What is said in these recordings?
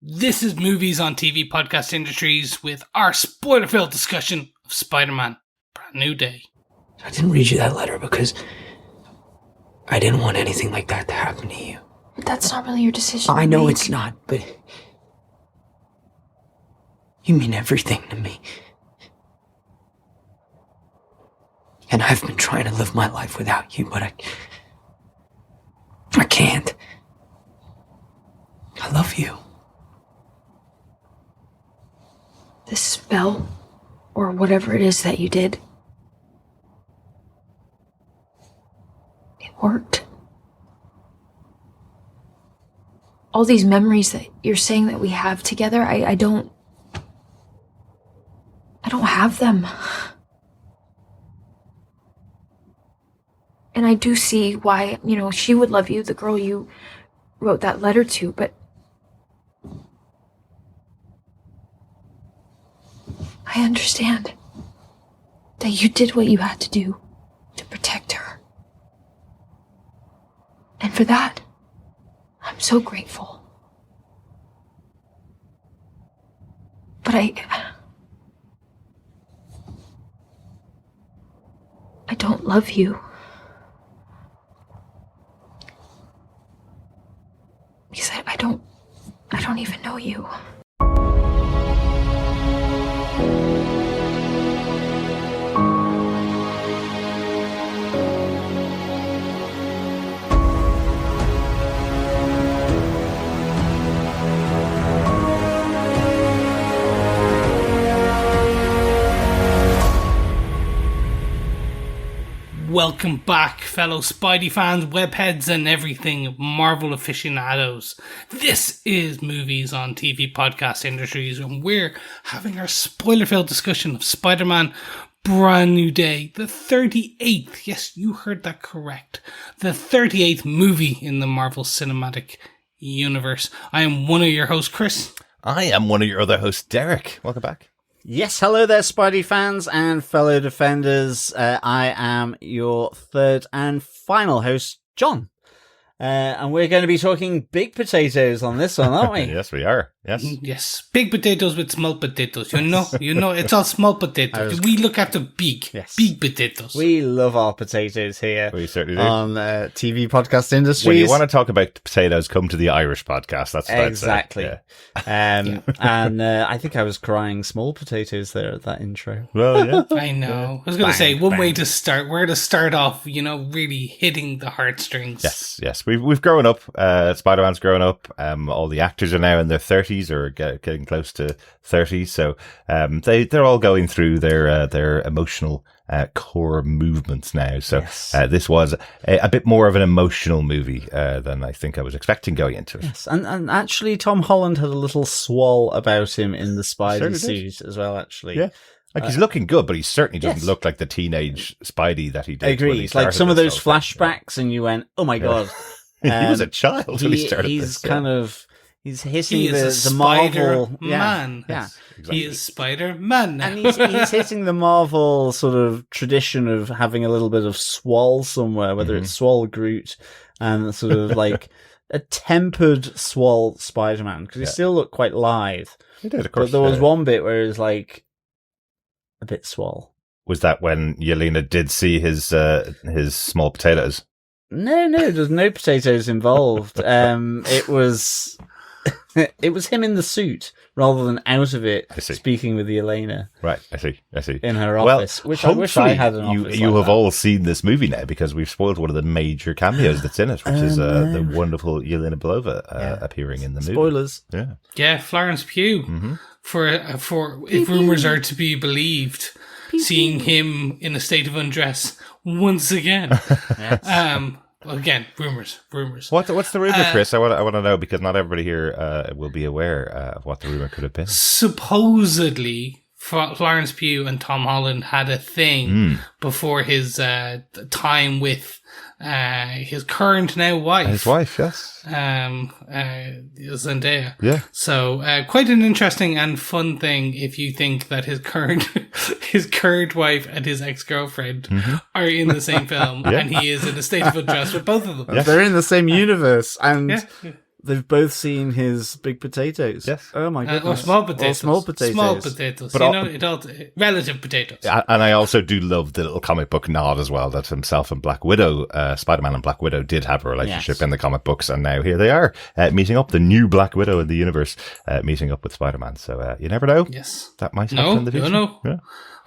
This is Movies on TV Podcast Industries with our spoiler-filled discussion of Spider-Man Brand New Day. I didn't read you that letter because I didn't want anything like that to happen to you. But that's not really your decision. I know it's not, but you mean everything to me. And I've been trying to live my life without you, but I can't. I love you. This spell, or whatever it is that you did, it worked. All these memories that you're saying that we have together, I don't have them. And I do see why, she would love you, the girl you wrote that letter to, but I understand that you did what you had to do to protect her. And for that, I'm so grateful. But I don't love you. Because I don't even know you. Welcome back, fellow Spidey fans, webheads, and everything Marvel aficionados. This is Movies on TV Podcast Industries, and we're having our spoiler-filled discussion of Spider-Man Brand New Day, the 38th, yes, you heard that correct, the 38th movie in the Marvel Cinematic Universe. I am one of your hosts, Chris. I am one of your other hosts, Derek. Welcome back. Yes, hello there, Spidey fans and fellow defenders. I am your third and final host, John. And we're going to be talking big potatoes on this one, aren't we? Yes, we are. Yes. Yes. Big potatoes with small potatoes. You know, it's all small potatoes. We look after big potatoes. We love our potatoes here. We certainly do. On TV Podcast Industries. When you want to talk about potatoes, come to the Irish podcast. That's what exactly. I'd say. Yeah. And I think I was crying small potatoes there at that intro. Well, yeah. I know. I was going to say, one way to start, where to start off, really hitting the heartstrings. Yes. We've grown up. Spider-Man's grown up. All the actors are now in their 30s or getting close to 30. So they're all going through their emotional core movements now. So this was a bit more of an emotional movie than I think I was expecting going into it. Yes, and actually Tom Holland had a little swell about him in the Spidey suit as well, actually. Yeah. Like, he's looking good, but he certainly doesn't look like the teenage Spidey that he did. I agree. Like some of those flashbacks and you went, oh my God. He was a child when he started this. He's hitting he is the Marvel man. Yeah. Exactly. He is Spider-Man now. And he's hitting the Marvel sort of tradition of having a little bit of swole somewhere, whether it's Swole Groot and sort of like a tempered swole Spider-Man, because he still looked quite lithe. He did, of course. But there was one bit where it was like a bit swole. Was that when Yelena did see his small potatoes? No, there's no potatoes involved. It was him in the suit rather than out of it speaking with Yelena. Right, I see. In her office, which I wish I had an office. You have all seen this movie now because we've spoiled one of the major cameos that's in it, which is the wonderful Yelena Bolova appearing in the movie. Spoilers. Yeah, Florence Pugh. For if rumors are to be believed, seeing him in a state of undress once again. Again, rumors. What's the rumor, Chris? I want to know, because not everybody here will be aware of what the rumor could have been. Supposedly, Florence Pugh and Tom Holland had a thing before his time with his current now wife. His wife, yes. Zendaya. Yeah. So quite an interesting and fun thing if you think that his current wife and his ex-girlfriend are in the same film, and he is in a state of undress with both of them. Yes. They're in the same universe, and they've both seen his big potatoes. Yes. Oh my goodness. Or small potatoes. Or small potatoes. Small potatoes. But it all relative potatoes. And I also do love the little comic book nod as well, that himself and Black Widow, Spider-Man and Black Widow did have a relationship in the comic books, and now here they are meeting up, the new Black Widow in the universe, meeting up with Spider-Man. So you never know. Yes. That might happen in the future. No. Yeah.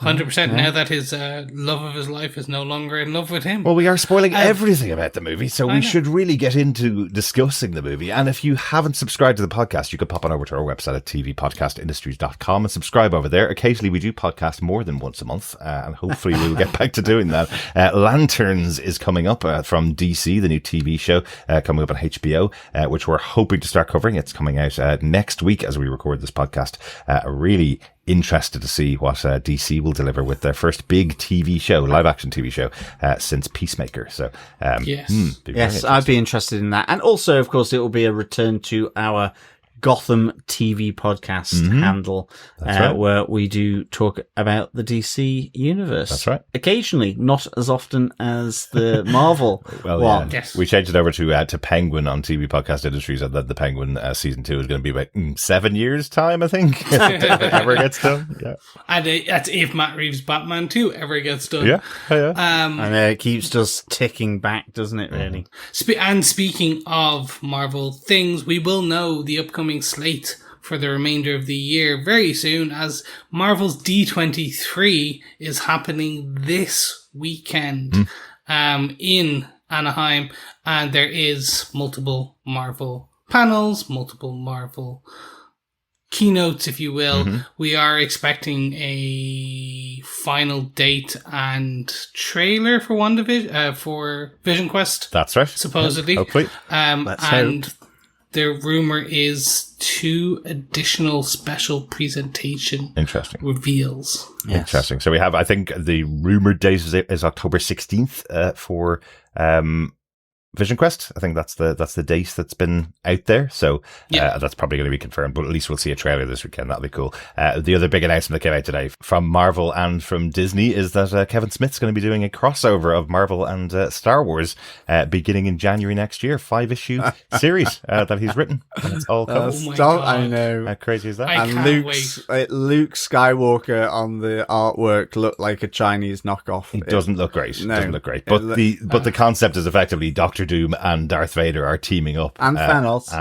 100%. Now that his love of his life is no longer in love with him. Well, we are spoiling everything about the movie, so we should really get into discussing the movie. And if you haven't subscribed to the podcast, you could pop on over to our website at tvpodcastindustries.com and subscribe over there. Occasionally, we do podcast more than once a month, and hopefully we'll get back to doing that. Lanterns is coming up from DC, the new TV show coming up on HBO, which we're hoping to start covering. It's coming out next week as we record this podcast. Really interested to see what DC will deliver with their first big TV show, live action TV show, since Peacemaker. So, yes, I'd be interested in that. And also, of course, it will be a return to our Gotham TV podcast handle, where we do talk about the DC universe. That's right. Occasionally, not as often as the Marvel one. Yes. We changed it over to Penguin on TV Podcast Industries, and that the Penguin season 2 is going to be about 7 years' time, I think, if it ever gets done. Yeah. And that's if Matt Reeves' Batman 2 ever gets done. Yeah. And it keeps just ticking back, doesn't it, really? And speaking of Marvel things, we will know the upcoming slate for the remainder of the year very soon, as Marvel's D23 is happening this weekend in Anaheim, and there is multiple Marvel panels, multiple Marvel keynotes, if you will. We are expecting a final date and trailer for for Vision Quest. That's right. Supposedly. Hopefully. And the rumor is 2 additional special presentation reveals. Yes. Interesting. So we have, I think the rumored date is October 16th for Vision Quest. I think that's the date that's been out there. So that's probably going to be confirmed, but at least we'll see a trailer this weekend. That'll be cool. The other big announcement that came out today from Marvel and from Disney is that Kevin Smith's going to be doing a crossover of Marvel and Star Wars beginning in January next year. 5-issue series that he's written. And it's all cool. I know. How crazy is that? I can't wait. Luke Skywalker on the artwork looked like a Chinese knockoff. It doesn't look great. No. It doesn't look great. But the concept is effectively Doctor Doom and Darth Vader are teaming up, and Thanos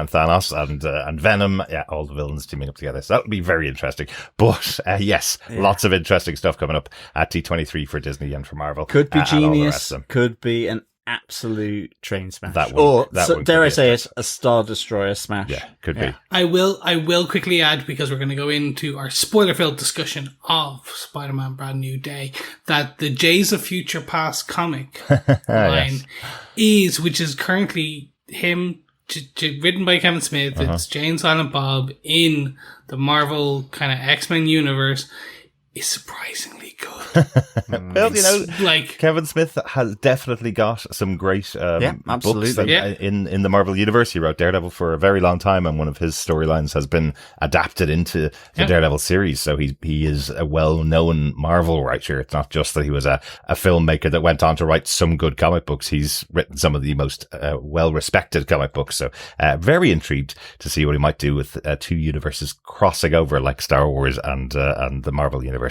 and Venom, all the villains teaming up together. So that'll be very interesting. But lots of interesting stuff coming up at T23 for Disney and for Marvel. Could be genius. Could be an absolute train smash. Dare I say it, a Star Destroyer smash. Yeah, could be. I will quickly add, because we're going to go into our spoiler-filled discussion of Spider-Man Brand New Day, that the Jays of Future Past comic line which is currently him, written by Kevin Smith. It's Jay and Silent Bob in the Marvel kind of X-Men universe. Is surprisingly good. Well, Kevin Smith has definitely got some great books in the Marvel universe. He wrote Daredevil for a very long time, and one of his storylines has been adapted into the Daredevil series. So he is a well-known Marvel writer. It's not just that he was a filmmaker that went on to write some good comic books. He's written some of the most well-respected comic books. So very intrigued to see what he might do with 2 universes crossing over, like Star Wars and the Marvel universe.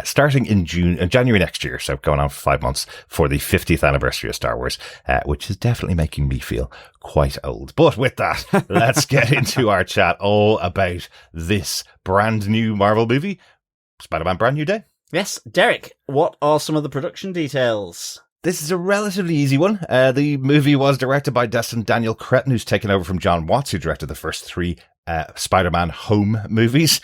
Starting in January next year, so going on for 5 months for the 50th anniversary of Star Wars, which is definitely making me feel quite old. But with that, let's get into our chat all about this brand new Marvel movie, Spider-Man Brand New Day. Yes, Derek, what are some of the production details? This is a relatively easy one. The movie was directed by Destin Daniel Cretin, who's taken over from John Watts, who directed the first 3 Spider-Man home movies.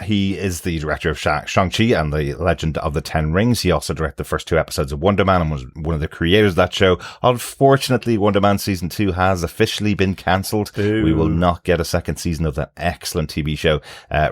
He is the director of Shang-Chi and the Legend of the Ten Rings. He also directed the first 2 episodes of Wonder Man and was one of the creators of that show. Unfortunately, Wonder Man season 2 has officially been cancelled. We will not get a second season of that excellent TV show.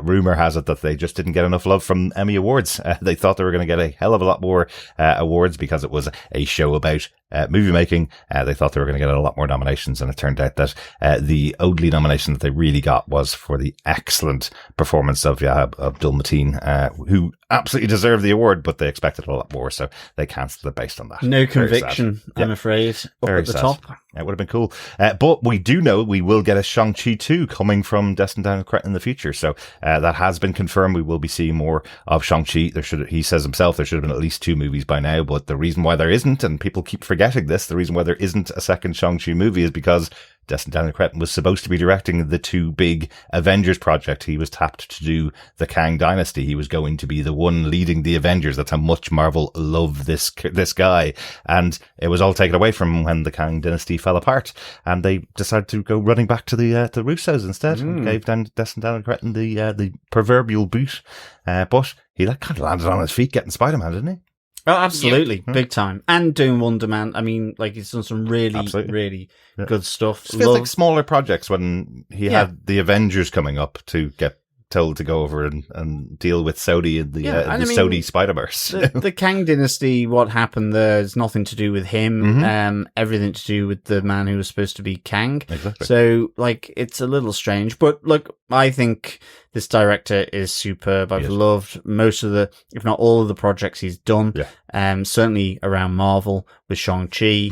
Rumor has it that they just didn't get enough love from Emmy Awards. They thought they were going to get a hell of a lot more awards because it was a show about movie making. They thought they were going to get a lot more nominations, and it turned out that the only nomination that they really got was for the excellent performance of Abdul Mateen, who absolutely deserve the award, but they expected a lot more, so they cancelled it based on that. No Very conviction, sad. I'm afraid, up Very at the sad. top. It would have been cool. But we do know we will get a Shang-Chi 2 coming from Destin and Cretin in the future. So that has been confirmed. We will be seeing more of Shang-Chi. He says himself there should have been at least 2 movies by now. But the reason why there isn't, and people keep forgetting this, the reason why there isn't a second Shang-Chi movie is because Destin and Cretin was supposed to be directing the 2 big Avengers project. He was tapped to do the Kang Dynasty. He was going to be the one leading the Avengers. That's how much Marvel love this guy. And it was all taken away from when the Kang Dynasty fell apart. And they decided to go running back to the Russos instead and gave Destin and Cretin the proverbial boot. But he kind of landed on his feet getting Spider-Man, didn't he? Oh, absolutely. Yeah. Big time. And doing Wonder Man. I mean, like, he's done some really good stuff. It feels like smaller projects when he had the Avengers coming up to get told to go over and deal with Sony and the Sony Spider-Verse. The Kang Dynasty, what happened there is nothing to do with him. Everything to do with the man who was supposed to be Kang. Exactly. So, like, it's a little strange. But, look, I think this director is superb. I've loved most of if not all of the projects he's done. Yeah. Certainly around Marvel with Shang-Chi,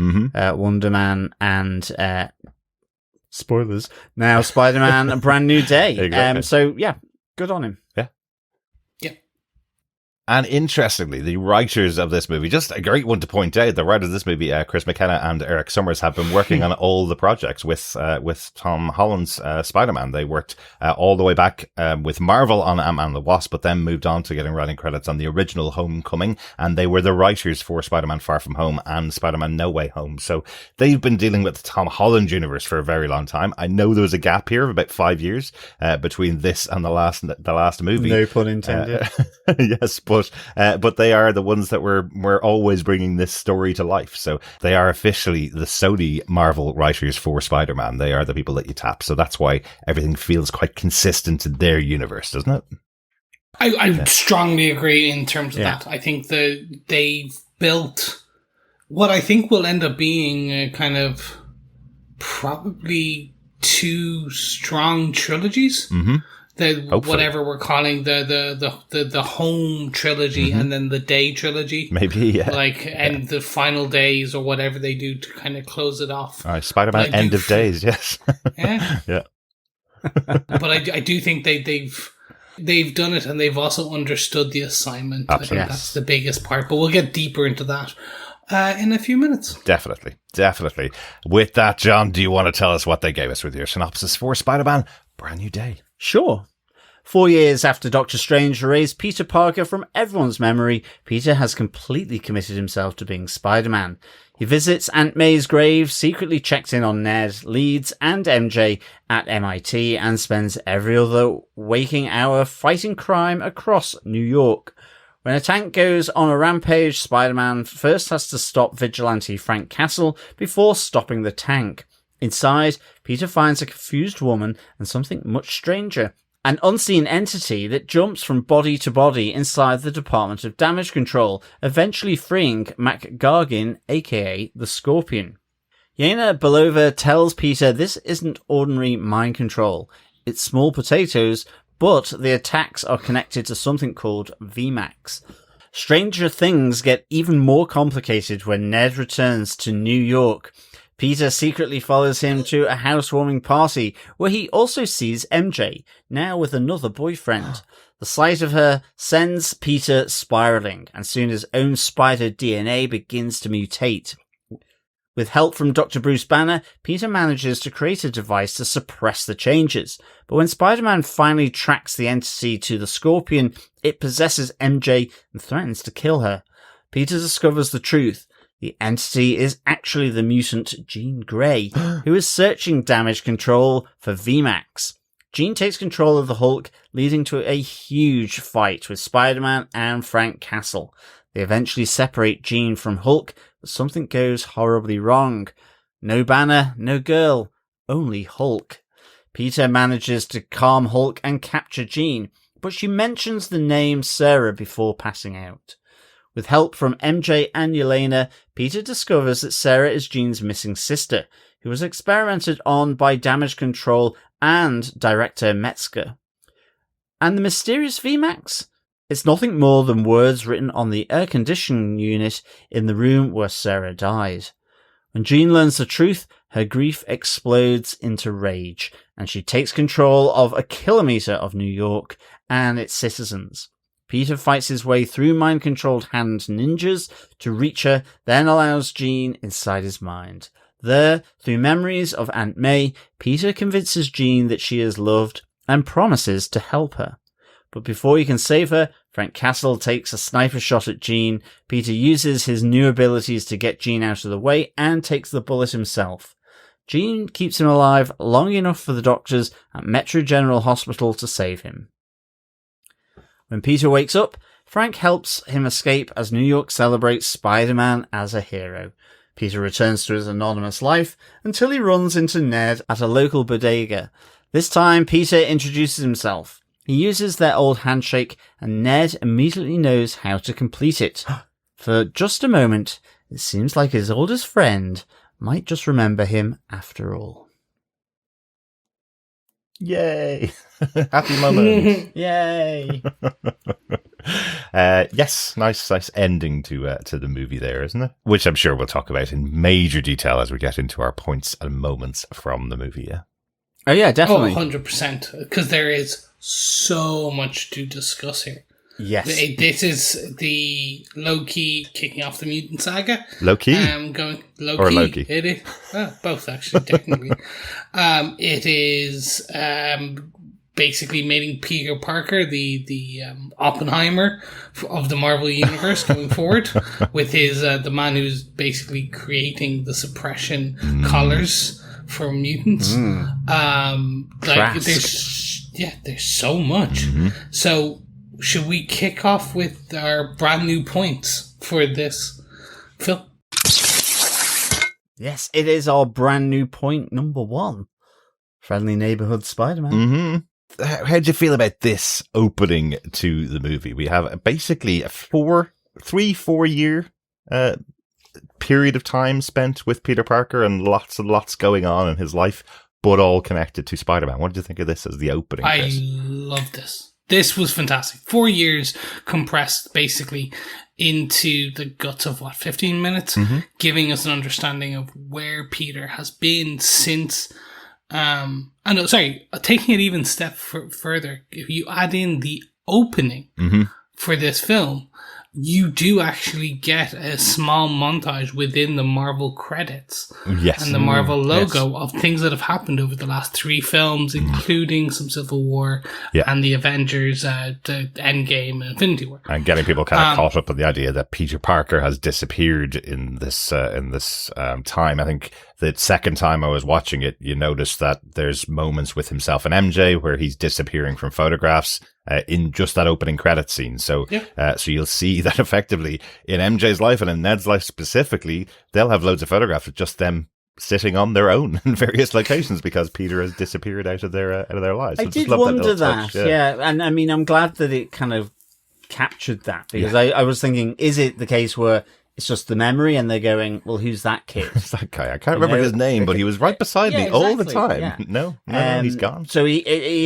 Wonder Man, and spoilers, now Spider-Man, A Brand New Day. Exactly. So, yeah, good on him. Yeah. And interestingly, the writers of this movie, just a great one to point out, the writers of this movie, Chris McKenna and Erik Sommers, have been working on all the projects with Tom Holland's Spider-Man. They worked all the way back with Marvel on Ant-Man and the Wasp, but then moved on to getting writing credits on the original Homecoming, and they were the writers for Spider-Man Far From Home and Spider-Man No Way Home. So they've been dealing with the Tom Holland universe for a very long time. I know there was a gap here of about 5 years between this and the last movie. No pun intended. Yes, but they are the ones that were always bringing this story to life. So they are officially the Sony Marvel writers for Spider-Man. They are the people that you tap. So that's why everything feels quite consistent in their universe, doesn't it? I strongly agree in terms of that. I think that they've built what I think will end up being a kind of probably 2 strong trilogies. Mm-hmm. Whatever we're calling the home trilogy and then the day trilogy. Maybe, yeah. And the final days or whatever they do to kind of close it off. Spider-Man End of Days, yes. Yeah. Yeah. But I do think they've done it, and they've also understood the assignment. Absolutely. I think that's the biggest part, but we'll get deeper into that in a few minutes. Definitely. With that, John, do you want to tell us what they gave us with your synopsis for Spider-Man Brand New Day? Sure. 4 years after Doctor Strange erased Peter Parker from everyone's memory, Peter has completely committed himself to being Spider-Man. He visits Aunt May's grave, secretly checks in on Ned, Leeds and MJ at MIT, and spends every other waking hour fighting crime across New York. When a tank goes on a rampage, Spider-Man first has to stop vigilante Frank Castle before stopping the tank. Inside, Peter finds a confused woman and something much stranger. An unseen entity that jumps from body to body inside the Department of Damage Control, eventually freeing Mac Gargan, aka the Scorpion. Yelena Bolova tells Peter this isn't ordinary mind control. It's small potatoes, but the attacks are connected to something called VMAX. Stranger things get even more complicated when Ned returns to New York. Peter secretly follows him to a housewarming party where he also sees MJ, now with another boyfriend. The sight of her sends Peter spiraling, and soon his own spider DNA begins to mutate. With help from Dr. Bruce Banner, Peter manages to create a device to suppress the changes. But when Spider-Man finally tracks the entity to the Scorpion, it possesses MJ and threatens to kill her. Peter discovers the truth. The entity is actually the mutant Jean Grey, who is searching Damage Control for VMAX. Jean takes control of the Hulk, leading to a huge fight with Spider-Man and Frank Castle. They eventually separate Jean from Hulk, but something goes horribly wrong. No Banner, no girl, only Hulk. Peter manages to calm Hulk and capture Jean, but she mentions the name Sarah before passing out. With help from MJ and Yelena, Peter discovers that Sarah is Jean's missing sister, who was experimented on by Damage Control and director Metzger. And the mysterious VMAX? It's nothing more than words written on the air conditioning unit in the room where Sarah died. When Jean learns the truth, her grief explodes into rage, and she takes control of a kilometre of New York and its citizens. Peter fights his way through mind-controlled hand ninjas to reach her, then allows Jean inside his mind. There, through memories of Aunt May, Peter convinces Jean that she is loved and promises to help her. But before he can save her, Frank Castle takes a sniper shot at Jean. Peter uses his new abilities to get Jean out of the way and takes the bullet himself. Jean keeps him alive long enough for the doctors at Metro General Hospital to save him. When Peter wakes up, Frank helps him escape as New York celebrates Spider-Man as a hero. Peter returns to his anonymous life until he runs into Ned at a local bodega. This time, Peter introduces himself. He uses their old handshake, and Ned immediately knows how to complete it. For just a moment, it seems like his oldest friend might just remember him after all. Yay! Happy moment. Yay! Yes, nice ending to the movie there, isn't it? Which I'm sure we'll talk about in major detail as we get into our points and moments from the movie. Yeah. Oh yeah, definitely. 100%. Because there is so much to discuss here. Yes. This is the low-key kicking off the mutant saga. Low-key? Going low-key. Or low-key? It is. Both, actually, technically. It is basically making Peter Parker the Oppenheimer of the Marvel Universe going forward, with his the man who's basically creating the suppression collars for mutants. There's so much. So should we kick off with our brand new points for this film? Yes, it is our brand new point number 1. Friendly Neighborhood Spider-Man. Mm-hmm. How do you feel about this opening to the movie? We have basically a 4 year period of time spent with Peter Parker and lots going on in his life, but all connected to Spider-Man. What did you think of this as the opening? I love this. This was fantastic. 4 years compressed basically into the guts of 15 minutes, giving us an understanding of where Peter has been since. Taking it even a step further, if you add in the opening for this film, you do actually get a small montage within the Marvel credits and the Marvel logo of things that have happened over the last 3 films, including some Civil War and the Avengers, the Endgame and Infinity War. And getting people kind of caught up on the idea that Peter Parker has disappeared in this time. I think the second time I was watching it, you notice that there's moments with himself and MJ where he's disappearing from photographs in just that opening credit scene. So so you'll see that effectively in MJ's life and in Ned's life specifically, they'll have loads of photographs of just them sitting on their own in various locations because Peter has disappeared out of their lives. I did wonder that. And I mean, I'm glad that it kind of captured that, because I was thinking, is it the case where it's just the memory and they're going, well, who's that kid? It's that guy. I can't remember his name, but he was right beside me all the time. Yeah. No, he's gone. So he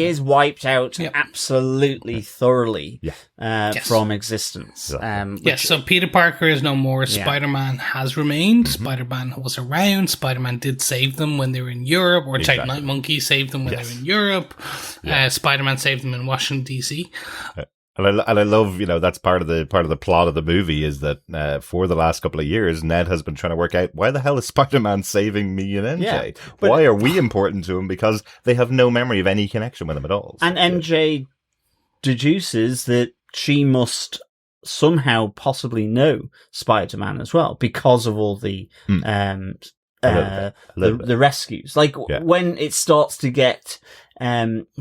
is wiped out absolutely thoroughly from existence. So Peter Parker is no more. Spider-Man has remained. Spider-Man was around. Spider-Man did save them when they were in Europe, or Night Monkey saved them when they were in Europe. Spider-Man saved them in Washington, D.C. And I love, that's part of the plot of the movie is that for the last couple of years, Ned has been trying to work out, why the hell is Spider-Man saving me and MJ? Yeah, why are we important to him? Because they have no memory of any connection with him at all. And MJ deduces that she must somehow possibly know Spider-Man as well because of all the rescues. Like when it starts to get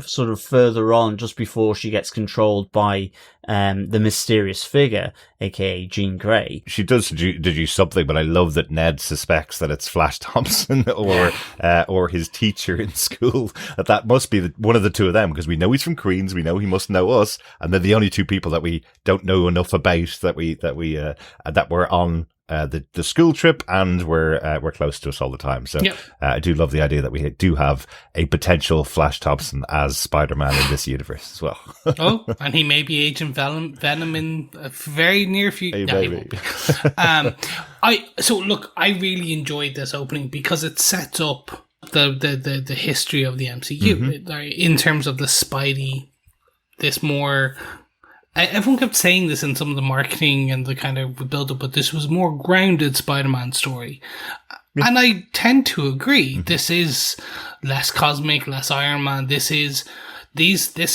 sort of further on, just before she gets controlled by the mysterious figure, aka Jean Grey. She does deduce something, but I love that Ned suspects that it's Flash Thompson or his teacher in school. That must be one of the two of them, because we know he's from Queens, we know he must know us, and they're the only two people that we don't know enough about that were on the school trip, and we're close to us all the time. So I do love the idea that we do have a potential Flash Thompson as Spider-Man in this universe as well. Oh, and he may be Agent Venom in a very near future. I really enjoyed this opening because it sets up the history of the MCU in terms of the Spidey. This more. Everyone kept saying this in some of the marketing and the kind of build-up, but this was more grounded Spider-Man story. Yeah. And I tend to agree. This is less cosmic, less Iron Man. This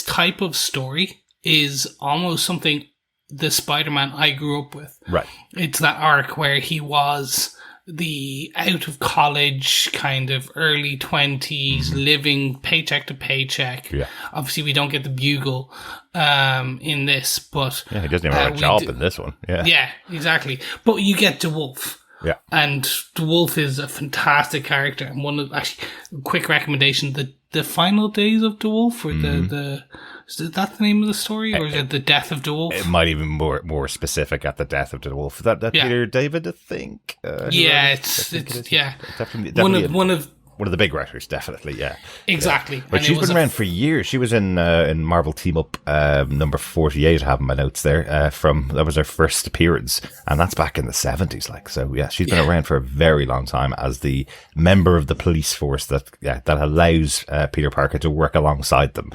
type of story is almost something the Spider-Man I grew up with. Right. It's that arc where he was the out of college kind of early 20s living paycheck to paycheck. Yeah. Obviously we don't get the bugle in this, but he doesn't even have a job in this one. Yeah, exactly. But you get DeWolf. Yeah. And DeWolf is a fantastic character, and one of actually quick recommendation, the final days of DeWolf, or the is that the name of the story, or is it The Death of DeWolf? It might even more specific at The Death of DeWolf. That Peter David, I think. It's definitely one of the big writers, definitely, yeah. Exactly. But she's been around for years. She was in Marvel Team Up number 48, I have in my notes there, that was her first appearance, and that's back in the 70s, so yeah, she's been around for a very long time as the member of the police force that allows Peter Parker to work alongside them.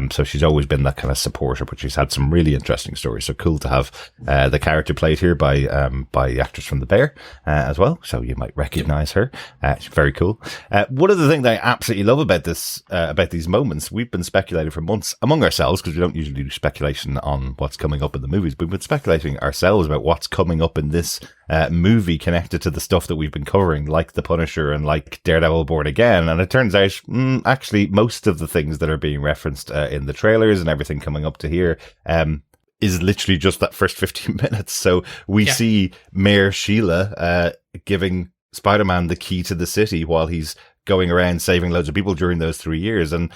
So she's always been that kind of supporter, but she's had some really interesting stories, so cool to have the character played here by the actress from The Bear as well, so you might recognize her. She's very cool. One of the things I absolutely love about these moments, we've been speculating for months among ourselves, because we don't usually do speculation on what's coming up in the movies, but we've been speculating ourselves about what's coming up in this movie connected to the stuff that we've been covering, like The Punisher and like Daredevil Born Again. And it turns out, actually, most of the things that are being referenced in the trailers and everything coming up to here is literally just that first 15 minutes. So we see Mayor Sheila giving Spider-Man the key to the city while he's going around saving loads of people during those 3 years. And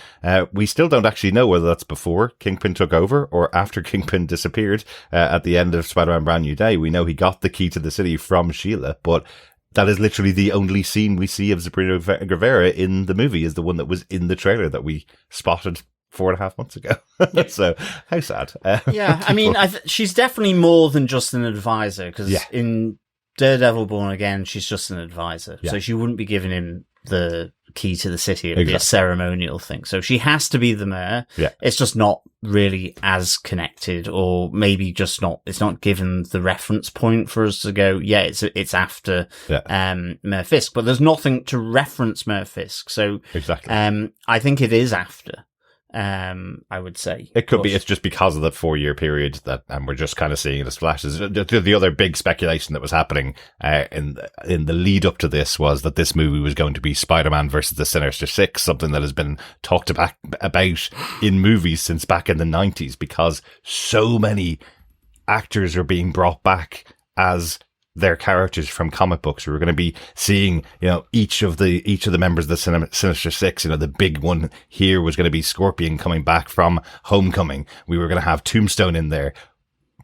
we still don't actually know whether that's before Kingpin took over or after Kingpin disappeared at the end of Spider-Man Brand New Day. We know he got the key to the city from Sheila, but that is literally the only scene we see of Sabrina Guevara in the movie, is the one that was in the trailer that we spotted 4.5 months ago. So how sad. I mean, she's definitely more than just an advisor, because in Daredevil Born Again, she's just an advisor. So she wouldn't be giving him the key to the city. It would be a ceremonial thing. So she has to be the mayor. Yeah. It's just not really as connected, or maybe just not, it's not given the reference point for us to go, it's after Mayor Fisk, but there's nothing to reference Mayor Fisk. So I think it is after. I would say it could be. It's just because of that 4-year period and we're just kind of seeing it as flashes. The other big speculation that was happening in the lead up to this was that this movie was going to be Spider-Man versus the Sinister Six, something that has been talked about in movies since back in the 90s, because so many actors are being brought back as their characters from comic books. We were going to be seeing, each of the members of the Sinister Six. The big one here was going to be Scorpion coming back from Homecoming. We were going to have Tombstone in there.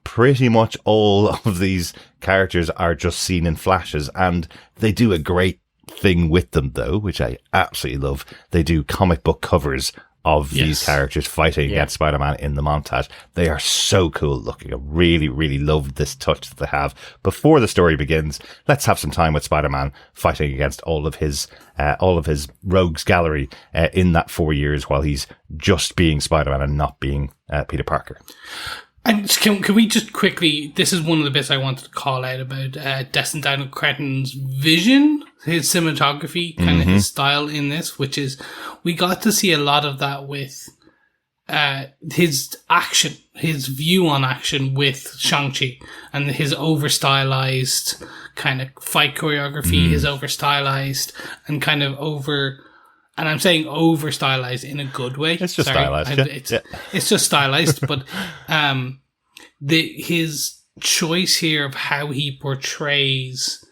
Pretty much all of these characters are just seen in flashes, and they do a great thing with them, though, which I absolutely love. They do comic book covers of these characters fighting against Spider-Man in the montage. They are so cool looking. I really, really loved this touch that they have. Before the story begins, let's have some time with Spider-Man fighting against all of his rogues gallery in that 4 years while he's just being Spider-Man and not being Peter Parker. And can we just quickly, this is one of the bits I wanted to call out about Destin Daniel Cretin's vision, his cinematography, kind of his style in this, which is, we got to see a lot of that with his action, his view on action with Shang-Chi, and his over-stylized kind of fight choreography, his over-stylized and kind of and I'm saying over-stylized in a good way. It's just stylized. It's just stylized, but his choice here of how he portrays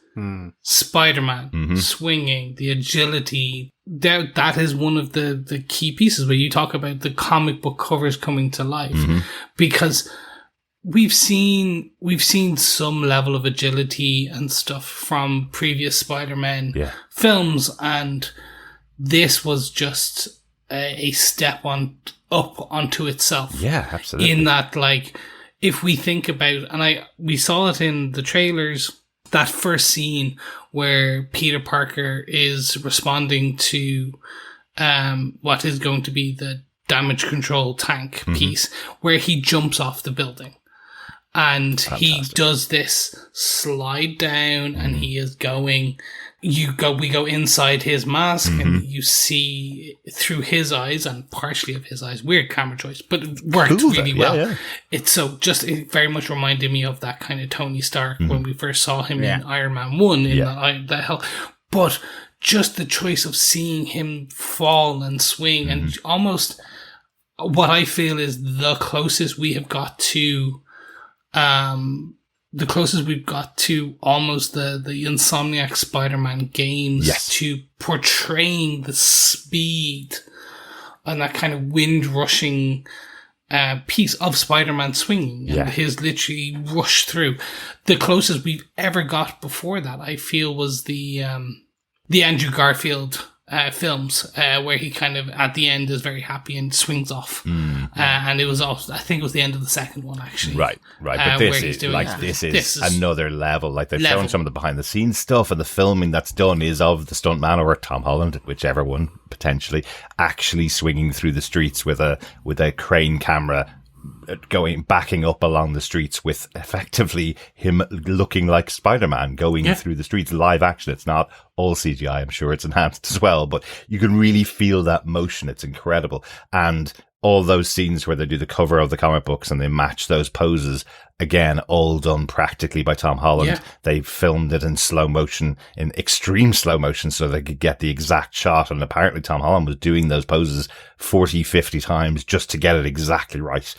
Spider-Man, swinging, the agility, that is one of the key pieces where you talk about the comic book covers coming to life. Because we've seen some level of agility and stuff from previous Spider-Man films, and this was just a step up onto itself. Yeah, absolutely. In that, like, if we think about, and we saw it in the trailers, that first scene where Peter Parker is responding to what is going to be the damage control tank piece, where he jumps off the building. And he does this slide down, and he is going. We go inside his mask, and you see through his eyes and partially of his eyes. Weird camera choice, but it worked really well. Yeah. It very much reminded me of that kind of Tony Stark when we first saw him in Iron Man 1 in that hell. But just the choice of seeing him fall and swing, and almost what I feel is the closest we have got to. The closest we've got to almost the Insomniac Spider-Man games to portraying the speed and that kind of wind rushing piece of Spider-Man swinging and his literally rush through. The closest we've ever got before that, I feel, was the Andrew Garfield films, where he kind of at the end is very happy and swings off, and it was also, I think it was the end of the second one actually. Right. But this is another level. Like they're showing some of the behind the scenes stuff, and the filming that's done is of the stuntman or Tom Holland, whichever one potentially, actually swinging through the streets with a crane camera. Backing up along the streets with effectively him looking like Spider-Man going through the streets, live action. It's not all CGI. I'm sure it's enhanced as well, but you can really feel that motion. It's incredible. And all those scenes where they do the cover of the comic books and they match those poses, again, all done practically by Tom Holland. Yeah. They filmed it in slow motion, in extreme slow motion, so they could get the exact shot. And apparently Tom Holland was doing those poses 40, 50 times just to get it exactly right.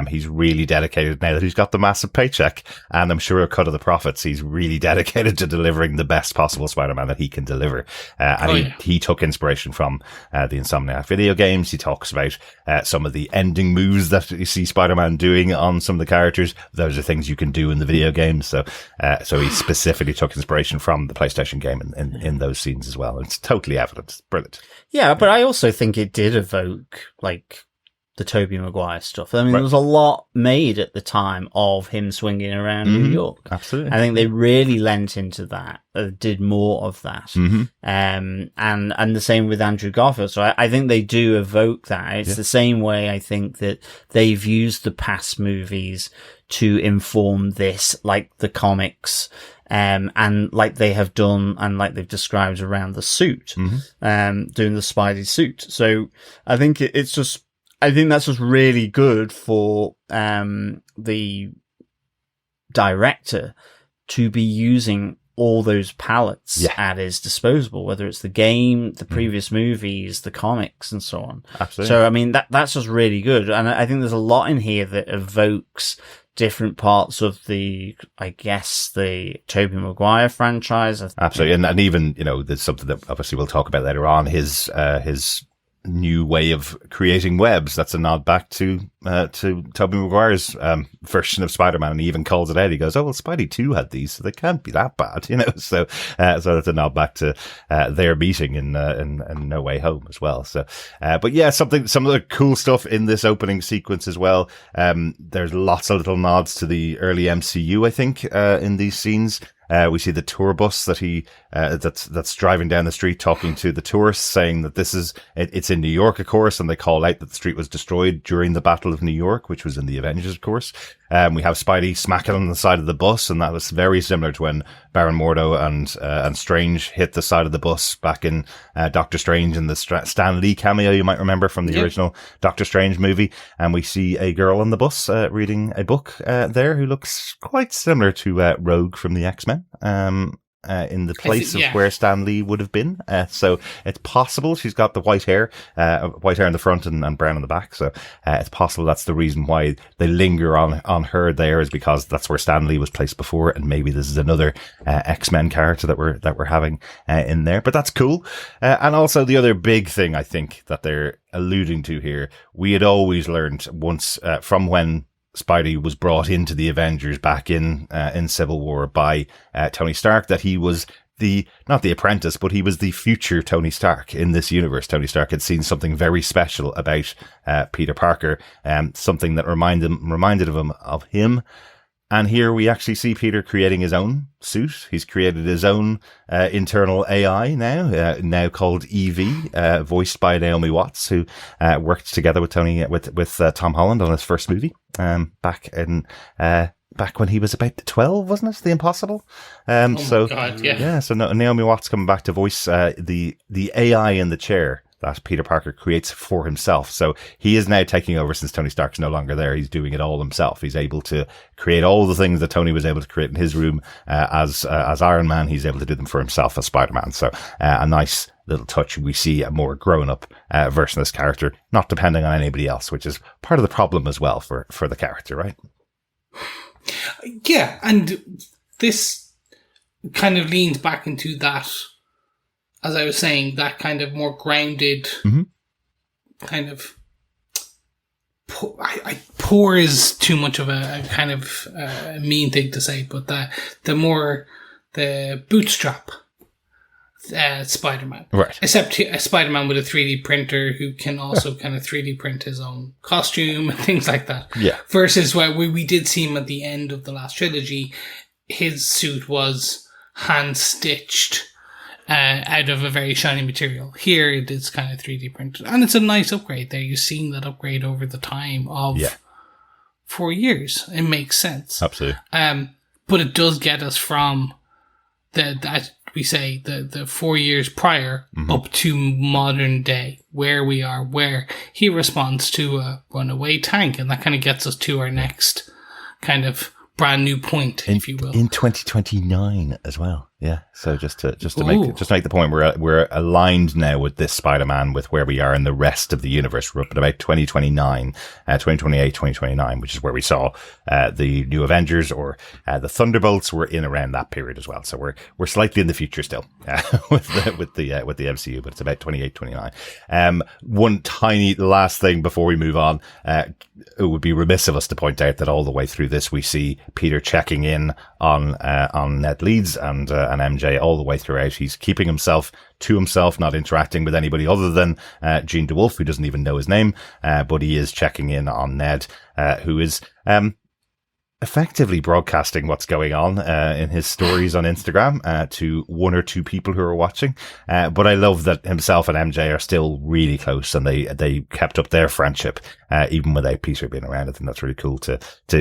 He's really dedicated now that he's got the massive paycheck, and I'm sure a cut of the profits. He's really dedicated to delivering the best possible Spider-Man that he can deliver. He took inspiration from the Insomniac video games. He talks about some of the ending moves that you see Spider-Man doing on some of the characters. Those are things you can do in the video games. So he specifically took inspiration from the PlayStation game in those scenes as well. It's totally evident. It's brilliant. Yeah, but I also think it did evoke, like, the Tobey Maguire stuff. I mean, there was a lot made at the time of him swinging around New York. Absolutely. I think they really lent into that, did more of that. And the same with Andrew Garfield. So I think they do evoke that. It's the same way I think that they've used the past movies to inform this, like the comics, and like they have done, and like they've described around the suit, doing the Spidey suit. So I think I think that's just really good for the director to be using all those palettes at his disposal, whether it's the game, the previous movies, the comics, and so on. Absolutely. So I mean that's just really good, and I think there's a lot in here that evokes different parts of the Tobey Maguire franchise. Absolutely, and even there's something that obviously we'll talk about later on. His new way of creating webs. That's a nod back to Tobey Maguire's version of Spider-Man, and he even calls it out. He goes, "Oh well, Spidey 2 had these, so they can't be that bad," So that's a nod back to their meeting in No Way Home as well. So, but yeah, some of the cool stuff in this opening sequence as well. There's lots of little nods to the early MCU, I think, in these scenes. We see the tour bus that that's driving down the street talking to the tourists, saying that it's in New York, of course, and they call out that the street was destroyed during the Battle of New York, which was in the Avengers, of course. We have Spidey smacking on the side of the bus, and that was very similar to when Baron Mordo and Strange hit the side of the bus back in Doctor Strange in the Stan Lee cameo, you might remember from the original Doctor Strange movie. And we see a girl on the bus reading a book there who looks quite similar to Rogue from the X-Men. In the place of where Stan Lee would have been. So it's possible she's got the white hair in the front and brown on the back. So it's possible that's the reason why they linger on her there, is because that's where Stan Lee was placed before. And maybe this is another X-Men character that we're having in there. But that's cool. And also the other big thing I think that they're alluding to here, we had always learned once from when Spidey was brought into the Avengers back in Civil War by Tony Stark, that he was not the apprentice, but he was the future Tony Stark in this universe. Tony Stark had seen something very special about Peter Parker, something that reminded him of him. And here we actually see Peter creating his own suit. He's created his own internal AI now called Evie, voiced by Naomi Watts, who worked together with Tom Holland on his first movie back when he was about 12, wasn't it? The Impossible. God, yeah. So Naomi Watts coming back to voice the AI in the chair that Peter Parker creates for himself. So he is now taking over since Tony Stark's no longer there. He's doing it all himself. He's able to create all the things that Tony was able to create in his room as Iron Man. He's able to do them for himself as Spider-Man. So a nice little touch. We see a more grown-up version of this character, not depending on anybody else, which is part of the problem as well for the character, right? Yeah, and this kind of leans back into that, as I was saying, that kind of more grounded kind of... Poor is too much of a kind of mean thing to say, but the bootstrap Spider-Man. Right. Except a Spider-Man with a 3D printer who can also kind of 3D print his own costume and things like that. Yeah. Versus where we did see him at the end of the last trilogy, his suit was hand-stitched out of a very shiny material. Here it is kind of 3D printed. And it's a nice upgrade there. You're seeing that upgrade over the time of 4 years. It makes sense. Absolutely. But it does get us from the 4 years prior up to modern day, where we are, where he responds to a runaway tank, and that kind of gets us to our next kind of brand new point, if you will. In 2029 as well. Yeah. So just to make the point, we're aligned now with this Spider-Man with where we are in the rest of the universe. We're up at about 2028, 2029, which is where we saw the new Avengers or the Thunderbolts. Were in around that period as well. So we're slightly in the future still with the MCU, but it's about 28, 29. One tiny last thing before we move on. It would be remiss of us to point out that all the way through this, we see Peter checking in on Ned Leeds and MJ all the way throughout. He's keeping himself to himself, not interacting with anybody other than Jean DeWolf, who doesn't even know his name, but he is checking in on Ned, who is effectively broadcasting what's going on in his stories on Instagram to one or two people who are watching. But I love that himself and MJ are still really close, and they kept up their friendship even without Peter being around. I think that's really cool to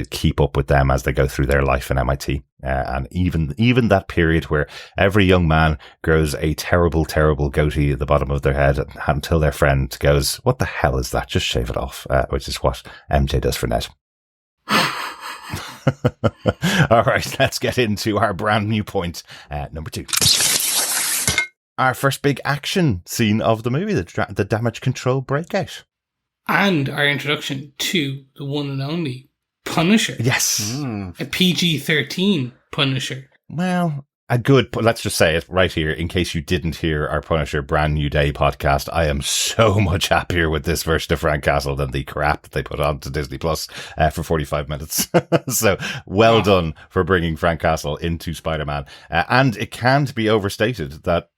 keep up with them as they go through their life in MIT. And even that period where every young man grows a terrible, terrible goatee at the bottom of their head until their friend goes, "What the hell is that? Just shave it off," which is what MJ does for Ned. All right, let's get into our brand new point, number 2. Our first big action scene of the movie, the damage control breakout. And our introduction to the one and only Punisher. Yes. A PG-13 Punisher. Well, let's just say it right here, in case you didn't hear our Punisher Brand New Day podcast. I am so much happier with this version of Frank Castle than the crap that they put on to Disney Plus for 45 minutes. So well done for bringing Frank Castle into Spider-Man. And it can't be overstated that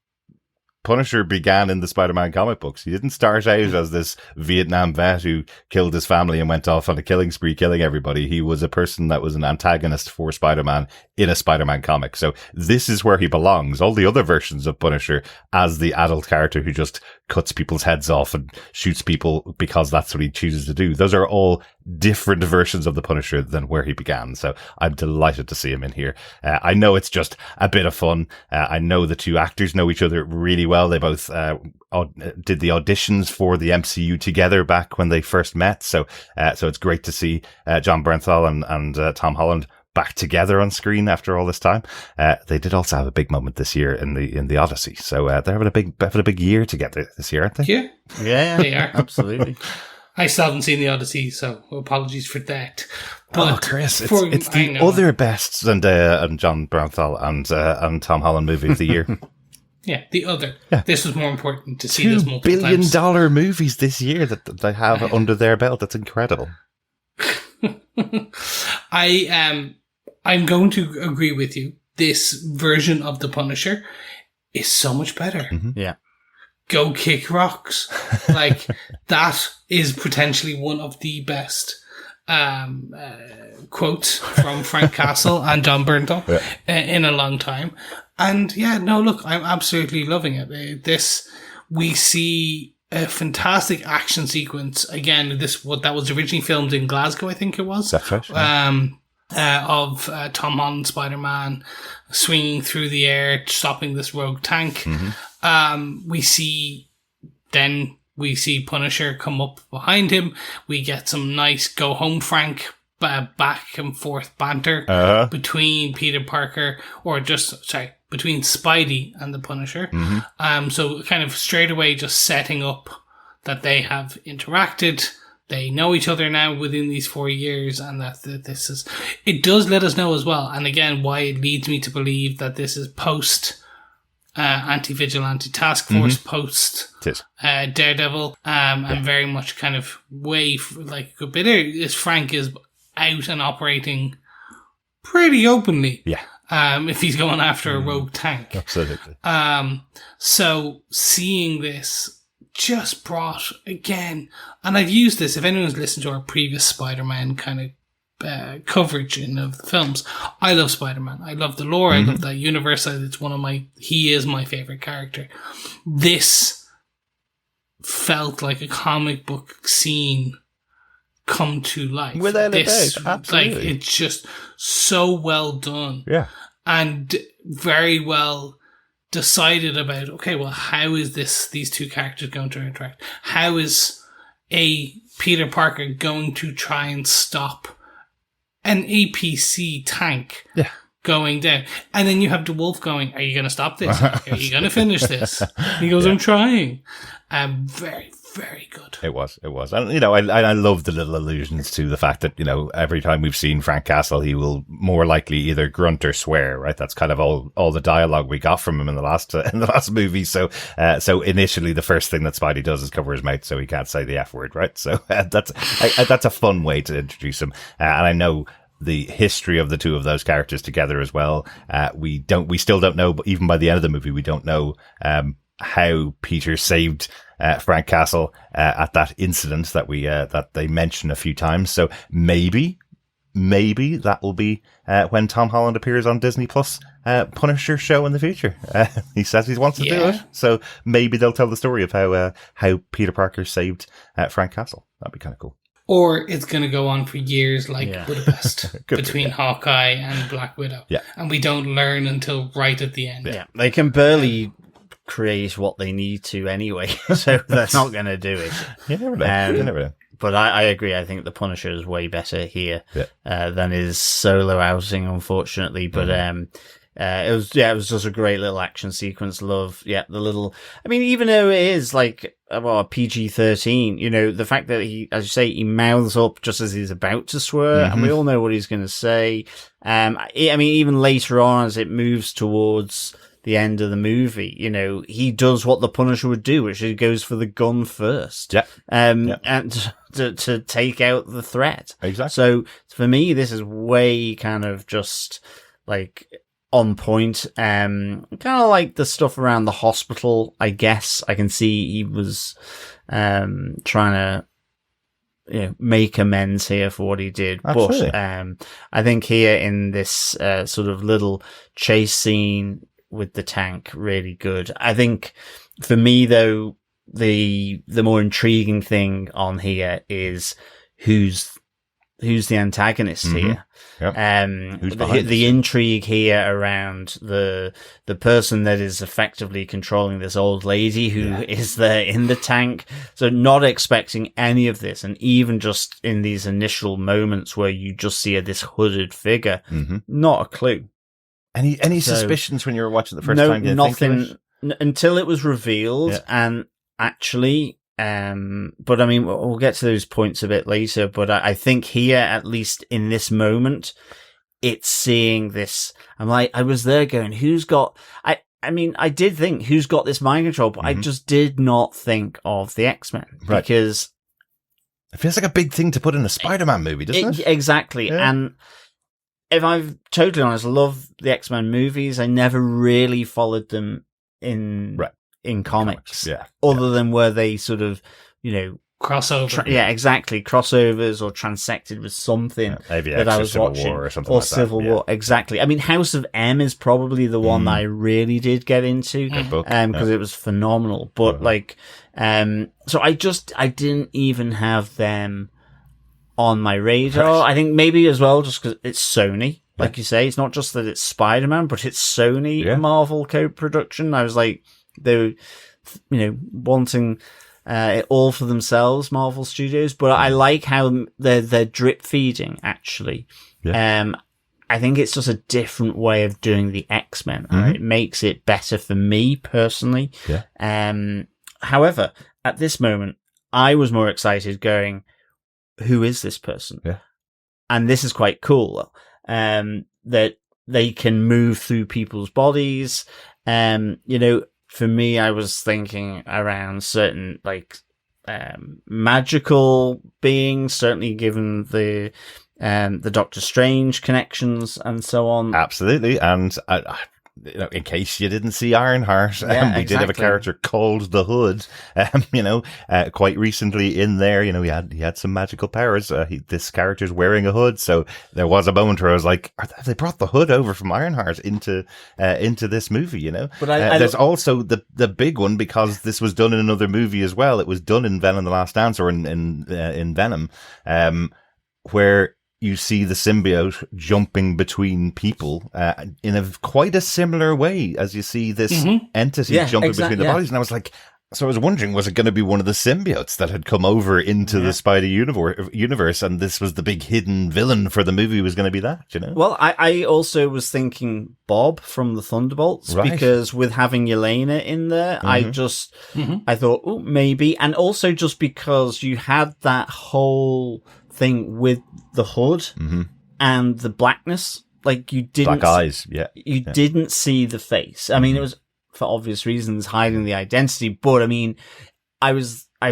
Punisher began in the Spider-Man comic books. He didn't start out as this Vietnam vet who killed his family and went off on a killing spree, killing everybody. He was a person that was an antagonist for Spider-Man in a Spider-Man comic. So this is where he belongs. All the other versions of Punisher as the adult character who just cuts people's heads off and shoots people because that's what he chooses to do. Those are all different versions of the Punisher than where he began. So I'm delighted to see him in here. I know it's just a bit of fun. I know the two actors know each other really well. They both did the auditions for the MCU together back when they first met. So it's great to see John Bernthal and Tom Holland back together on screen after all this time. They did also have a big moment this year in the Odyssey. So they're having a big year together this year, aren't they? Yeah, they are. Absolutely. I still haven't seen the Odyssey, so apologies for that. But Chris, it's the other best and John Bernthal and Tom Holland movie of the year. Yeah, the other. Yeah. This was more important to see this multiple $2 times. billion movies this year that they have under their belt. That's incredible. I'm going to agree with you. This version of the Punisher is so much better. Mm-hmm. Yeah. Go kick rocks. Like, that is potentially one of the best quotes from Frank Castle and John Bernthal in a long time. And yeah, no, look, I'm absolutely loving it. We see a fantastic action sequence. Again, that was originally filmed in Glasgow, I think it was. That's right. Of Tom Holland Spider-Man swinging through the air, stopping this rogue tank. Mm-hmm. We see Punisher come up behind him. We get some nice go home Frank back and forth banter between Peter Parker, between Spidey and the Punisher. Mm-hmm. So kind of straight away just setting up that they have interacted. They know each other now within these 4 years, and that it does let us know as well. And again, why it leads me to believe that this is post anti-vigilante task force, post Daredevil, and very much kind of a bit is Frank is out and operating pretty openly. Yeah. If he's going after a rogue tank. Absolutely. So seeing this just brought, again, and I've used this, if anyone's listened to our previous Spider-Man kind of coverage of the films, I love Spider-Man. I love the lore. I love that universe. He is my favorite character. This felt like a comic book scene come to life. Without a doubt, absolutely. Like, it's just so well done. Yeah. And very well decided about, okay, well, how is these two characters going to interact? How is Peter Parker going to try and stop an APC tank going down? And then you have the Wolf going, are you going to stop this? Are you going to finish this? He goes, I'm trying. Very, very good. It was. And, I love the little allusions to the fact that, every time we've seen Frank Castle, he will more likely either grunt or swear, right? That's kind of all the dialogue we got from him in the last movie. So initially the first thing that Spidey does is cover his mouth so he can't say the F word, right? So that's a fun way to introduce him. And I know the history of the two of those characters together as well. We still don't know, but even by the end of the movie, we don't know, how Peter saved Frank Castle at that incident that they mention a few times. So maybe that will be when Tom Holland appears on Disney Plus Punisher show in the future. He says he wants to do it, so maybe they'll tell the story of how Peter Parker saved Frank Castle. That'd be kind of cool. Or it's going to go on for years like Budapest between Hawkeye and Black Widow. Yeah. And we don't learn until right at the end. Yeah. They can barely create what they need to anyway, so they're not going to do it. You never know. But I agree. I think the Punisher is way better here than his solo outing, unfortunately. But it was just a great little action sequence. Love, the little. I mean, even though it is like a PG-13, the fact that he, as you say, he mouths up just as he's about to swear, and we all know what he's going to say. I mean, even later on, as it moves towards the end of the movie, he does what the Punisher would do, which is he goes for the gun first. And to take out the threat. Exactly. So for me, this is way kind of just like on point. Kind of like the stuff around the hospital, I guess. I can see he was trying to make amends here for what he did. Absolutely. But I think here in this sort of little chase scene with the tank, really good. I think for me though, the more intriguing thing on here is who's the antagonist here. The intrigue here around the person that is effectively controlling this old lady who is there in the tank. So not expecting any of this, and even just in these initial moments where you just see this hooded figure, not a clue. Any suspicions when you were watching the first time? Nothing until it was revealed, and actually, but I mean, we'll get to those points a bit later. But I think here, at least in this moment, it's seeing this. I'm like, I was there going, who's got? I mean, I did think who's got this mind control, but I just did not think of the X-Men because It feels like a big thing to put in a Spider-Man movie, doesn't it? Exactly. Yeah. And if I'm totally honest, I love the X-Men movies. I never really followed them in comics. Yeah. Other than where they sort of, Crossover. exactly. Crossovers or transected with something that I was Civil watching. War or something or like that. Civil War, exactly. I mean, House of M is probably the one that I really did get into. Because it was phenomenal. But so I didn't even have them on my radar. I think maybe as well just because it's Sony. Like you say, it's not just that it's Spider-Man, but it's Sony Marvel co-production. I was like, they were, wanting it all for themselves, Marvel Studios. But I like how they're drip feeding, actually. Yeah. I think it's just a different way of doing the X-Men. It makes it better for me personally. Yeah. However, at this moment, I was more excited going, who is this person? Yeah. And this is quite cool. That they can move through people's bodies. For me, I was thinking around certain magical beings, certainly given the Doctor Strange connections and so on. Absolutely. And in case you didn't see Ironheart, we did have a character called the Hood, quite recently in there. He had some magical powers. This character's wearing a hood. So there was a moment where I was like, have they brought the Hood over from Ironheart into this movie, But there's also the big one, because this was done in another movie as well. It was done in Venom: The Last Dance, or in Venom, where you see the symbiote jumping between people in quite a similar way as you see this entity jumping between the bodies. And I was like, so I was wondering, was it going to be one of the symbiotes that had come over into the Spidey universe, and this was the big hidden villain for the movie was going to be that, Well, I also was thinking Bob from the Thunderbolts, because with having Yelena in there, I thought, oh, maybe. And also just because you had that whole thing with the hood and the blackness, you didn't black eyes, didn't see the face. I mean, it was for obvious reasons hiding the identity, but I mean, I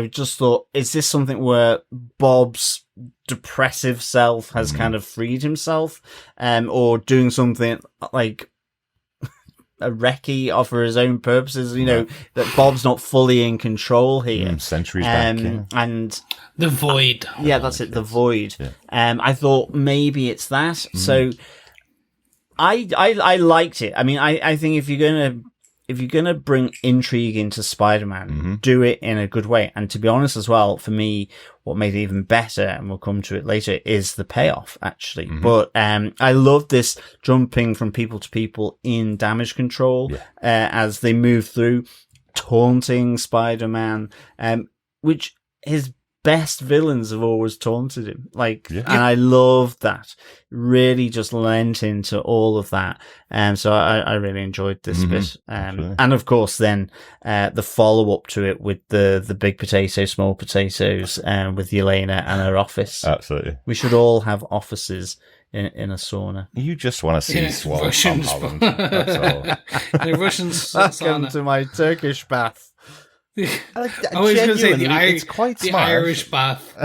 just thought, is this something where Bob's depressive self has kind of freed himself, or doing something like a recce for his own purposes, that Bob's not fully in control here. Centuries back, and the Void. Yeah, that's it. The Void. Yeah. I thought maybe it's that. So I liked it. I mean, I think if you're gonna bring intrigue into Spider-Man, do it in a good way. And to be honest as well, for me, what made it even better, and we'll come to it later, is the payoff, actually. But I love this jumping from people to people in damage control as they move through, taunting Spider-Man, which his best villains have always taunted him. And I love that. Really just lent into all of that. So I really enjoyed this bit. And of course then, the follow up to it with the big potato, small potatoes, with Yelena and her office. Absolutely. We should all have offices in a sauna. You just want to see Swallow from Holland. That's all. The Russian sauna. Welcome to my Turkish bath. I was going to say it's quite the smart. Irish bath.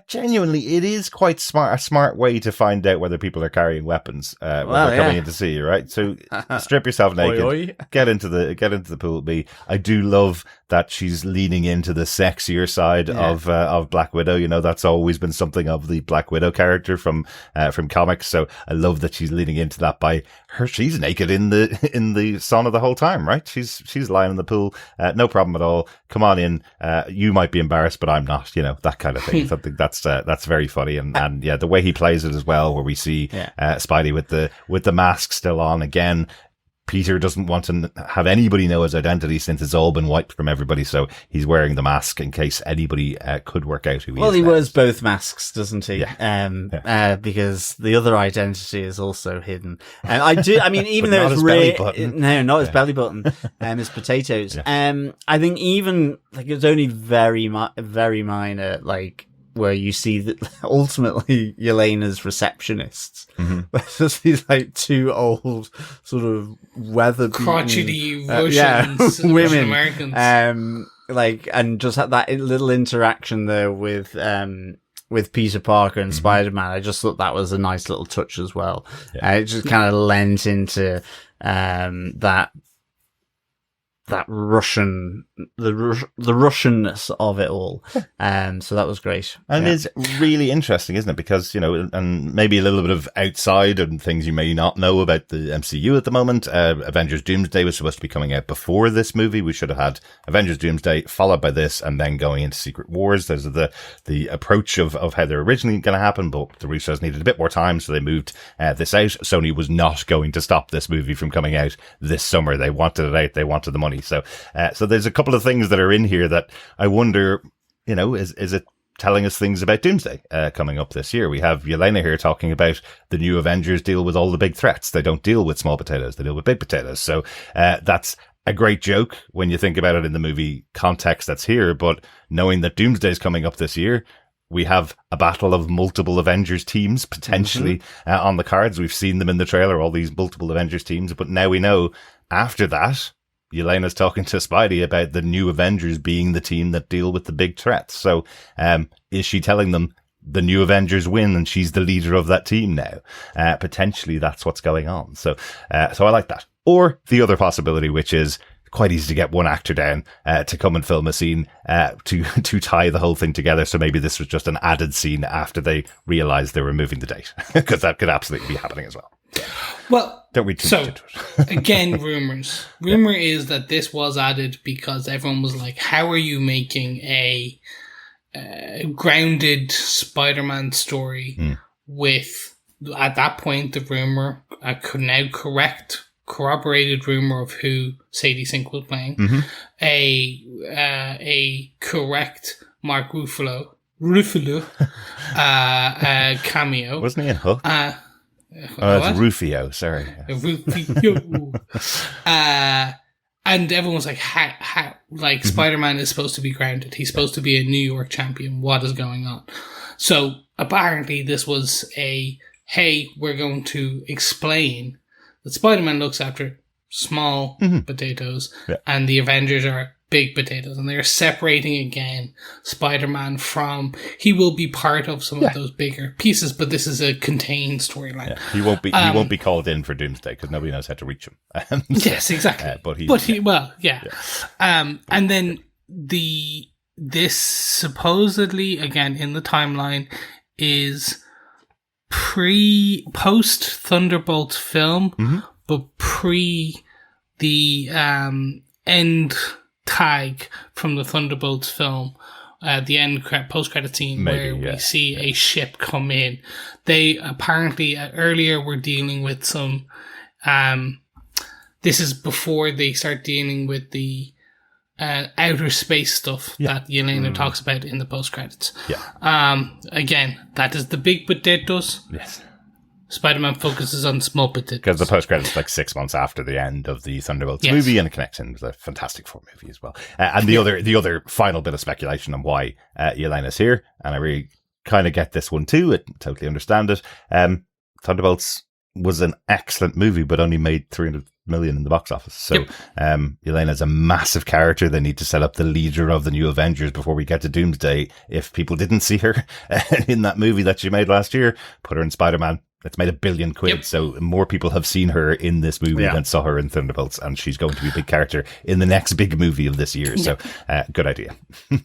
Genuinely, it is quite smart. A smart way to find out whether people are carrying weapons when they're coming in to see you, right? So strip yourself naked, Oi. get into the pool. I do love that she's leaning into the sexier side of Black Widow. That's always been something of the Black Widow character from comics. So I love that she's leaning into that by her. She's naked in the sauna the whole time, right? She's lying in the pool. No problem at all. Come on in. You might be embarrassed, but I'm not. That kind of thing. Something that's very funny, and the way he plays it as well, where we see Spidey with the mask still on again. Peter doesn't want to have anybody know his identity since it's all been wiped from everybody, so he's wearing the mask in case anybody could work out who he is. Well, he wears both masks, doesn't he? Yeah. Because the other identity is also hidden. I mean, even though it's no, not his belly button, his potatoes. Yeah. I think even it's only very minor, where you see that ultimately Yelena's receptionists. There's just these two old sort of weather crotchety Russians, women, Russian Americans. and just had that little interaction there with Peter Parker and Spider-Man. I just thought that was a nice little touch as well. It just kind of lent into that Russian, the Russianness of it all. So that was great. And it's really interesting, isn't it? Because, and maybe a little bit of outside and things you may not know about the MCU at the moment. Avengers Doomsday was supposed to be coming out before this movie. We should have had Avengers Doomsday followed by this and then going into Secret Wars. There's the approach of how they're originally going to happen, but the Russos needed a bit more time, so they moved this out. Sony was not going to stop this movie from coming out this summer. They wanted it out. They wanted the money. So there's a couple of things that are in here that I wonder, is it telling us things about Doomsday coming up this year? We have Yelena here talking about the new Avengers deal with all the big threats. They don't deal with small potatoes. They deal with big potatoes. So that's a great joke when you think about it in the movie context that's here. But knowing that Doomsday is coming up this year, we have a battle of multiple Avengers teams potentially on the cards. We've seen them in the trailer, all these multiple Avengers teams. But now we know after that, Yelena's talking to Spidey about the new Avengers being the team that deal with the big threats. So, is she telling them the new Avengers win and she's the leader of that team now? Potentially that's what's going on. So I like that. Or the other possibility, which is quite easy to get one actor down, to come and film a scene, to tie the whole thing together. So maybe this was just an added scene after they realized they were moving the date, because that could absolutely be happening as well. Well, don't read too much into it. Again, rumors. Rumor is that this was added because everyone was like, how are you making a grounded Spider-Man story with, at that point, the rumor, now corroborated rumor of who Sadie Sink was playing, a correct Mark Ruffalo cameo. Wasn't he in Hook? It's Rufio, sorry. Rufio. And everyone's like, how? Like, Spider-Man is supposed to be grounded. He's supposed to be a New York champion. What is going on? So, apparently this was hey, we're going to explain that Spider-Man looks after small potatoes and the Avengers are big potatoes, and they're separating again Spider-Man from, he will be part of some of those bigger pieces, but this is a contained storyline. He won't be called in for Doomsday because nobody knows how to reach him. Yes, exactly. And then this supposedly, again in the timeline, is post Thunderbolts film, but pre the end tag from the Thunderbolts film, the end post-credit scene where we see a ship come in. They apparently earlier were dealing with some, this is before they start dealing with the outer space stuff that Yelena talks about in the post-credits. Again, that is the big potatoes. Yes. Spider-Man focuses on small potatoes. Because the post-credits is like 6 months after the end of the Thunderbolts movie, and it connects in with the Fantastic Four movie as well. And the other final bit of speculation on why Yelena's here, and I really kind of get this one too, I totally understand it. Thunderbolts was an excellent movie, but only made 300 million in the box office. So Yelena's a massive character. They need to set up the leader of the new Avengers before we get to Doomsday. If people didn't see her in that movie that she made last year, put her in Spider-Man. It's made $1 billion. So more people have seen her in this movie than saw her in Thunderbolts, and she's going to be a big character in the next big movie of this year. So good idea.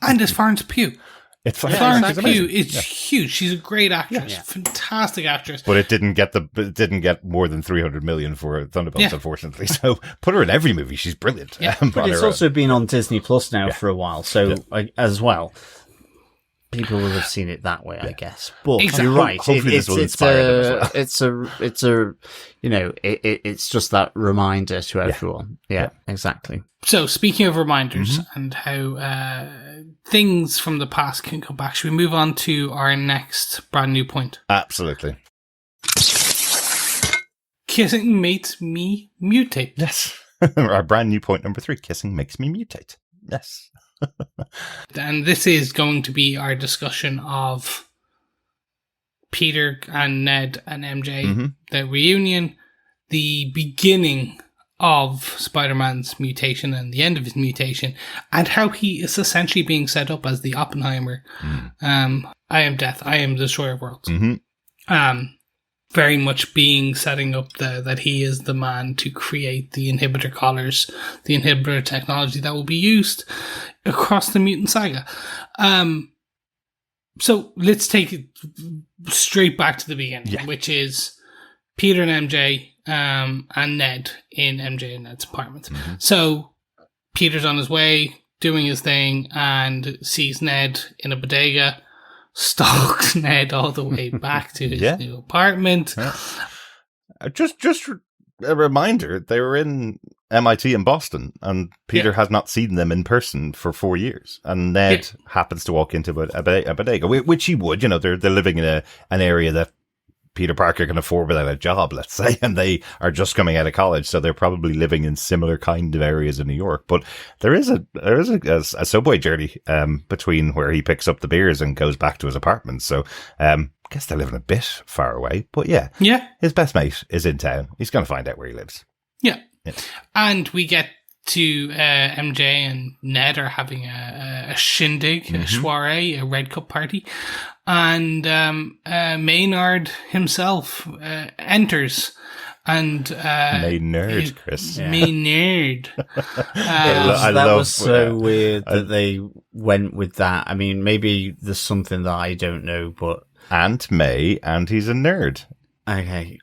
And it's Florence Pugh. Florence Pugh is huge. She's a great actress, fantastic actress. But it didn't get more than 300 million for Thunderbolts, unfortunately. So put her in every movie. She's brilliant. But it's also been on Disney Plus now for a while, so as well. People will have seen it that way, I guess. But you're right. Hopefully this will inspire them as well. It's just that reminder to everyone. Yeah, exactly. So speaking of reminders and how things from the past can come back, should we move on to our next brand new point? Absolutely. Kissing makes me mutate. Yes. Our brand new point number 3. Kissing makes me mutate. Yes. And this is going to be our discussion of Peter and Ned and MJ, the reunion, the beginning of Spider-Man's mutation and the end of his mutation, and how he is essentially being set up as the Oppenheimer. I am death, I am the destroyer of worlds. Very much setting up that he is the man to create the inhibitor collars, the inhibitor technology that will be used across the mutant saga. So let's take it straight back to the beginning, which is Peter and MJ and Ned in MJ and Ned's apartment. So Peter's on his way, doing his thing, and sees Ned in a bodega, stalks Ned all the way back to his new apartment. Just a reminder, they were in MIT in Boston, and Peter has not seen them in person for 4 years. And Ned happens to walk into a bodega, which he would. You know, they're living in an area that Peter Parker can afford without a job, let's say, and they are just coming out of college, so they're probably living in similar kind of areas in New York. But there is a subway journey between where he picks up the beers and goes back to his apartment. So I guess they're living a bit far away. But yeah, his best mate is in town. He's going to find out where he lives. Yeah. And we get to MJ and Ned are having a shindig, a soiree, a red cup party. And Maynard himself enters. And Maynard, Chris. Maynard. That was so weird that they went with that. I mean, maybe there's something that I don't know, but Aunt May, and he's a nerd. Okay.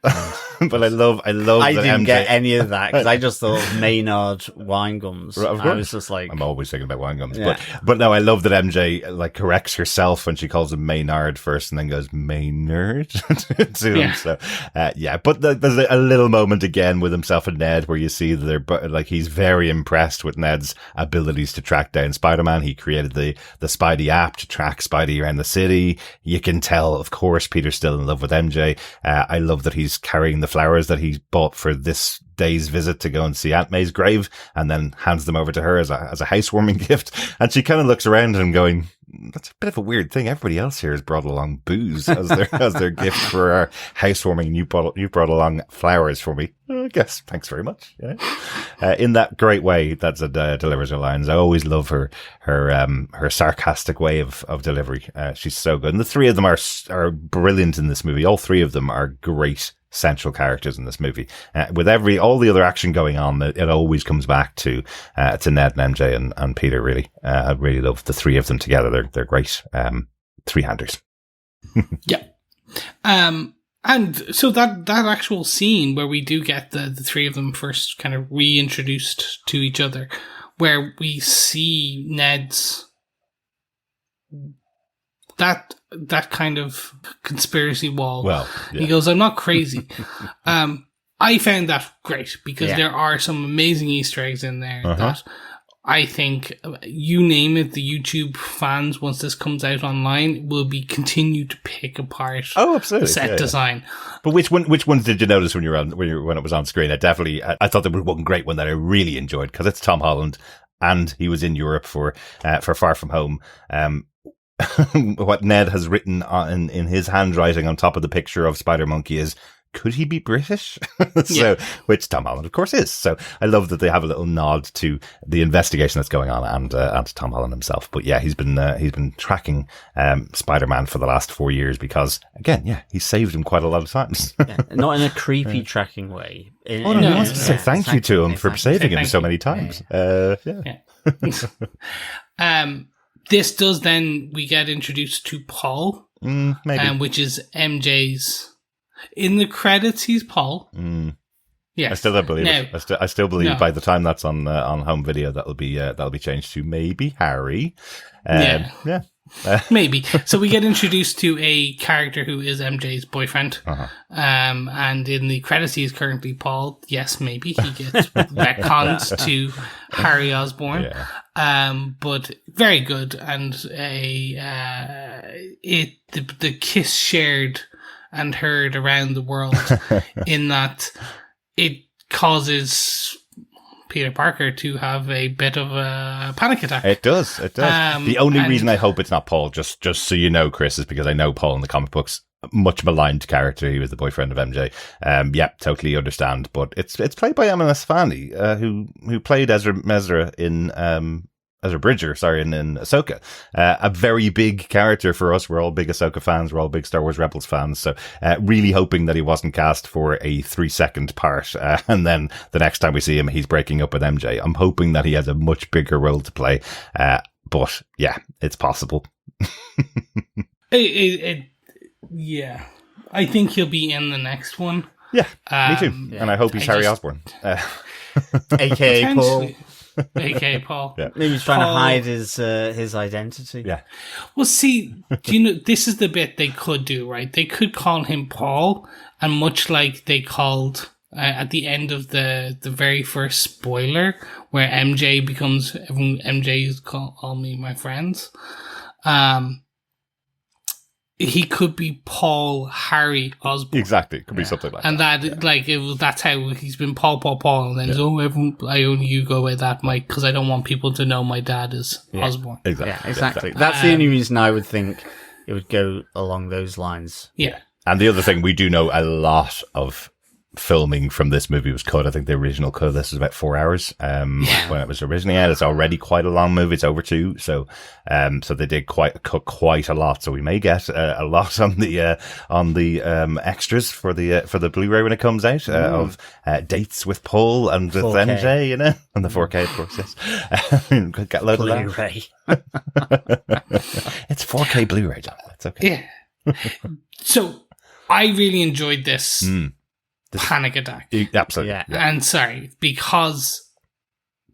But I love. I didn't get any of that because I just thought Maynard wine gums. I was just like, I'm always thinking about wine gums. But no, I love that MJ like corrects herself when she calls him Maynard first and then goes Maynard to him. So but there's a little moment again with himself and Ned where you see that they're like, he's very impressed with Ned's abilities to track down Spider-Man. He created the Spidey app to track Spidey around the city. You can tell, of course, Peter's still in love with MJ. I love that he's carrying the flowers that he bought for this day's visit to go and see Aunt May's grave, and then hands them over to her as a housewarming gift. And she kind of looks around and going, that's a bit of a weird thing. Everybody else here has brought along booze as their gift for our housewarming. You brought along flowers for me. I guess thanks very much. In that great way that delivers her lines. I always love her sarcastic way of delivery. She's so good, and the three of them are brilliant in this movie. All three of them are great central characters in this movie. With all the other action going on, it always comes back to Ned and MJ and Peter. Really, I really love the three of them together. They're great three-handers. And so that actual scene where we do get the three of them first kind of reintroduced to each other, where we see Ned's that kind of conspiracy wall. Well, he goes, I'm not crazy. I found that great because there are some amazing Easter eggs in there that I think, you name it, the YouTube fans, once this comes out online, will be continue to pick apart absolutely. The set design. But which ones did you notice when it was on screen? I thought there was one great one that I really enjoyed because it's Tom Holland and he was in Europe for Far From Home. What Ned has written in his handwriting on top of the picture of Spider Monkey is, could he be British? Which Tom Holland, of course, is. So I love that they have a little nod to the investigation that's going on and to Tom Holland himself. But yeah, he's been tracking Spider-Man for the last 4 years because, again, he saved him quite a lot of times. Not in a creepy tracking way. He wants to say thank you to him for saving him so many times. This does then, we get introduced to Paul, maybe. Which is MJ's. In the credits, he's Paul. Yes. I still don't believe it. I still believe by the time that's on home video, that'll be changed to maybe Harry. Maybe. So we get introduced to a character who is MJ's boyfriend. And in the credits, he's currently Paul. Yes, maybe he gets retcons to Harry Osborn. But very good. And the kiss shared and heard around the world in that it causes Peter Parker to have a bit of a panic attack. It does. The only reason I hope it's not Paul, just so you know, Chris, is because I know Paul in the comic books much maligned character. He was the boyfriend of MJ. Yeah, totally understand. But it's played by Emma Safani, who played Ezra Bridger, in Ahsoka. A very big character for us. We're all big Ahsoka fans. We're all big Star Wars Rebels fans. So, really hoping that he wasn't cast for a 3-second part. And then the next time we see him, he's breaking up with MJ. I'm hoping that he has a much bigger role to play. But yeah, it's possible. Yeah. I think he'll be in the next one. Yeah, me too. Yeah. And I hope he's Harry Osborn. AKA Paul. A.K.A. Paul. Yeah. Maybe he's trying to hide his identity. Yeah. Well, see, do you know, this is the bit they could do, right? They could call him Paul, and much like they called at the end of the very first spoiler, where MJ becomes MJ is call me my friends. He could be Paul Harry Osborn. Exactly, it could be something like and that. And that's how he's been Paul, and then everyone, I only you go by that, Mike, because I don't want people to know my dad is Osborn. Exactly. Yeah, exactly. That's the only reason I would think it would go along those lines. Yeah. And the other thing, we do know a lot of filming from this movie was cut. I think the original cut of this was about 4 hours when it was originally out. It's already quite a long movie. It's over 2, so they did cut quite a lot. So we may get a lot on the extras for the Blu-ray when it comes out of dates with Paul and with 4K. MJ, you know, and the 4K, of course. Yes, get a load of that. Blu-ray. It's 4K Blu-ray, John. It's okay. Yeah. So I really enjoyed this. Panic attack. Absolutely. Yeah. And sorry, because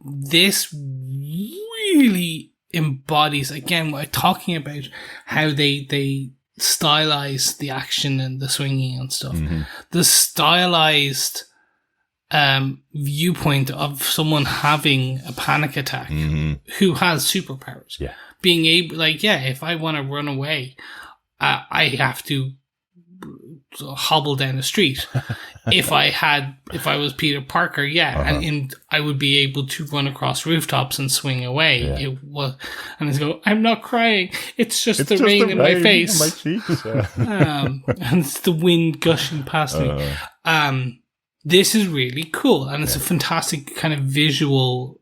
this really embodies, again, we're talking about how they stylize the action and the swinging and stuff. Mm-hmm. The stylized viewpoint of someone having a panic attack who has superpowers. Yeah. Being able, if I want to run away, I have to hobble down the street. If I was Peter Parker, and I would be able to run across rooftops and swing away. Yeah. It was, and I go, I'm not crying. It's just the rain in my face. My cheeks. And it's the wind gushing past me. This is really cool, and it's a fantastic kind of visual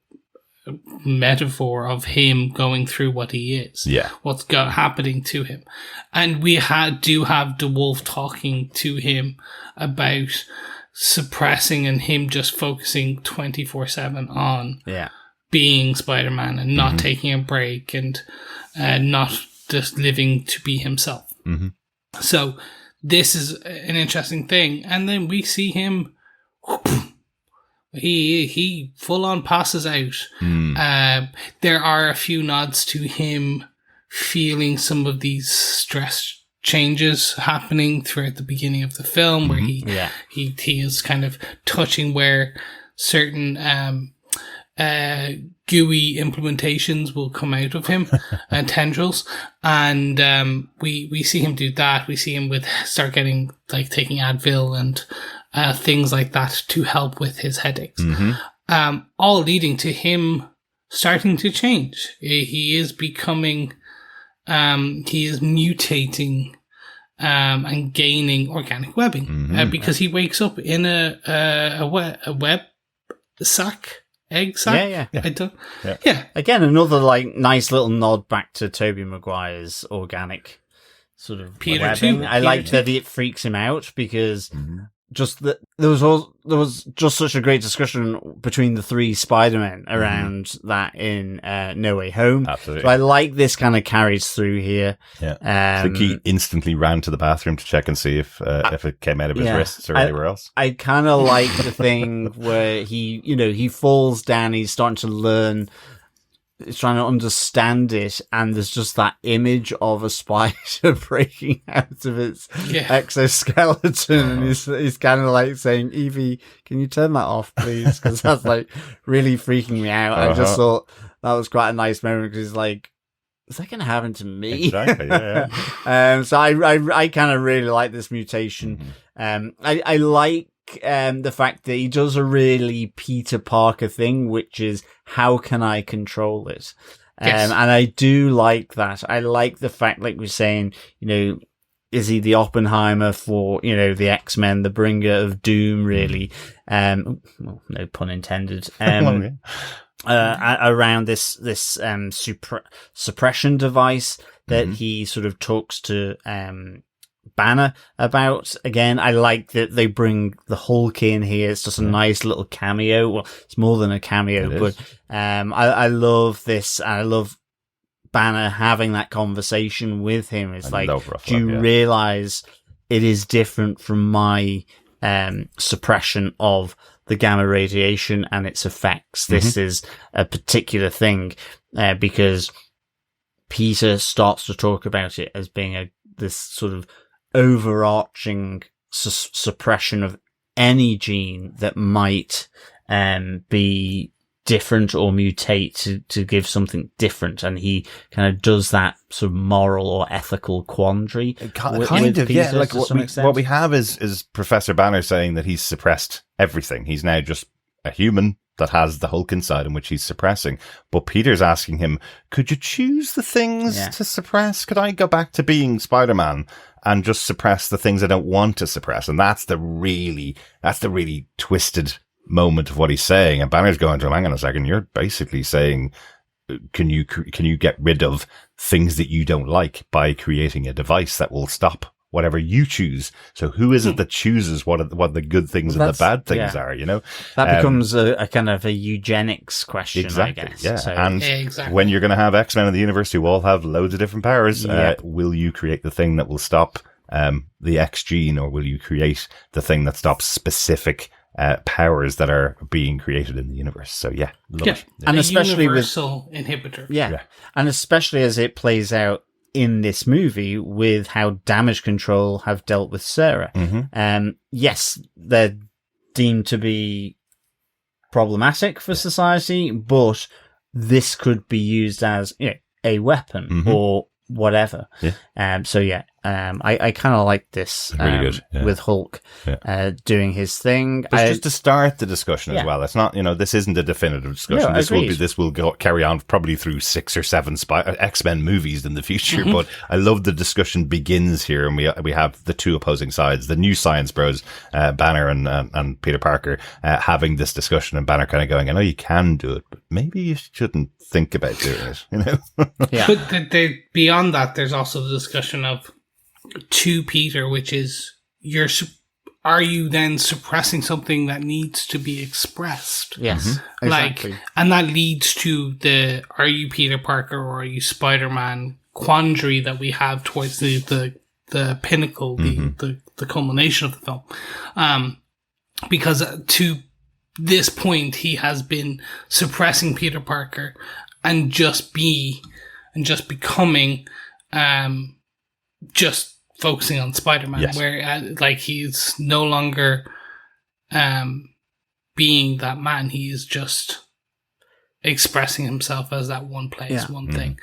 metaphor of him going through what he is, what's happening to him. And we do have DeWolf talking to him about suppressing and him just focusing 24/7 on being Spider-Man and not taking a break and not just living to be himself. So this is an interesting thing. And then we see him he full on passes out. There are a few nods to him feeling some of these stress changes happening throughout the beginning of the film, where he is kind of touching where certain gooey implementations will come out of him and tendrils, and we see him do that. We see him start getting taking Advil and things like that to help with his headaches. All leading to him starting to change. He is becoming, he is mutating and gaining organic webbing because he wakes up in a web sack. Egg sack? Yeah. Again, another nice little nod back to Tobey Maguire's organic sort of Peter webbing. too. I liked that it freaks him out because just that there was just such a great discussion between the 3 Spider-Men around that in No Way Home. Absolutely. So I like this kind of carries through here. Yeah. I think he instantly ran to the bathroom to check and see if it came out of his wrists or anywhere else. I kind of like the thing where he falls down, he's starting to learn, he's trying to understand it, and there's just that image of a spider breaking out of its exoskeleton, and he's kind of saying, Evie, can you turn that off, please? Because that's really freaking me out. I just thought that was quite a nice moment, because he's is that going to happen to me? Exactly, yeah. So I kind of really like this mutation. I like the fact that he does a really Peter Parker thing, which is, how can I control it? Yes. And I do like that. I like the fact, like we're saying, is he the Oppenheimer for, the X-Men, the bringer of doom, really? Well, no pun intended. Around this suppression device that he sort of talks to Banner about. Again, I like that they bring the Hulk in here. It's just a nice little cameo. Well, it's more than a cameo, but I love this. I love Banner having that conversation with him. It's like, do you realize it is different from my suppression of the gamma radiation and its effects? This is a particular thing because Peter starts to talk about it as being this sort of overarching suppression of any gene that might be different or mutate to give something different, and he kind of does that sort of moral or ethical quandary. Kind of, yeah. Like what we have is Professor Banner saying that he's suppressed everything. He's now just a human that has the Hulk inside him, which he's suppressing. But Peter's asking him, could you choose the things to suppress? Could I go back to being Spider-Man and just suppress the things I don't want to suppress? And that's the really twisted moment of what he's saying. And Banner's going to him, hang on a second, you're basically saying, can you get rid of things that you don't like by creating a device that will stop whatever you choose? So who is it that chooses what the good things and the bad things are, That becomes a kind of a eugenics question, I guess. Yeah. So, and when you're going to have X-Men in the universe who all have loads of different powers, will you create the thing that will stop the X gene, or will you create the thing that stops specific powers that are being created in the universe? So love it. And especially universal inhibitor. And especially as it plays out in this movie with how Damage Control have dealt with Sarah. Yes, they're deemed to be problematic for society, but this could be used as a weapon or whatever. I kind of like this really good, with Hulk doing his thing. But just to start the discussion as well. It's not, this isn't a definitive discussion. This will carry on probably through 6 or 7 X-Men movies in the future. But I love the discussion begins here, and we have the two opposing sides, the new science bros, Banner and Peter Parker, having this discussion, and Banner kind of going, I know you can do it, but maybe you shouldn't think about doing it. But beyond that, there's also the discussion of to Peter, which is are you then suppressing something that needs to be expressed? Yes, exactly. And that leads to the are you Peter Parker or are you Spider-Man quandary that we have towards the pinnacle, the culmination of the film. Because to this point, he has been suppressing Peter Parker and just becoming just focusing on Spider-Man, where he's no longer being that man. He is just expressing himself as that one place, one thing.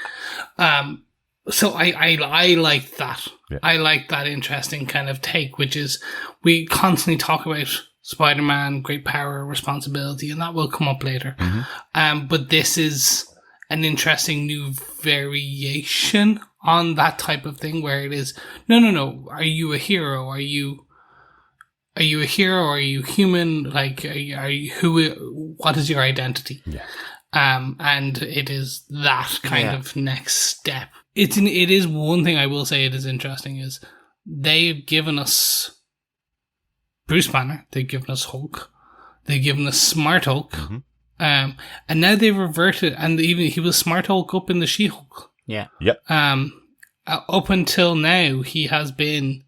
So I like that. I like that interesting kind of take, which is we constantly talk about Spider-Man, great power, responsibility, and that will come up later. But this is an interesting new variation on that type of thing, where it is no. Are you a hero? Are you a hero? Are you human? Like, are you who? What is your identity? And it is that kind of next step. It is one thing I will say it is interesting is they've given us Bruce Banner, they've given us Hulk, they've given us Smart Hulk, and now they've reverted, and even he was Smart Hulk up in the She-Hulk. Up until now, he has been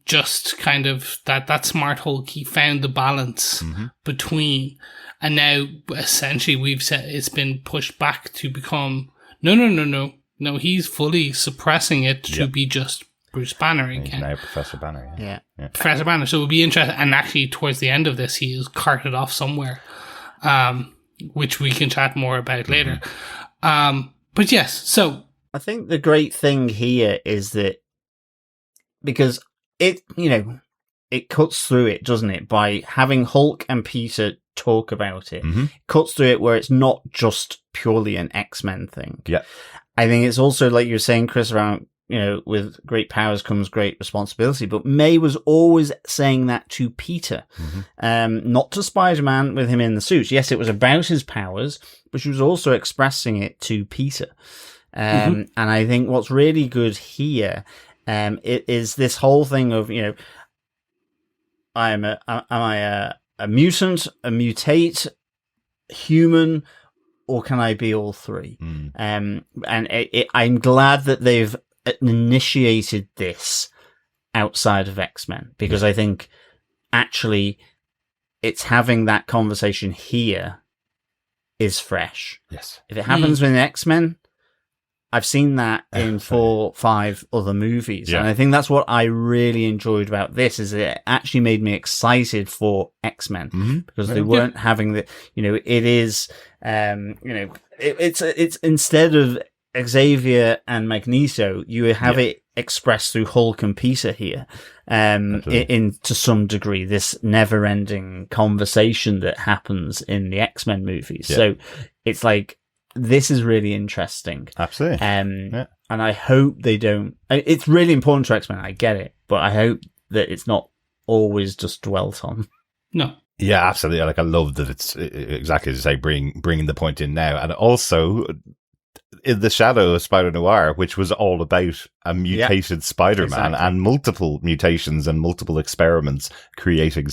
just kind of that Smart Hulk. He found the balance between, and now essentially we've said it's been pushed back to become no. He's fully suppressing it to be just Bruce Banner again. He's now Professor Banner. Professor Banner. So it would be interesting. And actually, towards the end of this, he is carted off somewhere, which we can chat more about later. But yes, so I think the great thing here is that because it cuts through it, doesn't it? By having Hulk and Peter talk about it, cuts through it where it's not just purely an X-Men thing. Yeah. I think it's also, like you're saying, Chris, around, with great powers comes great responsibility. But May was always saying that to Peter, not to Spider-Man with him in the suit. Yes, it was about his powers, but she was also expressing it to Peter. And I think what's really good here, it is this whole thing of, am I a mutant, a mutate, human, or can I be all three? And I'm glad that they've initiated this outside of X-Men, because I think actually it's having that conversation here is fresh. Yes. If it happens with X-Men, I've seen that in 4, 5 other movies. And I think that's what I really enjoyed about this, is it actually made me excited for X-Men, because they weren't having the, it is, it's instead of Xavier and Magneto, you have it expressed through Hulk and Peter here, in to some degree, this never ending conversation that happens in the X-Men movies. So it's like, this is really interesting. Absolutely. And I hope they don't. It's really important to X-Men, I get it, but I hope that it's not always just dwelt on. No. Yeah, absolutely. Like, I love that it's exactly as you say, bringing the point in now, and also in the shadow of Spider-Noir, which was all about a mutated Spider-Man and multiple mutations and multiple experiments creating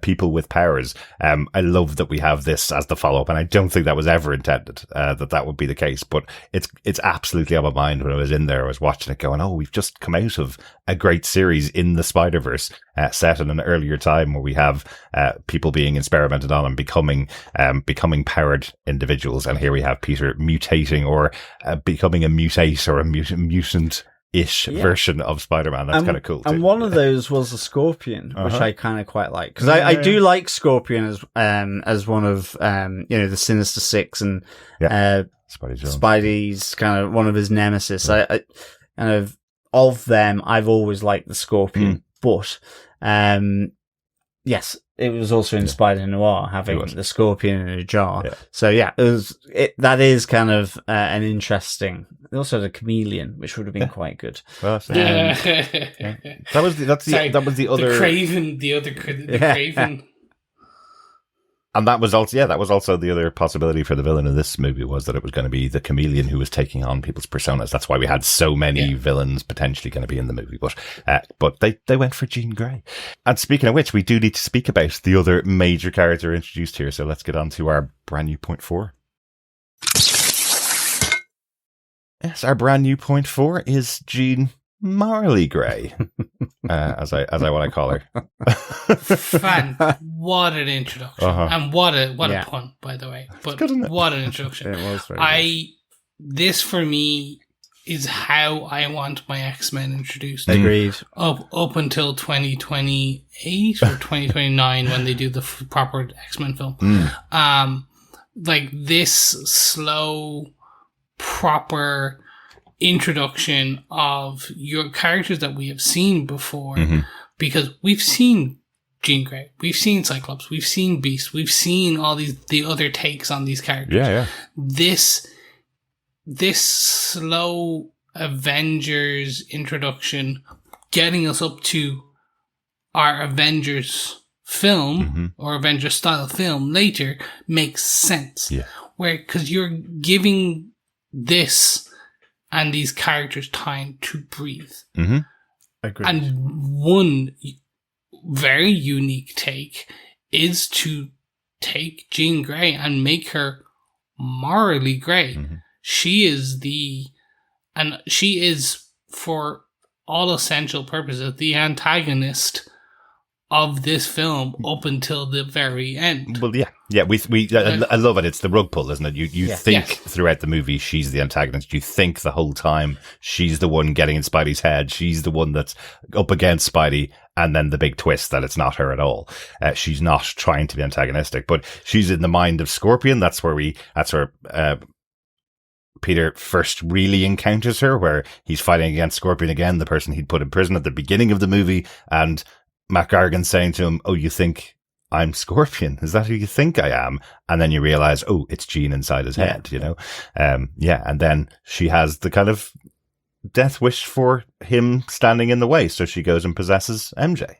people with powers. I love that we have this as the follow-up, and I don't think that was ever intended, that would be the case, but it's absolutely on my mind when I was in there. I was watching it going, we've just come out of a great series in the Spider-Verse, set in an earlier time where we have people being experimented on and becoming powered individuals, and here we have Peter mutating or becoming a mutate or a mutant-ish version of Spider-Man. That's kind of cool too. And one of those was a Scorpion, which I kind of quite like, because I do like Scorpion as one of the Sinister Six and Spidey's kind of one of his nemesis. I kind of them, I've always liked the Scorpion, but yes, it was also in Spider-Noir having the Scorpion in a jar. So that is kind of an interesting. They also had a chameleon, which would have been quite good. Well, that was the other Craven. And that was also the other possibility for the villain in this movie, was that it was going to be the chameleon who was taking on people's personas. That's why we had so many villains potentially going to be in the movie. But they went for Jean Grey. And speaking of which, we do need to speak about the other major character introduced here. So let's get on to our brand new point 4. Yes, our brand new point 4 is Jean Marley Grey, as I want to call her. What an introduction, and what a pun, by the way. But what an introduction! It was very good. This for me is how I want my X-Men introduced. Agreed. Up until 2028 or 2029 when they do the proper X-Men film. Like this slow, proper introduction of your characters that we have seen before, because we've seen Jean Grey, we've seen Cyclops, we've seen Beast, we've seen all the other takes on these characters. This slow Avengers introduction, getting us up to our Avengers film or Avengers style film later, makes sense. Because you're giving this and these characters time to breathe. Agreed. And one very unique take is to take Jean Grey and make her morally grey. She is for all essential purposes the antagonist of this film up until the very end. Well, I love it. It's the rug pull, isn't it? You think throughout the movie she's the antagonist. You think the whole time she's the one getting in Spidey's head. She's the one that's up against Spidey, and then the big twist that it's not her at all. She's not trying to be antagonistic, but she's in the mind of Scorpion. That's where Peter first really encounters her, where he's fighting against Scorpion again, the person he'd put in prison at the beginning of the movie, and Mac Gargan saying to him, you think I'm Scorpion? Is that who you think I am? And then you realize, it's Jean inside his head, and then she has the kind of Death wished for him standing in the way, so she goes and possesses MJ.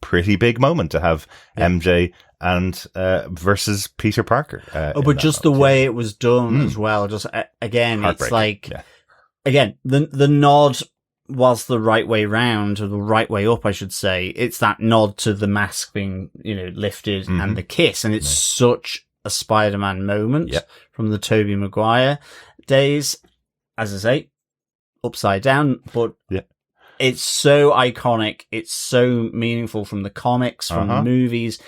Pretty big moment to have MJ and versus Peter Parker. But just the way it was done as well. Just again, it's like again the nod was the right way round, or the right way up, I should say. It's that nod to the mask being lifted and the kiss, and it's such a Spider-Man moment from the Tobey Maguire days. As I say, upside down, but it's so iconic. It's so meaningful from the comics, from the movies.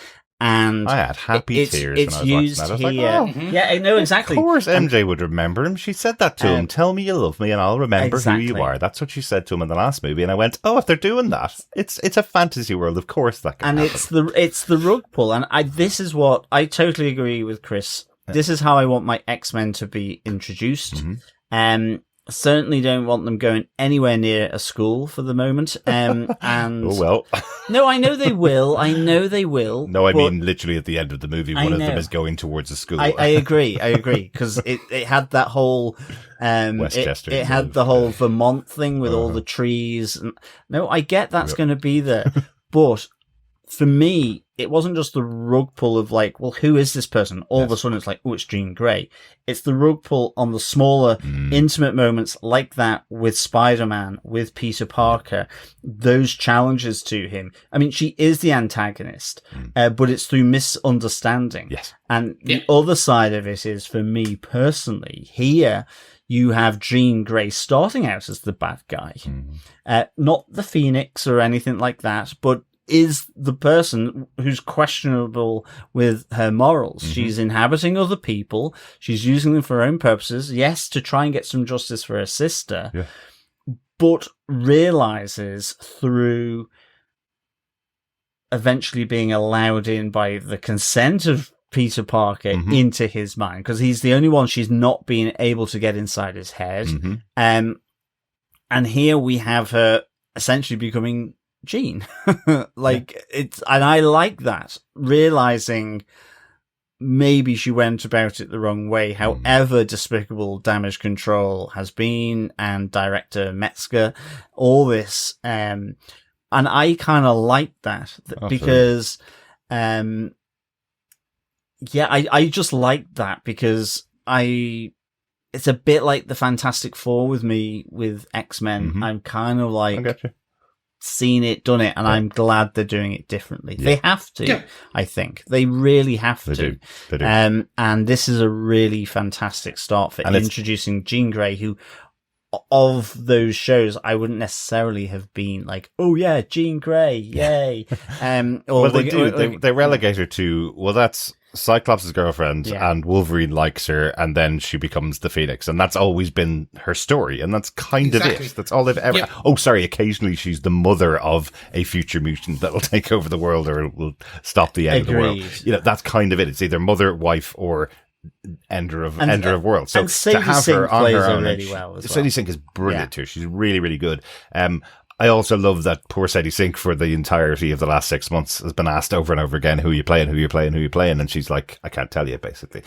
And I had happy tears when I was used watching that. I was here. like, Yeah, I know exactly. Of course MJ would remember him. She said that to him. Tell me you love me and I'll remember who you are. That's what she said to him in the last movie. And I went, if they're doing that, it's a fantasy world. Of course that can happen. It's the rug pull. And this is what I totally agree with Chris. This is how I want my X-Men to be introduced. Certainly don't want them going anywhere near a school for the moment. And oh well. No, I know they will. No, I mean literally at the end of the movie, one of them is going towards a school. I agree, because it had that whole Westchester. It had the whole Vermont thing with all the trees. No, I get that's going to be there, but for me, it wasn't just the rug pull of like, well, who is this person? All of a sudden it's like, oh, it's Jean Grey. It's the rug pull on the smaller, intimate moments like that with Spider-Man, with Peter Parker, those challenges to him. I mean, she is the antagonist, but it's through misunderstanding. Yes. And the other side of it is, for me personally, here, you have Jean Grey starting out as the bad guy. Not the Phoenix or anything like that, but is the person who's questionable with her morals. She's inhabiting other people. She's using them for her own purposes. Yes, to try and get some justice for her sister, but realizes through eventually being allowed in by the consent of Peter Parker into his mind, because he's the only one she's not been able to get inside his head. And here we have her essentially becoming Jean. And I like that, realizing maybe she went about it the wrong way, however despicable Damage Control has been, and director Metzger, all this. And I kind of like that because, I just like that because it's a bit like the Fantastic Four with me with X-Men. I'm kind of like, seen it, done it, and I'm glad they're doing it differently. They have to, I think. They really have to. They do. And this is a really fantastic start for introducing Jean Grey, who, of those shows, I wouldn't necessarily have been like, oh yeah, Jean Grey, yay. They relegate her to, well, that's Cyclops' girlfriend, and Wolverine likes her, and then she becomes the Phoenix, and that's always been her story, and that's kind of it. That's all they've ever. Oh, sorry. Occasionally, she's the mother of a future mutant that will take over the world or will stop the end of the world. That's kind of it. It's either mother, wife, or ender of world. So to have her on her own, really well Sadie Sink is brilliant too. She's really, really good. I also love that poor Sadie Sink for the entirety of the last 6 months has been asked over and over again, who you playing. And she's like, I can't tell you, basically.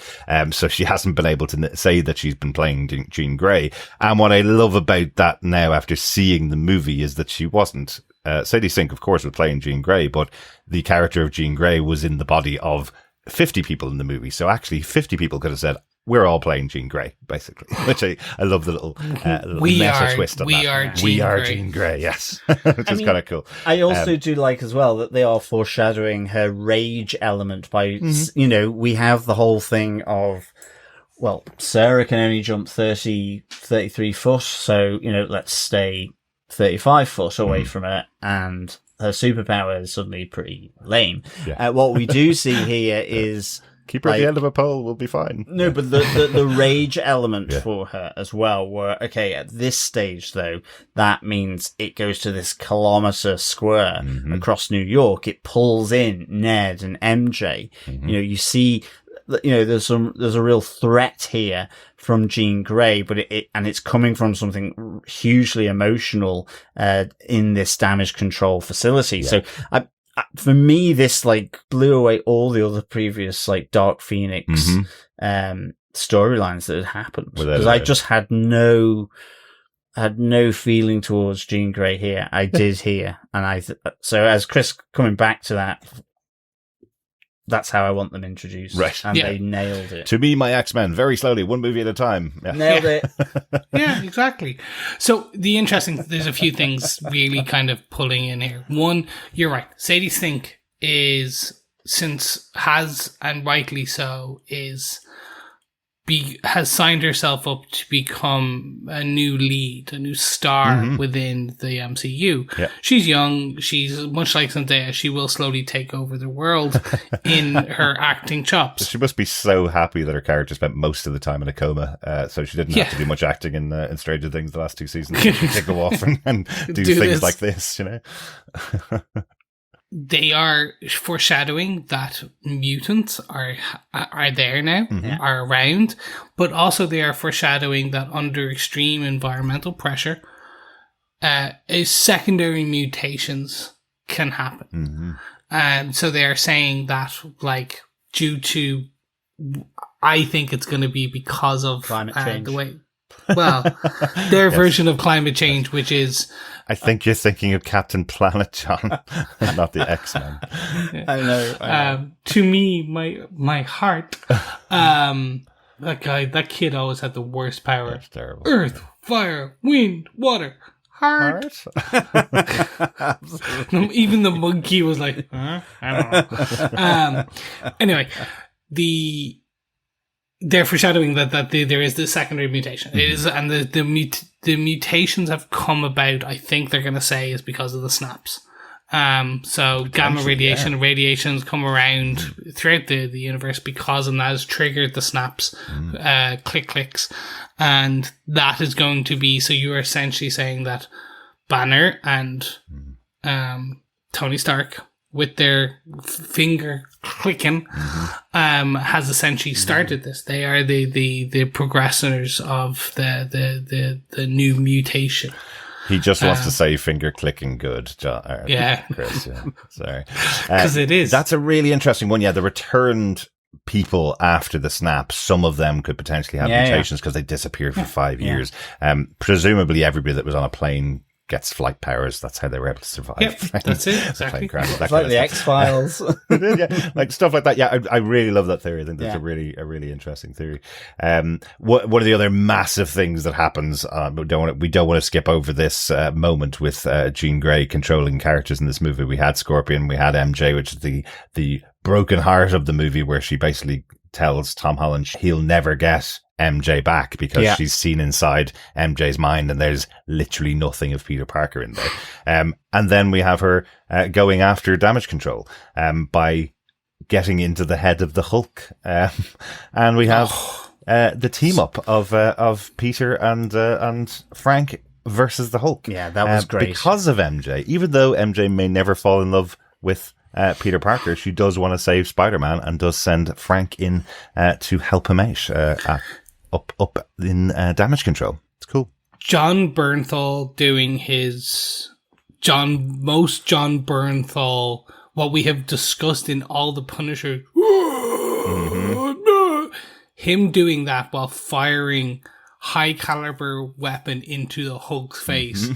So she hasn't been able to say that she's been playing Jean Grey. And what I love about that now after seeing the movie is that she wasn't, Sadie Sink, of course, was playing Jean Grey, but the character of Jean Grey was in the body of 50 people in the movie. So actually 50 people could have said, we're all playing Jean Grey, basically, which I love the little meta twist on that. We are Jean Grey, yes. Which is kind of cool. I also do like as well that they are foreshadowing her rage element by, we have the whole thing of, well, Sarah can only jump 33 foot, so, let's stay 35 foot away from her, and her superpower is suddenly pretty lame. What we do see here is, keep her at the end of a pole, we'll be fine. No, but the rage element for her as well, where, okay, at this stage, though, that means it goes to this kilometer square across New York. It pulls in Ned and MJ. You see, there's a real threat here from Jean Grey, but it's coming from something hugely emotional, in this Damage Control facility. So for me, this blew away all the other previous Dark Phoenix storylines that had happened, because I just had no had no feeling towards Jean Grey here. I did here, and so as Chris coming back to that, that's how I want them introduced, right? And they nailed it. To me, my X-Men, very slowly, one movie at a time. Yeah. Nailed it. Yeah, exactly. So there's a few things really kind of pulling in here. One, you're right. Sadie Sink has, and rightly so, has signed herself up to become a new lead, a new star within the MCU. Yeah. She's young. She's much like Zendaya. She will slowly take over the world in her acting chops. She must be so happy that her character spent most of the time in a coma, so she didn't have to do much acting in Stranger Things the last 2 seasons. She could go off and do things this. like this, you know. They are foreshadowing that mutants are there now, are around, but also they are foreshadowing that under extreme environmental pressure, secondary mutations can happen. So they are saying that, like, due to, I think it's going to be because of climate change. The way. Well, their version of climate change, which is... I think you're thinking of Captain Planet, John, not the X-Men. I know. To me, my heart, that kid always had the worst power. That's terrible. Earth, fire, wind, water, heart. Even the monkey was like, huh? I don't know. Anyway, they're foreshadowing that there is this secondary mutation. It is, and the mutations have come about. I think they're going to say is because of the snaps. So gamma radiations come around throughout the universe because, and that has triggered the snaps, clicks, and that is going to be. So you are essentially saying that Banner and Tony Stark, with their finger clicking, has essentially started this. They are the progressors of the new mutation. He just wants to say finger clicking good, John. Chris. Yeah. Sorry, because it is. That's a really interesting one. Yeah, the returned people after the snap. Some of them could potentially have mutations because they disappeared for 5 years. Presumably, everybody that was on a plane gets flight powers. That's how they were able to survive. Yep, that's it. Exactly. It's like the X-Files. Yeah, like stuff like that. Yeah, I really love that theory. I think that's a really interesting theory. One of the other massive things that happens, we don't want to skip over this moment with Jean Grey controlling characters in this movie. We had Scorpion, we had MJ, which is the broken heart of the movie, where she basically tells Tom Holland he'll never get MJ back because she's seen inside MJ's mind and there's literally nothing of Peter Parker in there. And then we have her going after damage control by getting into the head of the Hulk. And we have the team up of Peter and Frank versus the Hulk. Yeah, that was great. Because of MJ, even though MJ may never fall in love with Peter Parker, she does want to save Spider-Man and does send Frank in to help him out up in damage control. It's cool. John Bernthal doing his most John Bernthal, what we have discussed in all the Punisher. Him doing that while firing high caliber weapon into the Hulk's face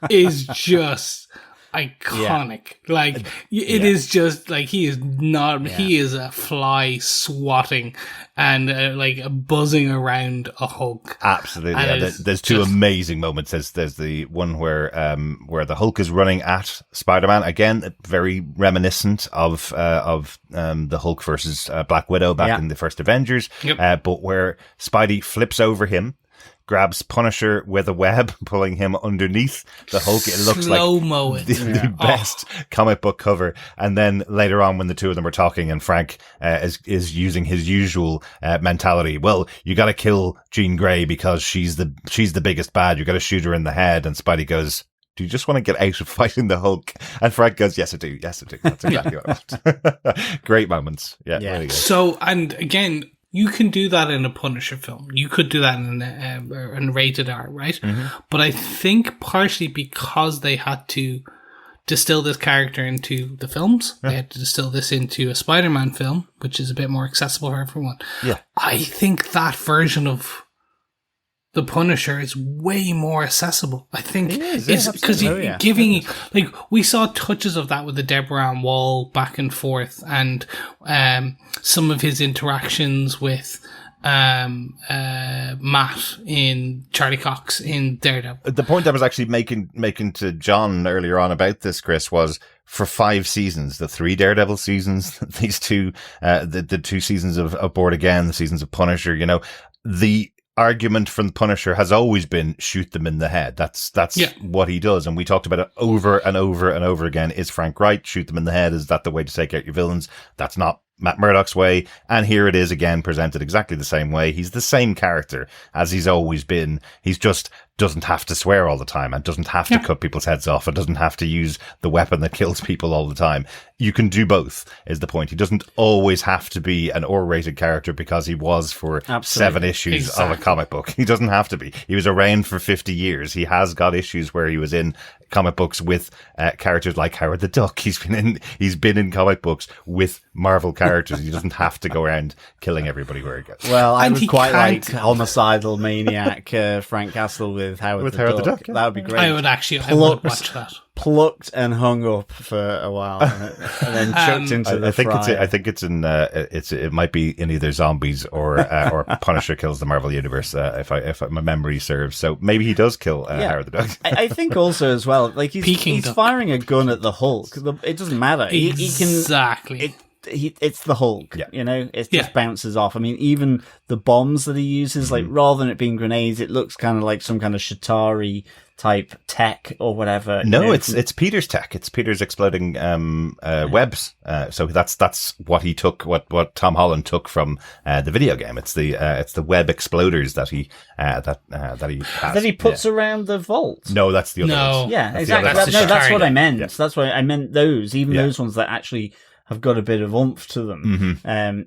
is just iconic. Like, it is just like, he is a fly swatting and like buzzing around a Hulk. Absolutely. Yeah. There's two amazing moments. There's the one where the Hulk is running at Spider-Man, again very reminiscent of the Hulk versus Black Widow back in the first Avengers, but where Spidey flips over him, grabs Punisher with a web, pulling him underneath the Hulk. It looks slow-mo like the best comic book cover. And then later on, when the two of them are talking and Frank is using his usual mentality, well, you got to kill Jean Grey because she's the biggest bad. You got to shoot her in the head. And Spidey goes, do you just want to get out of fighting the Hulk? And Frank goes, yes, I do. Yes, I do. That's exactly what I want. Great moments. Yeah. Really good. So, and again, you can do that in a Punisher film. You could do that in rated R, right? But I think partially because they had to distill this character into the films, they had to distill this into a Spider-Man film, which is a bit more accessible for everyone. Yeah. I think that version of the Punisher is way more accessible. I think He is, it's yeah, because absolutely. giving, like, we saw touches of that with the Deborah Wall back and forth, and some of his interactions with Matt in Charlie Cox in Daredevil. The point I was actually making to John earlier on about this, Chris, was for 5 seasons, the 3 Daredevil seasons, these two, the 2 seasons of Born Again, the seasons of Punisher, you know, the argument from Punisher has always been shoot them in the head. That's what he does. And we talked about it over and over and over again. Is Frank right? Shoot them in the head. Is that the way to take out your villains? That's not Matt Murdock's way. And here it is again, presented exactly the same way. He's the same character as he's always been. He's just doesn't have to swear all the time and doesn't have to cut people's heads off and doesn't have to use the weapon that kills people all the time. You can do both, is the point. He doesn't always have to be an R-rated character because he was for 7 issues of a comic book. He doesn't have to be. He was around for 50 years. He has got issues where he was in comic books with characters like Howard the Duck. He's been in comic books with Marvel characters. He doesnn't have to go around killing everybody where he goes. Well, I And would he quite can't- like homicidal maniac Frank Castle with Howard the Duck. yeah. That would be great. I would watch that. Plucked and hung up for a while, and then chucked into the fryer. I think it's in it might be in either Zombies or Punisher Kills the Marvel Universe, if my memory serves. So maybe he does kill Howard the Duck. I think also as well, like Peking he's duck. firing a gun at the Hulk. It doesn't matter. He can. Exactly. It's the Hulk, Yeah. you know, it just bounces off. I mean, even the bombs that he uses, like, rather than it being grenades, it looks kind of like some kind of Shatari type tech or whatever. No, you know, it's Peter's tech. It's Peter's exploding webs. So that's what he took. What Tom Holland took from the video game. It's the web exploders that he has. that he puts around the vault. No, that's the other. No. ones. Yeah, That's exactly. the other That's ones. That's what Shatari. I meant. Yeah. That's what I meant. Those, even Yeah. those ones that actually have got a bit of oomph to them.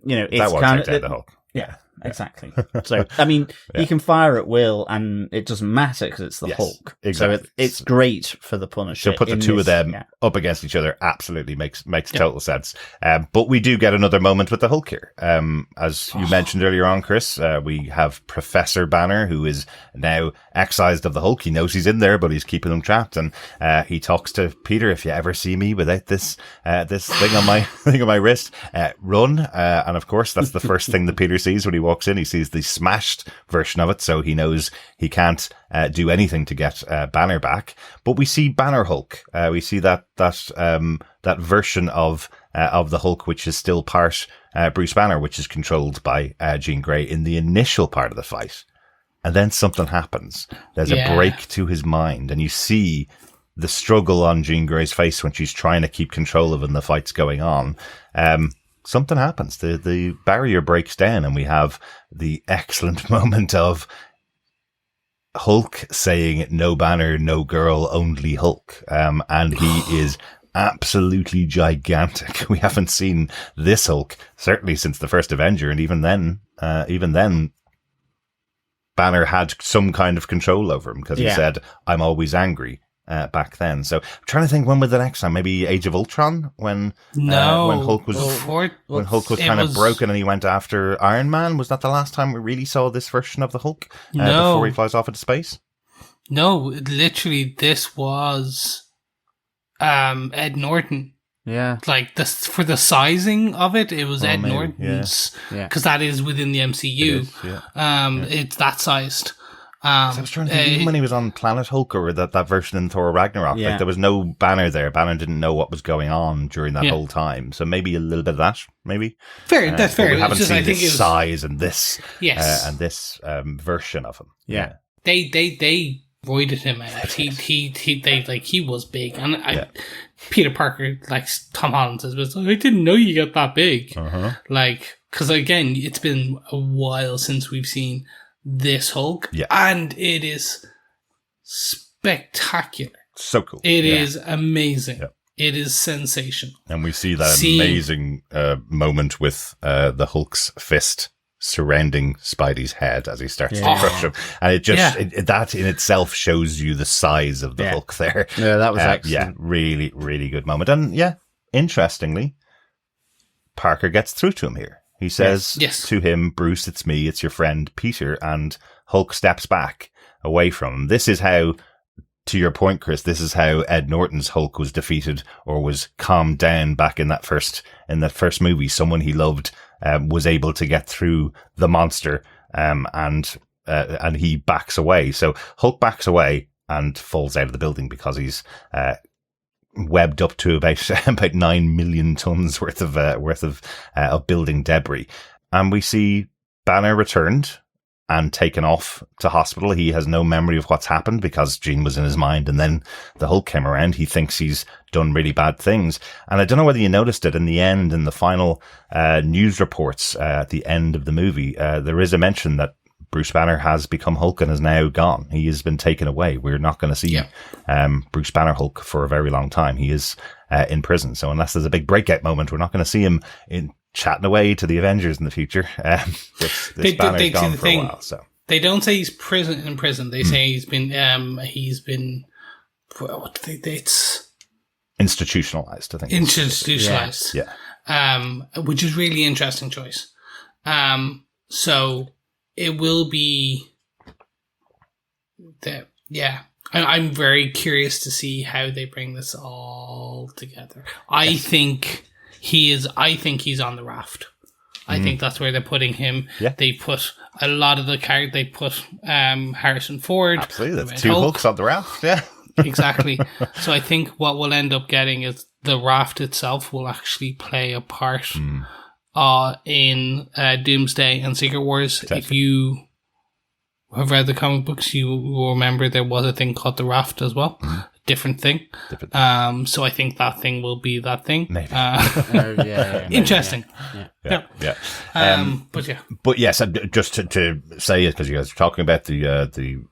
You know, it's That won't kind take down of the Hulk. Yeah, exactly. So, I mean, he can fire at will, and it doesn't matter because it's the Yes, Hulk. exactly. So it's great for the Punisher. So put the in two of this- them yeah. up against each other absolutely makes total sense. But we do get another moment with the Hulk here. As you mentioned earlier on, Chris, we have Professor Banner, who is now excised of the Hulk. He knows he's in there, but he's keeping him trapped. And he talks to Peter, if you ever see me without this thing on my wrist, run. And of course, that's the first thing that Peter sees when he walks in. He sees the smashed version of it, so he knows he can't do anything to get Banner back. But we see Banner Hulk. We see that version of the Hulk, which is still part Bruce Banner, which is controlled by Jean Grey in the initial part of the fight. And then something happens. There's a break to his mind, and you see the struggle on Jean Grey's face when she's trying to keep control of it and the fight's going on. Something happens. The barrier breaks down, and we have the excellent moment of Hulk saying, "No Banner, no girl, only Hulk." And he is absolutely gigantic. We haven't seen this Hulk, certainly since the first Avenger. And even then, Banner had some kind of control over him because he said, "I'm always angry." Back then. So I'm trying to think, when was the next time? Maybe Age of Ultron, when Hulk was kind of broken and he went after Iron Man. Was that the last time we really saw this version of the Hulk before he flies off into space? No, literally, this was Ed Norton. Yeah. Like this for the sizing of it, it was Ed maybe, Norton's yeah. because that is within the MCU. It is, yeah. It's that sized. I was trying to think, even when he was on Planet Hulk or that version in Thor Ragnarok, like there was no Banner there. Banner didn't know what was going on during that whole time. So maybe a little bit of that, maybe. Fair, that's fair. We haven't It's just, seen I think this it was, size and this, Yes. and this version of him. Yeah. They roided him out. He was big, and Peter Parker, like Tom Holland says, was like, I didn't know you got that big. Like, because again, it's been a while since we've seen this Hulk, and it is spectacular. So cool. It is amazing. It is sensational. And we see that amazing moment with the Hulk's fist surrounding Spidey's head as he starts to crush him. And it just, that in itself shows you the size of the Hulk there. Yeah, that was excellent. Yeah, really, really good moment. And interestingly, Parker gets through to him here. He says to him, "Bruce, it's me, it's your friend Peter." And Hulk steps back away from him. This is how, to your point, Chris, this is how Ed Norton's Hulk was defeated or was calmed down back in that first movie. Someone he loved was able to get through the monster, and he backs away. So Hulk backs away and falls out of the building because he's webbed up to about 9 million tons worth of building debris. And we see Banner returned and taken off to hospital. He has no memory of what's happened because Jean was in his mind, and then the Hulk came around. He thinks he's done really bad things. And I don't know whether you noticed it in the end, in the final news reports at the end of the movie, there is a mention that Bruce Banner has become Hulk and is now gone. He has been taken away. We're not going to see Bruce Banner Hulk for a very long time. He is in prison. So unless there's a big breakout moment, we're not going to see him chatting away to the Avengers in the future. This Banner's gone for a while. So they don't say he's in prison. They say he's been what do it's institutionalized, I think. Institutionalized. Yeah. Which is really interesting choice. So it will be that, yeah. I'm very curious to see how they bring this all together. I think he's on the raft. I think that's where they're putting him. Yeah. They put a lot of the character. They put Harrison Ford. Absolutely, that's two Hulks on the raft. Yeah, exactly. So I think what we'll end up getting is the raft itself will actually play a part in Doomsday and Secret Wars. Definitely. If you have read the comic books, you will remember there was a thing called the raft as well. Different thing. So I think that thing will be that thing. Maybe. Interesting. Yeah. But yes, just to say it, because you guys are talking about the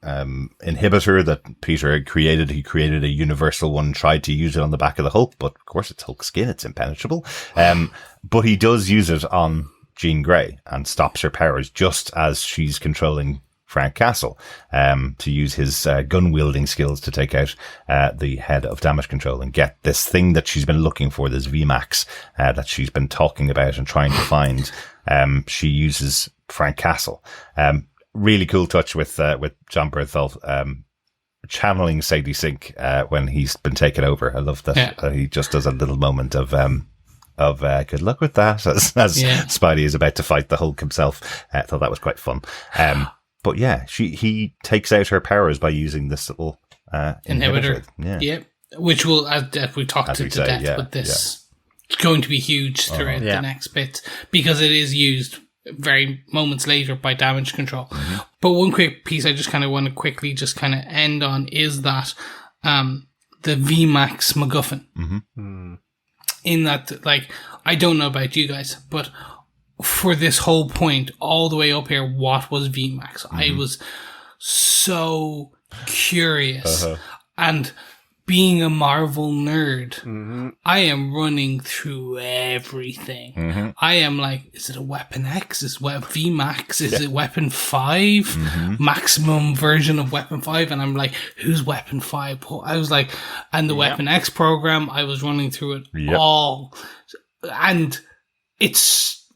inhibitor that Peter had created. He created a universal one, tried to use it on the back of the Hulk, but of course it's Hulk skin, it's impenetrable. But he does use it on Jean Grey and stops her powers just as she's controlling Frank Castle, to use his gun wielding skills to take out the head of damage control and get this thing that she's been looking for, this VMAX that she's been talking about and trying to find. She uses Frank Castle. Really cool touch with John Bernthal channeling Sadie Sink when he's been taken over. I love that he just does a little moment of good luck with that as Spidey is about to fight the Hulk himself. I thought that was quite fun. But yeah, he takes out her powers by using this little inhibitor. Yeah. Which will, as we talked to death with this, it's going to be huge throughout the next bit because it is used very moments later by damage control. But one quick piece I just kind of want to quickly just kind of end on is that the VMAX MacGuffin. In that, like, I don't know about you guys, but for this whole point, all the way up here, what was VMAX? I was so curious. And being a Marvel nerd, I am running through everything. I am like, is it a Weapon X? Is it VMAX? Is it Weapon 5? Maximum version of Weapon 5? And I'm like, who's Weapon 5? I was like, and the Weapon X program, I was running through it all. And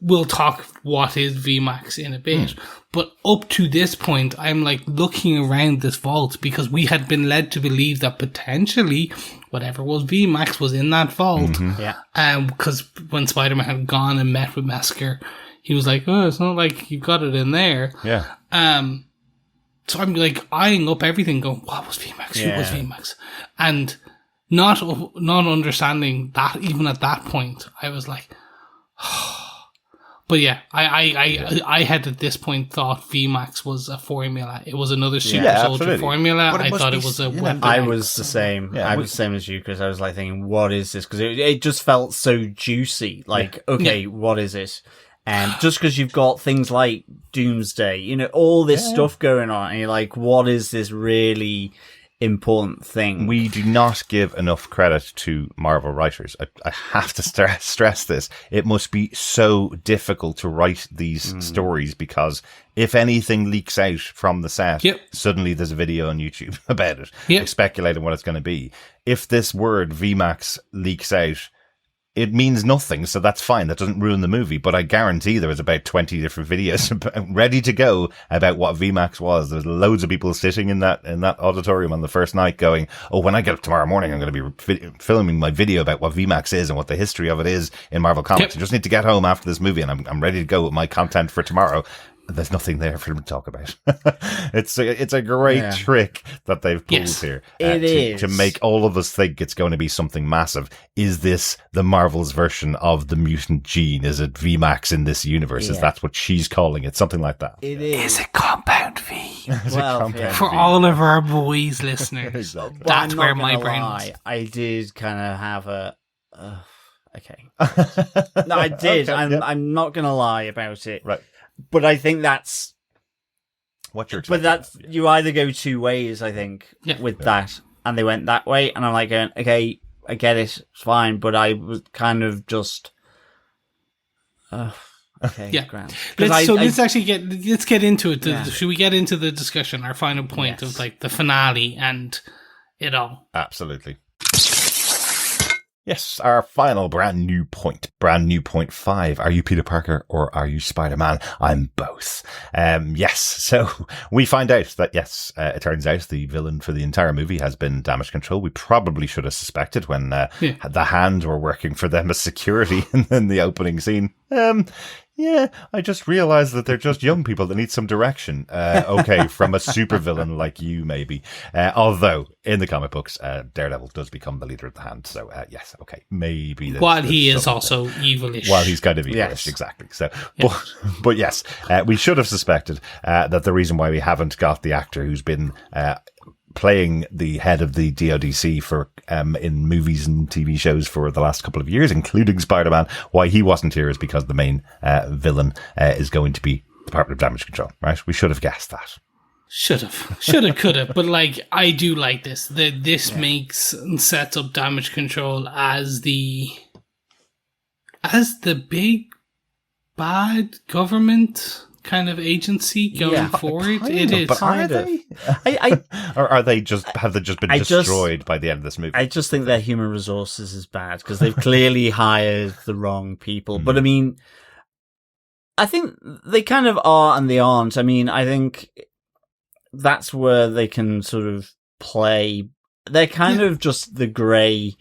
we'll talk what is VMAX in a bit. But up to this point, I'm like looking around this vault because we had been led to believe that potentially whatever was VMAX was in that vault. Because when Spider-Man had gone and met with Mesker, he was like, oh, it's not like you've got it in there. So I'm like eyeing up everything going, what was VMAX? Who was VMAX? And not understanding that even at that point, I was like, But yeah, I had at this point thought VMAX was a formula. It was another super soldier formula. I thought it was a weapon. I was the same. I was the same as you because I was like thinking, what is this? Because it just felt so juicy. Like, okay, what is it? And just because you've got things like Doomsday, all this stuff going on, and you're like, what is this really important thing? We do not give enough credit to Marvel writers. I have to stress this. It must be so difficult to write these stories because if anything leaks out from the set, suddenly there's a video on YouTube about it, speculating what it's going to be. If this word VMAX leaks out, it means nothing, so that's fine. That doesn't ruin the movie. But I guarantee there was about 20 different videos ready to go about what VMAX was. There's loads of people sitting in that auditorium on the first night going, oh, when I get up tomorrow morning, I'm going to be filming my video about what VMAX is and what the history of it is in Marvel Comics. I just need to get home after this movie and I'm ready to go with my content for tomorrow. There's nothing there for them to talk about. It's a great trick that they've pulled here. To make all of us think it's going to be something massive. Is this the Marvel's version of the mutant gene? Is it VMAX in this universe? Yeah. Is that what she's calling it? Something like that. It is. Is it Compound V? For V? all of our boys listeners. Exactly. That's well, where my brain lie. I did kind of have a... okay. No, I did. Okay, I'm not going to lie about it. Right. But I think that's... What you're But that's... You either go two ways, I think, with that. And they went that way. And I'm like going, okay, I get it. It's fine. But I was kind of just... okay, grand. Let's get into it. Should we get into the discussion, our final point of like the finale and it all? Absolutely. Yes, our final brand new point 5. Are you Peter Parker or are you Spider-Man? I'm both. Yes, so we find out that, it turns out the villain for the entire movie has been Damage Control. We probably should have suspected when the Hand were working for them as security in the opening scene. I just realized that they're just young people that need some direction. Okay, from a supervillain like you, maybe. Although, in the comic books, Daredevil does become the leader of the Hand. So, yes, okay, maybe. While he is also evilish. While he's kind of evilish, exactly. So, but yes, we should have suspected that the reason why we haven't got the actor who's been playing the head of the DODC for in movies and TV shows for the last couple of years, including Spider-Man, why he wasn't here is because the main villain is going to be Department of Damage Control, right? We should have guessed that. Should have, could have, but like I do like this. This makes and sets up Damage Control as the big bad government kind of agency going forward. It is. But are they? Or have they just been destroyed by the end of this movie? I just think their human resources is bad because they've clearly hired the wrong people. But I mean, I think they kind of are and they aren't. I mean, I think that's where they can sort of play. They're kind of just the grey,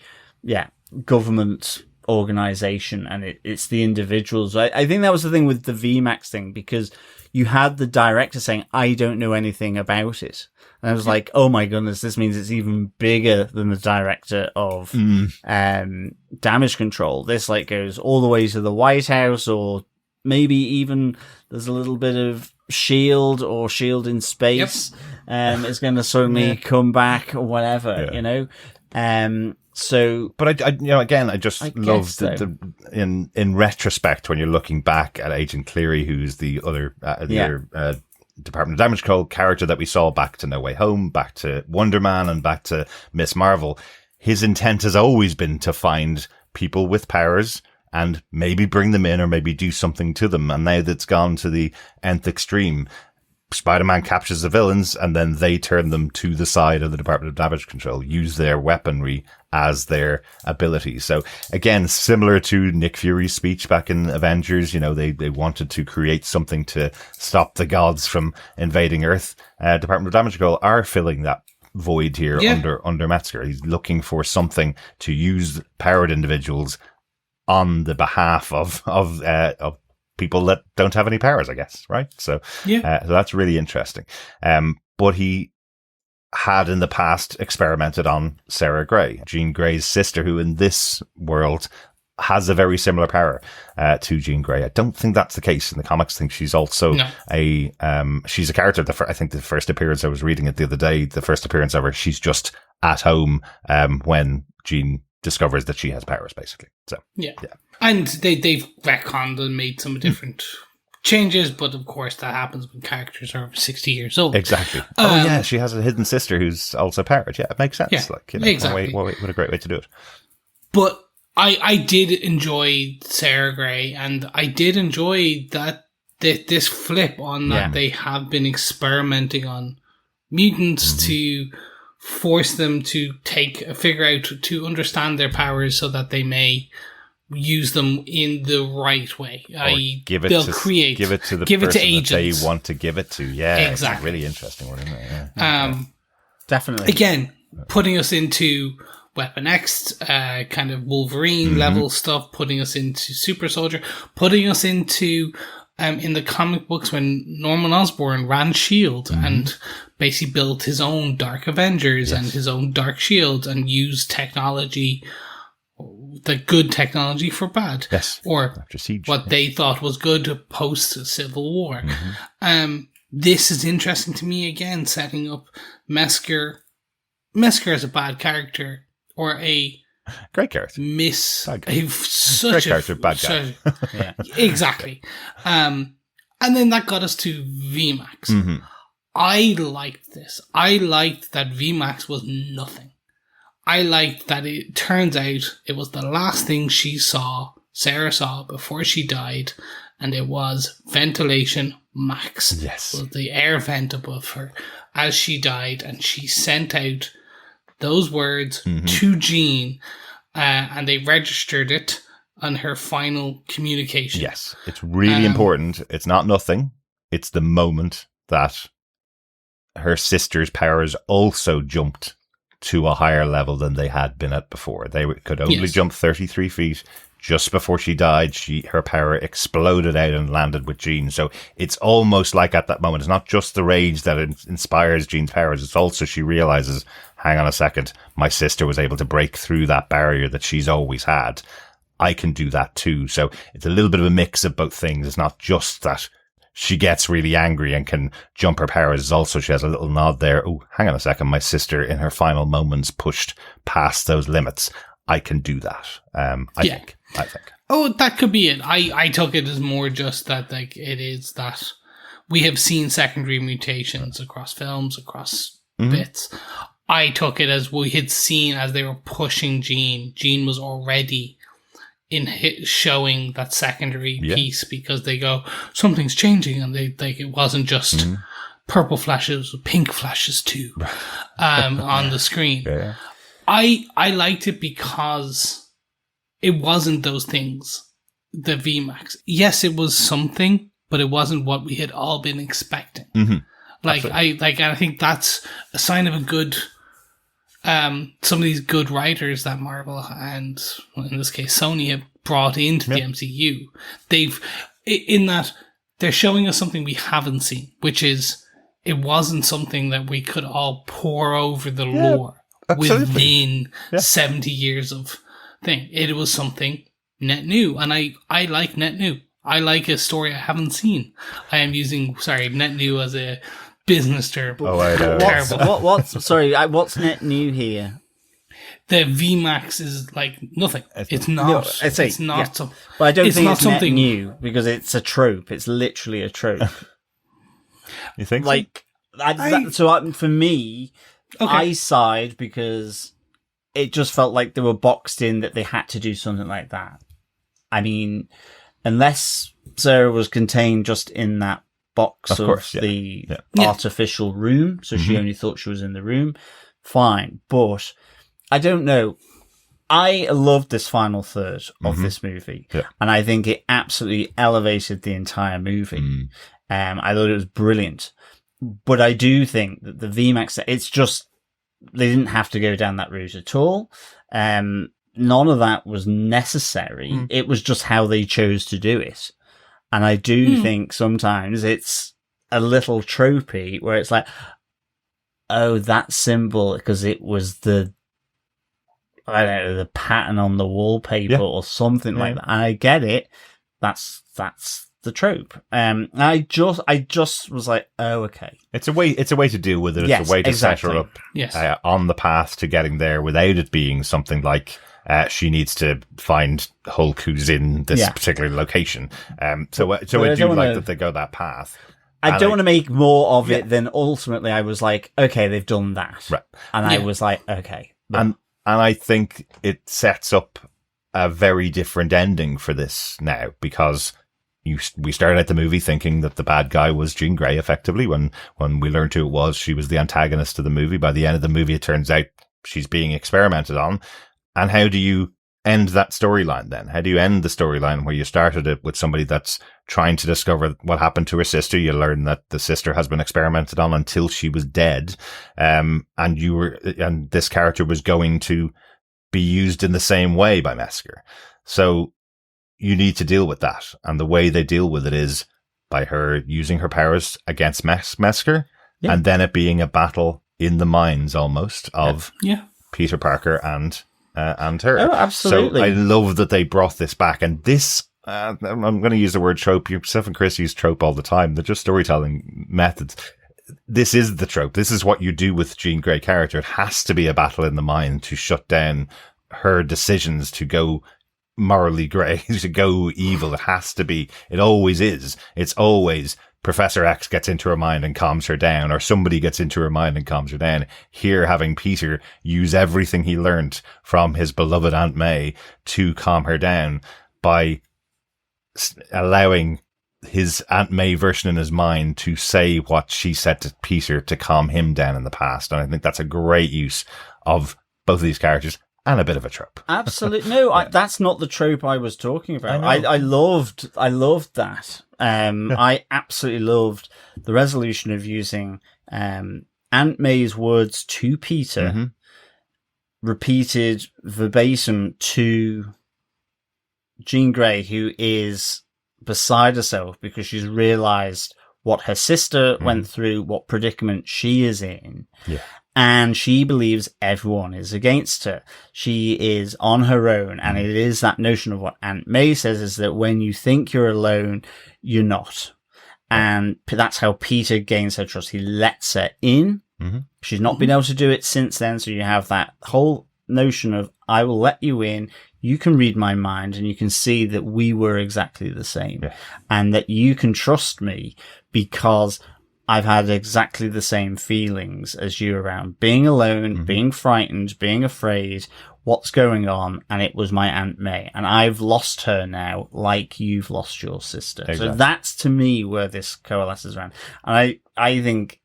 government organization, and it's the individuals. I think that was the thing with the VMAX thing, because you had the director saying, I don't know anything about it. And I was like, oh my goodness, this means it's even bigger than the director of Damage Control. This like goes all the way to the White House, or maybe even there's a little bit of S.H.I.E.L.D. or S.H.I.E.L.D. in space is going to suddenly come back or whatever, you know? So, but I just love in retrospect when you're looking back at Agent Cleary, who's the other Department of Damage Control character that we saw back to No Way Home, back to Wonder Man, and back to Miss Marvel. His intent has always been to find people with powers and maybe bring them in or maybe do something to them. And now that's gone to the nth extreme. Spider-Man captures the villains and then they turn them to the side of the Department of Damage Control, use their weaponry as their ability. So again, similar to Nick Fury's speech back in Avengers, you know, they wanted to create something to stop the gods from invading Earth. Department of Damage Control are filling that void here under Metzger. He's looking for something to use powered individuals on the behalf of people that don't have any powers, I guess, right? So, so that's really interesting. But he had in the past experimented on Sarah Gray, Jean Grey's sister, who in this world has a very similar power to Jean Grey. I don't think that's the case in the comics. I think she's also she's a character. I think the first appearance, I was reading it the other day, the first appearance of her, she's just at home when Jean discovers that she has powers, basically. So and they've retconned and made some different changes, but of course that happens when characters are over 60 years old. Exactly. She has a hidden sister who's also powered. Yeah, it makes sense. Yeah, like, you know, exactly. What a great way to do it. But I did enjoy Sarah Gray, and I did enjoy that this flip on that they have been experimenting on mutants to force them to figure out to understand their powers so that they may use them in the right way. Give it they'll to create, give it to the give it person to agents. that they want to give it to. Yeah, Exactly. It's a really interesting one, isn't it? Yeah. Definitely. Again, putting us into Weapon X, kind of Wolverine level stuff, putting us into Super Soldier, putting us into in the comic books when Norman Osborn ran S.H.I.E.L.D. and basically built his own Dark Avengers and his own Dark Shield and used technology, the good technology for bad. Yes. Or After Siege. what they thought was good post-Civil War. This is interesting to me again, setting up Mesker as a bad character or a great character. Such Great character, bad guy. Yeah. Exactly. And then that got us to VMAX. I liked this. I liked that VMAX was nothing. I liked that it turns out it was the last thing Sarah saw before she died, and it was ventilation max. Yes. It was the air vent above her as she died, and she sent out those words to Jean, and they registered it on her final communication. Yes. It's really important. It's not nothing. It's the moment that her sister's powers also jumped to a higher level than they had been at before. They could only jump 33 feet. Just before she died, her power exploded out and landed with Jean. So it's almost like at that moment, it's not just the rage that inspires Jean's powers. It's also she realizes, hang on a second, my sister was able to break through that barrier that she's always had. I can do that too. So it's a little bit of a mix of both things. It's not just that she gets really angry and can jump her powers. It's also she has a little nod there. Oh, hang on a second. My sister in her final moments pushed past those limits. I can do that. I think. Oh, that could be it. I took it as more just that, like, it is that we have seen secondary mutations across films, across bits. I took it as we had seen as they were pushing Jean. Jean was already showing that secondary piece because they go, something's changing, and they like it wasn't just purple flashes, pink flashes too, on the screen. Yeah. I liked it because it wasn't those things. The VMAX, yes, it was something, but it wasn't what we had all been expecting. I think that's a sign of a good. Some of these good writers that Marvel and, in this case, Sony have brought into the MCU. In that they're showing us something we haven't seen, which is it wasn't something that we could all pour over the lore within 70 years of thing. It was something net new, and I like net new. I like a story I haven't seen. I am using, net new as a business term. Oh, I know. What's net new here? The VMAX is like nothing. It's not. No, it's not. But I don't think it's something net new because it's a trope. It's literally a trope. You think? For me, I sighed because it just felt like they were boxed in that they had to do something like that. I mean, unless Sarah was contained just in that box of the artificial room, so she only thought she was in the room, fine. But I don't know. I loved this final third of this movie, and I think it absolutely elevated the entire movie. I thought it was brilliant. But I do think that the VMAX, it's just, they didn't have to go down that route at all. None of that was necessary. It was just how they chose to do it. And I do think sometimes it's a little tropey where it's like, oh, that symbol, because it was the pattern on the wallpaper or something like that. And I get it. That's the trope. I just was like, oh, okay. It's a way to deal with it. It's a way to set her up on the path to getting there without it being something like she needs to find Hulk who's in this particular location. So I do like that they go that path. I don't want to make more of it than ultimately I was like, okay, they've done that. Right. And I was like, okay. And I think it sets up a very different ending for this now, because we started out the movie thinking that the bad guy was Jean Grey, effectively. When we learned who it was, she was the antagonist of the movie. By the end of the movie, it turns out she's being experimented on. And how do you end that storyline then? How do you end the storyline where you started it with somebody that's trying to discover what happened to her sister? You learn that the sister has been experimented on until she was dead. And this character was going to be used in the same way by Mesker. So you need to deal with that. And the way they deal with it is by her using her powers against Mesker, and then it being a battle in the minds almost of Peter Parker and her. Oh, absolutely. So I love that they brought this back. And this, I'm going to use the word trope. Yourself and Chris use trope all the time. They're just storytelling methods. This is the trope. This is what you do with Jean Grey character. It has to be a battle in the mind to shut down her decisions to go morally grey, to go evil. It has to be. It always is. It's always Professor X gets into her mind and calms her down, or somebody gets into her mind and calms her down. Here, having Peter use everything he learned from his beloved Aunt May to calm her down by allowing his Aunt May version in his mind to say what she said to Peter to calm him down in the past. And I think that's a great use of both of these characters and a bit of a trope. Absolutely. No, that's not the trope I was talking about. I loved that. I absolutely loved the resolution of using Aunt May's words to Peter, repeated verbatim to Jean Grey, who is beside herself because she's realized what her sister went through, what predicament she is in. Yeah. And she believes everyone is against her. She is on her own. And it is that notion of what Aunt May says, is that when you think you're alone, you're not. And that's how Peter gains her trust. He lets her in. She's not been able to do it since then. So you have that whole notion of, I will let you in. You can read my mind and you can see that we were exactly the same, and that you can trust me because I've had exactly the same feelings as you around being alone, being frightened, being afraid, what's going on. And it was my Aunt May, and I've lost her now, like you've lost your sister. Exactly. So that's to me where this coalesces around. And I think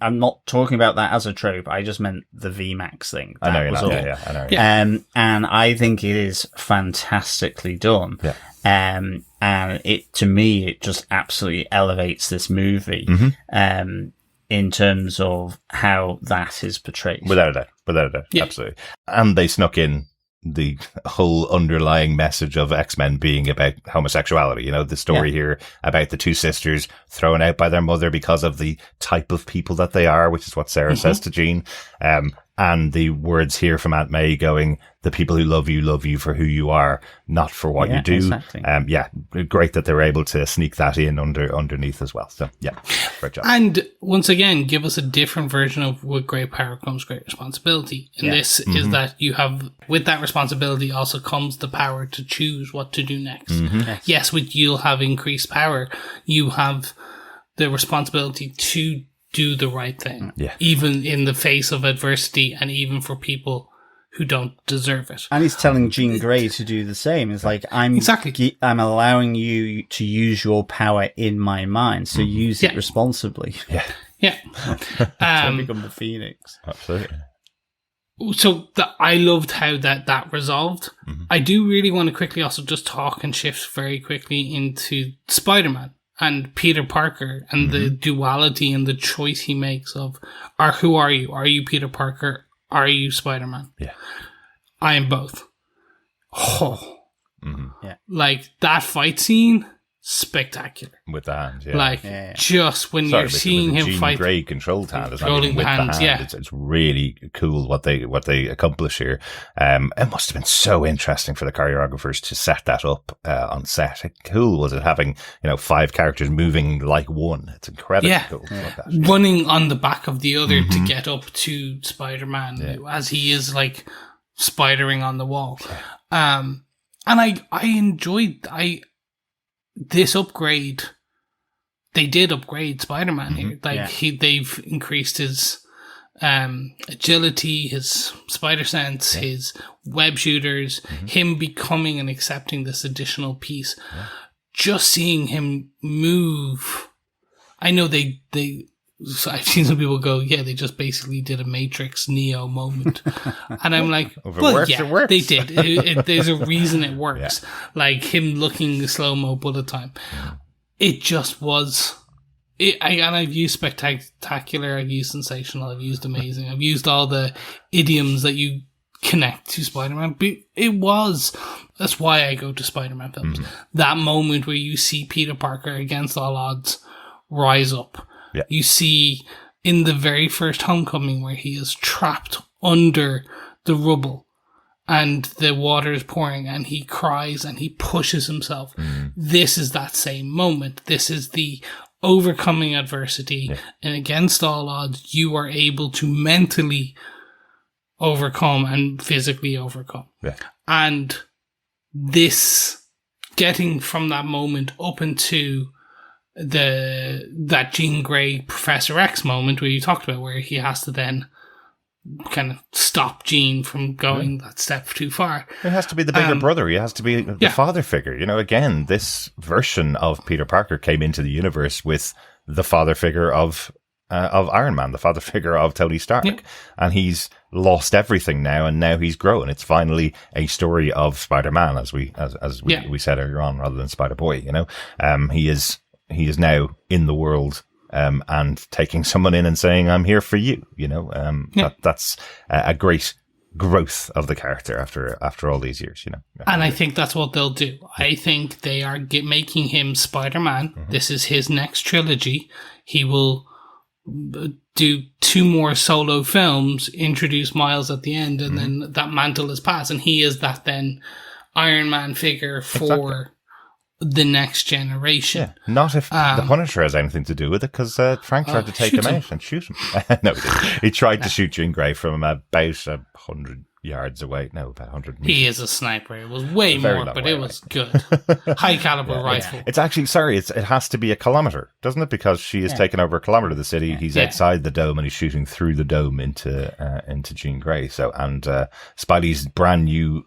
I'm not talking about that as a trope. I just meant the VMAX thing. I know you're not. Yeah, I know. And I think it is fantastically done. Yeah. And it, to me, it just absolutely elevates this movie, in terms of how that is portrayed. Without a doubt. Yeah. Absolutely. And they snuck in the whole underlying message of X-Men being about homosexuality. You know, the story here about the two sisters thrown out by their mother because of the type of people that they are, which is what Sarah says to Jean. And the words here from Aunt May going, the people who love you for who you are, not for what you do. Exactly. Great that they were able to sneak that in underneath as well. So, great job. And once again, give us a different version of with great power comes great responsibility. And this is that you have, with that responsibility also comes the power to choose what to do next. Yes, you'll have increased power. You have the responsibility to do the right thing, even in the face of adversity, and even for people who don't deserve it. And he's telling Jean Grey to do the same. It's like, I'm allowing you to use your power in my mind, so use it responsibly. Become the Phoenix. Absolutely. So I loved how that resolved. I do really want to quickly also just talk and shift very quickly into Spider-Man and Peter Parker and the duality and the choice he makes of, who are you? Are you Peter Parker? Are you Spider-Man? Yeah. I am both. Oh. Like, that fight scene, spectacular. With the hand, just when you're seeing him fight. Jean Grey controlled hand, isn't it? With the hand. It's really cool what they accomplish here. It must have been so interesting for the choreographers to set that up on set. How cool was it having 5 characters moving like one? It's incredibly cool. Like that. Running on the back of the other to get up to Spider-Man as he is like spidering on the wall. And I enjoyed this upgrade. They did upgrade Spider-Man here. They've increased his agility, his spider sense, his web shooters, him becoming and accepting this additional piece. Just seeing him move. I know they So I've seen some people go, yeah, they just basically did a Matrix Neo moment. And I'm like, If it well, works, yeah, it works. they did. There's a reason it works. Like him looking slow-mo bullet time. It just was... I've used spectacular, I've used sensational, I've used amazing, I've used all the idioms that you connect to Spider-Man. But that's why I go to Spider-Man films. That moment where you see Peter Parker against all odds rise up. Yeah. You see in the very first Homecoming where he is trapped under the rubble and the water is pouring and he cries and he pushes himself. This is that same moment. This is the overcoming adversity, and against all odds, you are able to mentally overcome and physically overcome. Yeah. And this, getting from that moment up into that Jean Grey Professor X moment where you talked about, where he has to then kind of stop Jean from going that step too far. It has to be the bigger brother. He has to be the father figure. You know, again, this version of Peter Parker came into the universe with the father figure of Iron Man, the father figure of Tony Stark. Yeah. And he's lost everything now, and now he's grown. It's finally a story of Spider-Man, as we said earlier on, rather than Spider-Boy, you know. He is now in the world. And taking someone in and saying, I'm here for you, you know, that's a great growth of the character after all these years, you know. And I think that's what they'll do. I think they are making him Spider-Man. This is his next trilogy. He will do 2 more solo films, introduce Miles at the end, and then that mantle is passed. And he is that then Iron Man figure for the next generation. Yeah. Not if the Punisher has anything to do with it, because Frank tried to take him out and shoot him. No, he didn't. He tried to shoot Jean Grey from about 100 yards away. No, about 100 meters. He is a sniper. It was way more, but it was good. High caliber rifle. It's actually, it has to be a kilometer, doesn't it? Because she has taken over a kilometer of the city. He's outside the dome and he's shooting through the dome into Jean Grey. So, and Spidey's brand new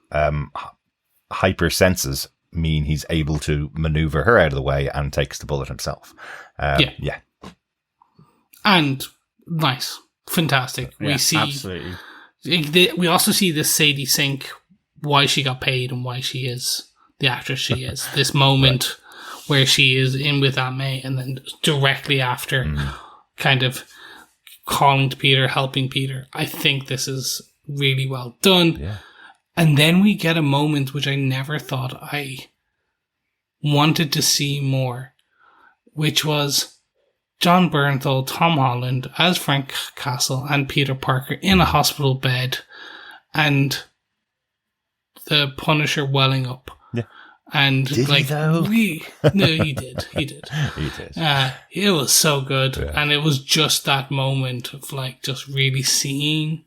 hyper senses mean he's able to maneuver her out of the way and takes the bullet himself. And nice, fantastic. We see absolutely. We also see this Sadie Sink, why she got paid and why she is the actress she is. This moment where she is in with Aunt May, and then directly after, kind of calling to Peter, helping Peter. I think this is really well done. Yeah. And then we get a moment which I never thought I wanted to see more, which was John Bernthal, Tom Holland as Frank Castle and Peter Parker in a hospital bed, and the Punisher welling up. Yeah. And did like, he though? No, he did. He did. He did. It was so good. Yeah. And it was just that moment of like just really seeing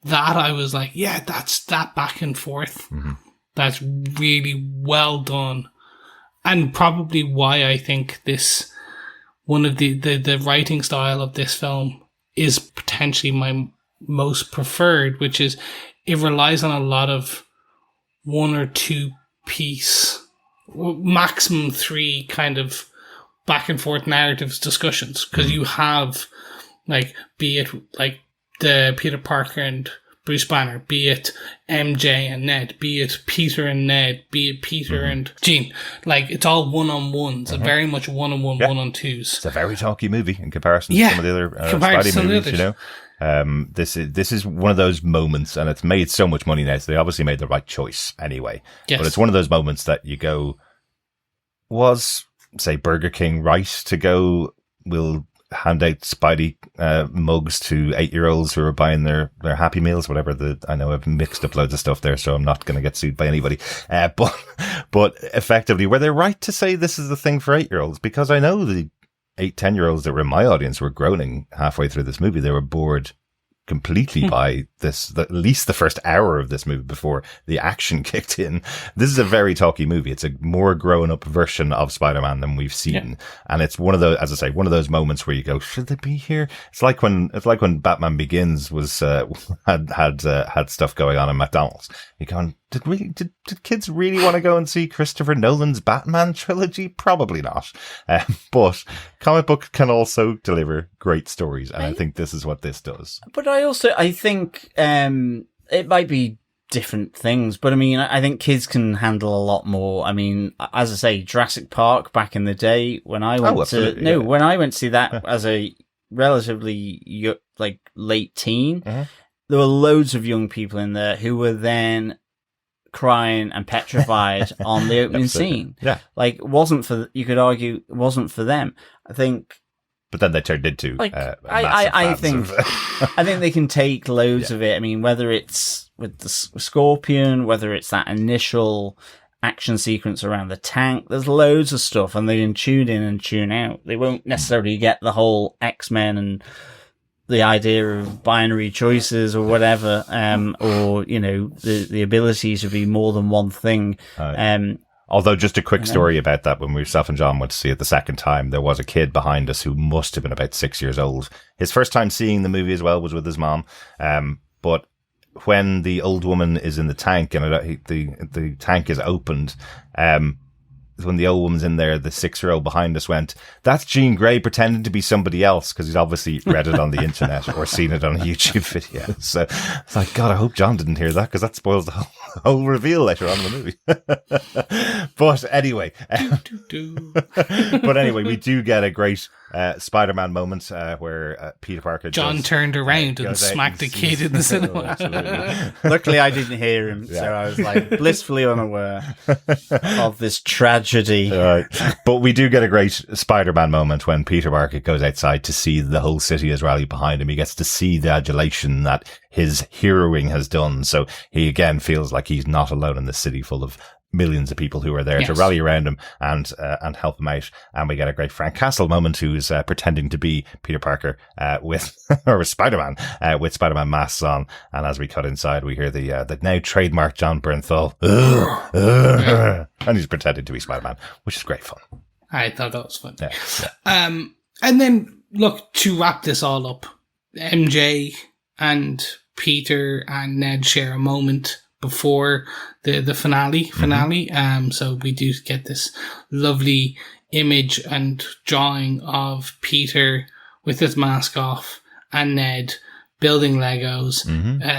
that. I was like, yeah, that's that back and forth. That's really well done. And probably why I think this, one of the writing style of this film is potentially my most preferred, which is it relies on a lot of 1 or 2 piece, maximum 3 kind of back and forth narratives discussions. Because you have, like, be it like the Peter Parker and Bruce Banner, be it MJ and Ned, be it Peter and Ned, be it Peter and Jean. Like, it's all one-on-ones, very much one-on-one, one-on-twos. It's a very talky movie in comparison to some of the other Spidey movies, you know. This is one of those moments, and it's made so much money now, so they obviously made the right choice anyway. Yes. But it's one of those moments that you go, was, say, Burger King right to go, we'll hand out Spidey mugs to 8-year-olds who are buying their Happy Meals, whatever. I know I've mixed up loads of stuff there, so I'm not going to get sued by anybody. But effectively, were they right to say this is the thing for 8-year-olds? Because I know the 8-10-year-olds that were in my audience were groaning halfway through this movie. They were bored completely by this, at least the first hour of this movie before the action kicked in. This is a very talky movie. It's a more grown up version of Spider-Man than we've seen. Yeah. And it's one of those, as I say, one of those moments where you go, should they be here? It's like when Batman Begins was, had stuff going on in McDonald's. You go, did kids really want to go and see Christopher Nolan's Batman trilogy? Probably not. But comic book can also deliver great stories, and I think this is what this does. But I think it might be different things, but I mean, I think kids can handle a lot more. I mean, as I say, Jurassic Park back in the day when I went when I went to see that as a relatively late teen, there were loads of young people in there who were then crying and petrified on the opening scene. Yeah. Like, you could argue it wasn't for them. I think. But then they turned into, I think they can take loads of it. I mean, whether it's with the Scorpion, whether it's that initial action sequence around the tank, there's loads of stuff, and they can tune in and tune out. They won't necessarily get the whole X-Men and the idea of binary choices or whatever, or, you know, the ability to be more than one thing. Although, just a quick story about that, when myself and John went to see it the second time, there was a kid behind us who must have been about 6 years old. His first time seeing the movie as well was with his mom. But when the old woman is in the tank and the tank is opened, when the old woman's in there, the 6-year-old behind us went, "That's Jean Grey pretending to be somebody else," because he's obviously read it on the internet or seen it on a YouTube video. So it's like, God, I hope John didn't hear that, because that spoils the whole reveal later on in the movie. But anyway, we do get a great Spider-Man moment where Peter Parker John turned around and smacked the kid in the cinema. Luckily, I didn't hear him, so I was like blissfully unaware of this tragedy. Right. But we do get a great Spider-Man moment when Peter Parker goes outside to see the whole city has rallied behind him. He gets to see the adulation that his heroing has done. So he again feels like he's not alone in the city full of millions of people who are there to rally around him and help him out. And we get a great Frank Castle moment, who's pretending to be Peter Parker or Spider-Man with Spider-Man masks on. And as we cut inside, we hear the now trademark John Bernthal, and he's pretending to be Spider-Man, which is great fun. I thought that was fun. Yeah. And then, look, to wrap this all up, MJ and Peter and Ned share a moment before the finale. So we do get this lovely image and drawing of Peter with his mask off and Ned building Legos.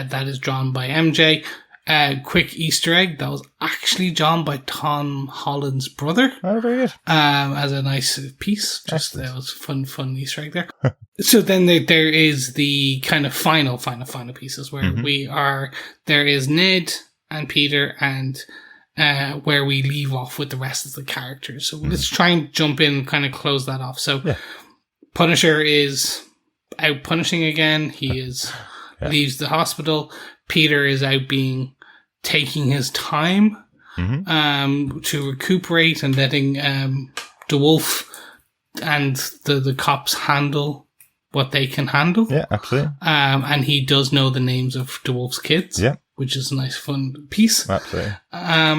That is drawn by MJ. Quick Easter egg, that was actually drawn by Tom Holland's brother. Oh, very good. As a nice piece. Just that was fun Easter egg there. So then there is the kind of final pieces where there is Ned and Peter and where we leave off with the rest of the characters. So let's try and jump in and kind of close that off. So Punisher is out punishing again. He leaves the hospital. Peter is out taking his time to recuperate and letting the Wolf and the cops handle what they can handle. Yeah, absolutely. And he does know the names of the Wolf's kids. Yeah. Which is a nice, fun piece. Absolutely. I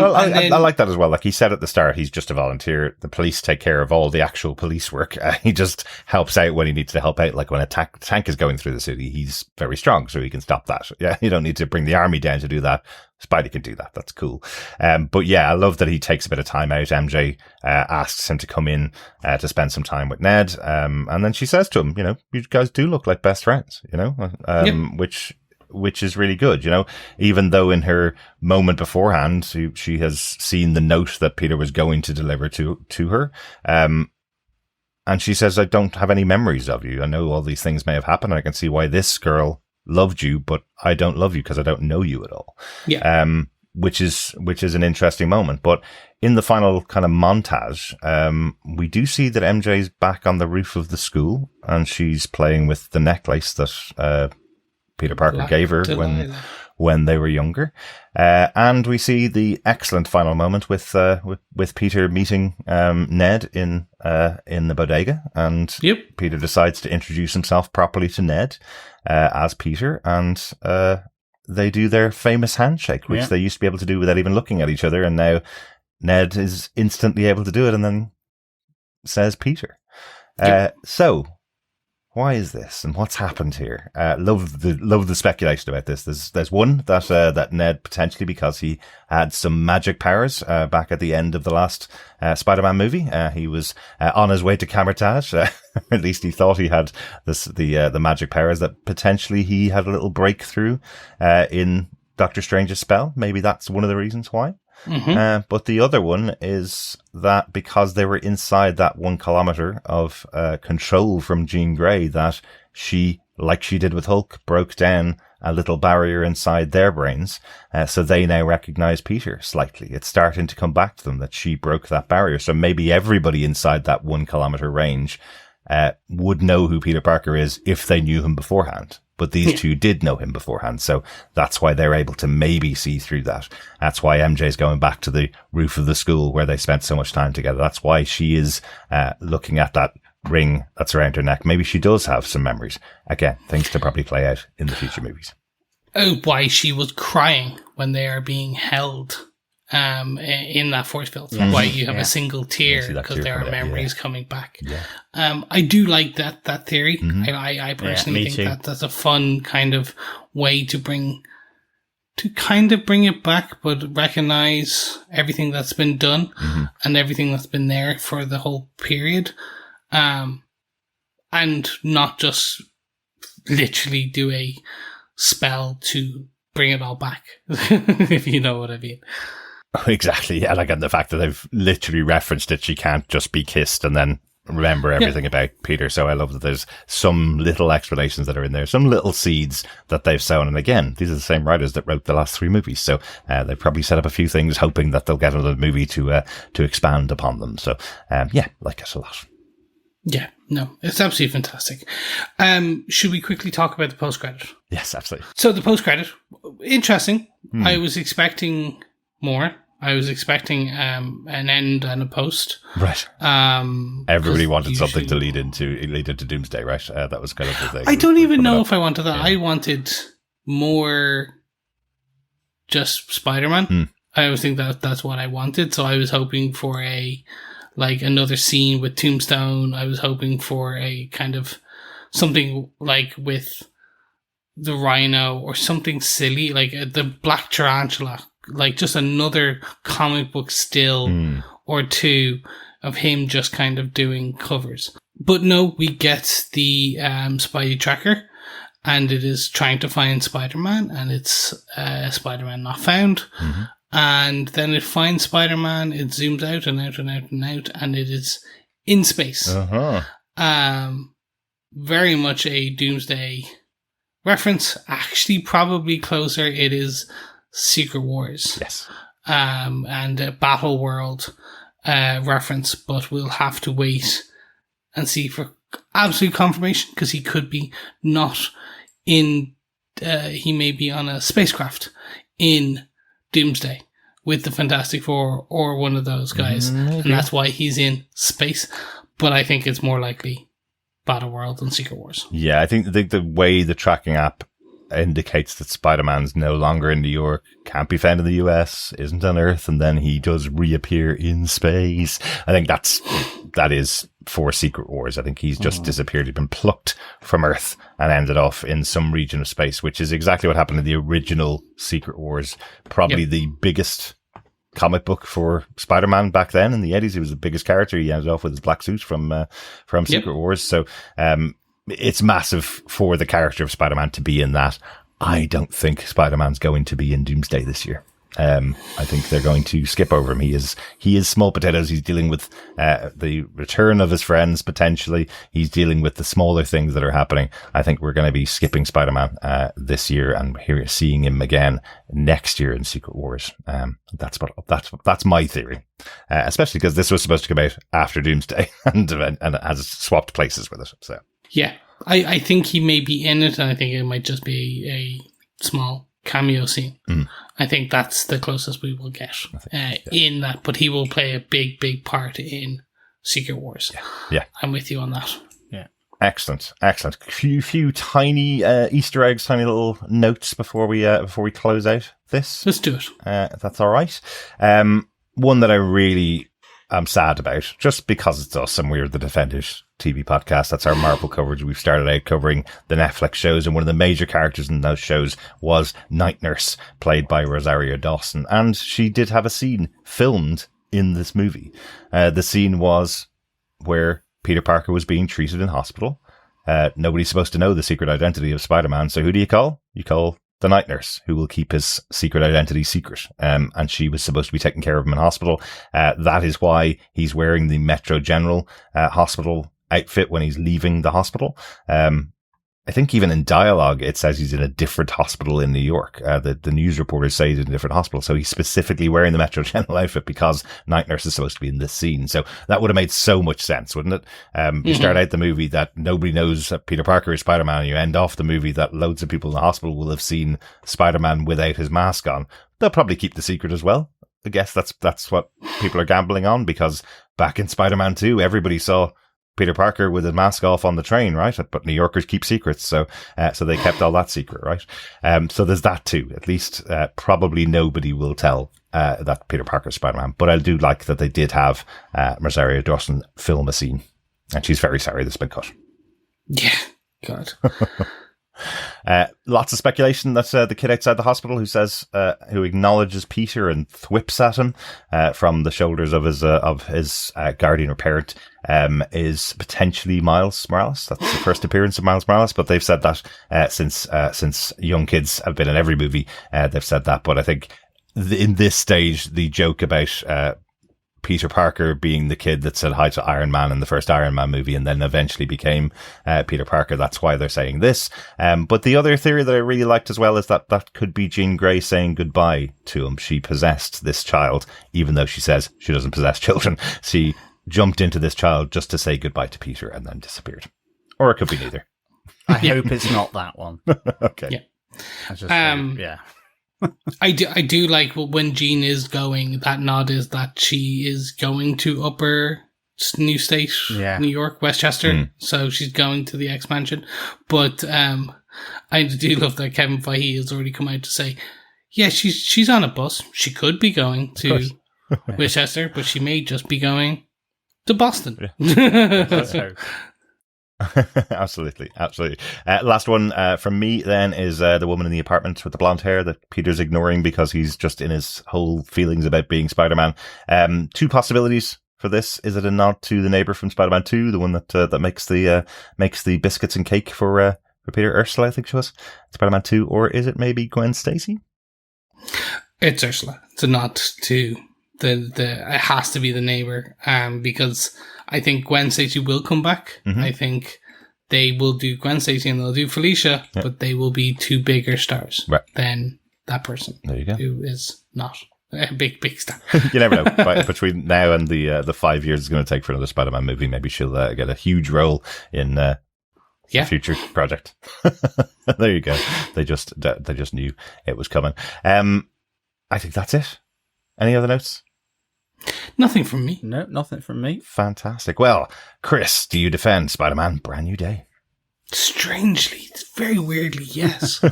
like that as well. Like he said at the start, he's just a volunteer. The police take care of all the actual police work. He just helps out when he needs to help out. Like when a tank is going through the city, he's very strong, so he can stop that. Yeah, you don't need to bring the army down to do that. Spidey can do that. That's cool. But yeah, I love that he takes a bit of time out. MJ asks him to come in to spend some time with Ned. And then she says to him, you know, you guys do look like best friends, you know, which is really good, you know, even though in her moment beforehand, she has seen the note that Peter was going to deliver to her. And she says, I don't have any memories of you. I know all these things may have happened. I can see why this girl loved you, but I don't love you because I don't know you at all. Yeah. Which is an interesting moment. But in the final kind of montage, we do see that MJ's back on the roof of the school and she's playing with the necklace that, Peter Parker gave her when they were younger. And we see the excellent final moment with Peter meeting, Ned in the bodega. And Peter decides to introduce himself properly to Ned, as Peter. And, they do their famous handshake, which they used to be able to do without even looking at each other. And now Ned is instantly able to do it and then says Peter. So Why is this, and what's happened here? Love the speculation about this. There's one that Ned potentially, because he had some magic powers back at the end of the last Spider-Man movie. He was on his way to Camertage. At least he thought he had the magic powers, that potentially he had a little breakthrough in Doctor Strange's spell. Maybe that's one of the reasons why. Mm-hmm. But the other one is that because they were inside that 1 kilometer of control from Jean Grey, that she, like she did with Hulk, broke down a little barrier inside their brains. So they now recognize Peter slightly. It's starting to come back to them that she broke that barrier. So maybe everybody inside that 1 kilometer range would know who Peter Parker is if they knew him beforehand. But these two did know him beforehand, so that's why they're able to maybe see through that. That's why MJ's going back to the roof of the school where they spent so much time together. That's why she is looking at that ring that's around her neck. Maybe she does have some memories. Again, things to probably play out in the future movies. Oh, why she was crying when they are being held in that force field. Why you have a single tear, because there are memories coming back. I do like that theory. I personally think that's a fun kind of way to bring it back, but recognize everything that's been done and everything that's been there for the whole period, and not just literally do a spell to bring it all back, if you know what I mean. Exactly, yeah. Like, and the fact that they've literally referenced it, she can't just be kissed and then remember everything about Peter. So I love that there's some little explanations that are in there, some little seeds that they've sown. And again, these are the same writers that wrote the last 3 movies. So they've probably set up a few things hoping that they'll get another movie to expand upon them. So like it a lot. Yeah, no, it's absolutely fantastic. Should we quickly talk about the post-credit? Yes, absolutely. So the post-credit, interesting. I was expecting more. I was expecting an end and a post. Right. Everybody wanted something to lead into Doomsday, right? That was kind of the thing. I don't even know if I wanted that. Yeah. I wanted more just Spider-Man. I always think that's what I wanted. So I was hoping for another scene with Tombstone. I was hoping for a kind of something like with the Rhino or something silly, like the Black Tarantula. Like just another comic book still or two of him just kind of doing covers. But no, we get the Spidey tracker, and it is trying to find Spider-Man, and it's Spider-Man not found. And then it finds Spider-Man, it zooms out and out and out and out, and it is in space. Very much a Doomsday reference. Actually, probably closer, it is Secret Wars. Yes. And a Battle World reference, but we'll have to wait and see for absolute confirmation, because he could be not in, he may be on a spacecraft in Doomsday with the Fantastic Four or one of those guys. And that's why he's in space. But I think it's more likely Battle World than Secret Wars. Yeah, I think the way the tracking app indicates that Spider-Man's no longer in New York, can't be found in the US, isn't on Earth, and then he does reappear in space. I think that is for Secret Wars. I think he's just disappeared. He's been plucked from Earth and ended off in some region of space, which is exactly what happened in the original Secret Wars. Probably the biggest comic book for Spider-Man back then in the 80s. He was the biggest character. He ended off with his black suit from Secret Wars. So, it's massive for the character of Spider-Man to be in that. I don't think Spider-Man's going to be in Doomsday this year. I think they're going to skip over him. He is small potatoes. He's dealing with the return of his friends, potentially. He's dealing with the smaller things that are happening. I think we're going to be skipping Spider-Man this year, and seeing him again next year in Secret Wars. That's my theory, especially because this was supposed to come out after Doomsday and it has swapped places with it. So. Yeah, I think he may be in it, and I think it might just be a small cameo scene. I think that's the closest we will get in that, but he will play a big part in Secret Wars. Yeah. I'm with you on that. Yeah. Excellent. Few tiny Easter eggs, tiny little notes before we close out this. Let's do it. That's all right. One that I really I'm sad about, just because it's us and we're the Defended TV podcast. That's our Marvel coverage. We've started out covering the Netflix shows, and one of the major characters in those shows was Night Nurse, played by Rosario Dawson. And she did have a scene filmed in this movie. The scene was where Peter Parker was being treated in hospital. Nobody's supposed to know the secret identity of Spider-Man. So who do you call? You call the Night Nurse, who will keep his secret identity secret. And she was supposed to be taking care of him in hospital. That is why he's wearing the Metro General hospital outfit when he's leaving the hospital. I think even in dialogue, it says he's in a different hospital in New York. The news reporters say he's in a different hospital. So he's specifically wearing the Metro General outfit because Night Nurse is supposed to be in this scene. So that would have made so much sense, wouldn't it? You start out the movie that nobody knows that Peter Parker is Spider-Man, and you end off the movie that loads of people in the hospital will have seen Spider-Man without his mask on. They'll probably keep the secret as well. I guess that's what people are gambling on, because back in Spider-Man 2, everybody saw Peter Parker with his mask off on the train, right? But New Yorkers keep secrets, so they kept all that secret, right? So there's that too. At least probably nobody will tell that Peter Parker is Spider-Man. But I do like that they did have Rosario Dawson film a scene, and she's very sorry this has been cut. Yeah, God. Lots of speculation that the kid outside the hospital who acknowledges Peter and thwips at him from the shoulders of his guardian or parent is potentially Miles Morales. That's the first appearance of Miles Morales, but they've said that since young kids have been in every movie, they've said that. But I think in this stage, the joke about Peter Parker being the kid that said hi to Iron Man in the first Iron Man movie and then eventually became Peter Parker. That's why they're saying this. But the other theory that I really liked as well is that could be Jean Grey saying goodbye to him. She possessed this child, even though she says she doesn't possess children. She jumped into this child just to say goodbye to Peter and then disappeared. Or it could be neither. I hope it's not that one. Okay. Yeah. I just, yeah. I do like when Jean is going, that nod is that she is going to Upper New State, New York, Westchester. So she's going to the expansion. But I do love that Kevin Feige has already come out to say, yeah, she's on a bus. She could be going to Westchester, but she may just be going to Boston. Yeah. Absolutely. Last one from me then is the woman in the apartment with the blonde hair that Peter's ignoring because he's just in his whole feelings about being Spider-Man. Two possibilities for this. Is it a nod to the neighbor from Spider-Man 2, the one that makes the biscuits and cake for Peter? Ursula, I think she was, Spider-Man 2, or is it maybe Gwen Stacy? It's Ursula. It's a nod to it has to be the neighbor, because I think Gwen Stacy will come back. I think they will do Gwen Stacy and they'll do Felicia, but they will be two bigger stars than that person. There you go. Who is not a big star. You never know. Between now and the 5 years it's going to take for another Spider-Man movie, maybe she'll get a huge role in a future project. There you go. They just knew it was coming. I think that's it. Any other notes? Nothing from me. No, nothing from me. Fantastic. Well, Chris, do you defend Spider-Man Brand New Day? Strangely, very weirdly, yes.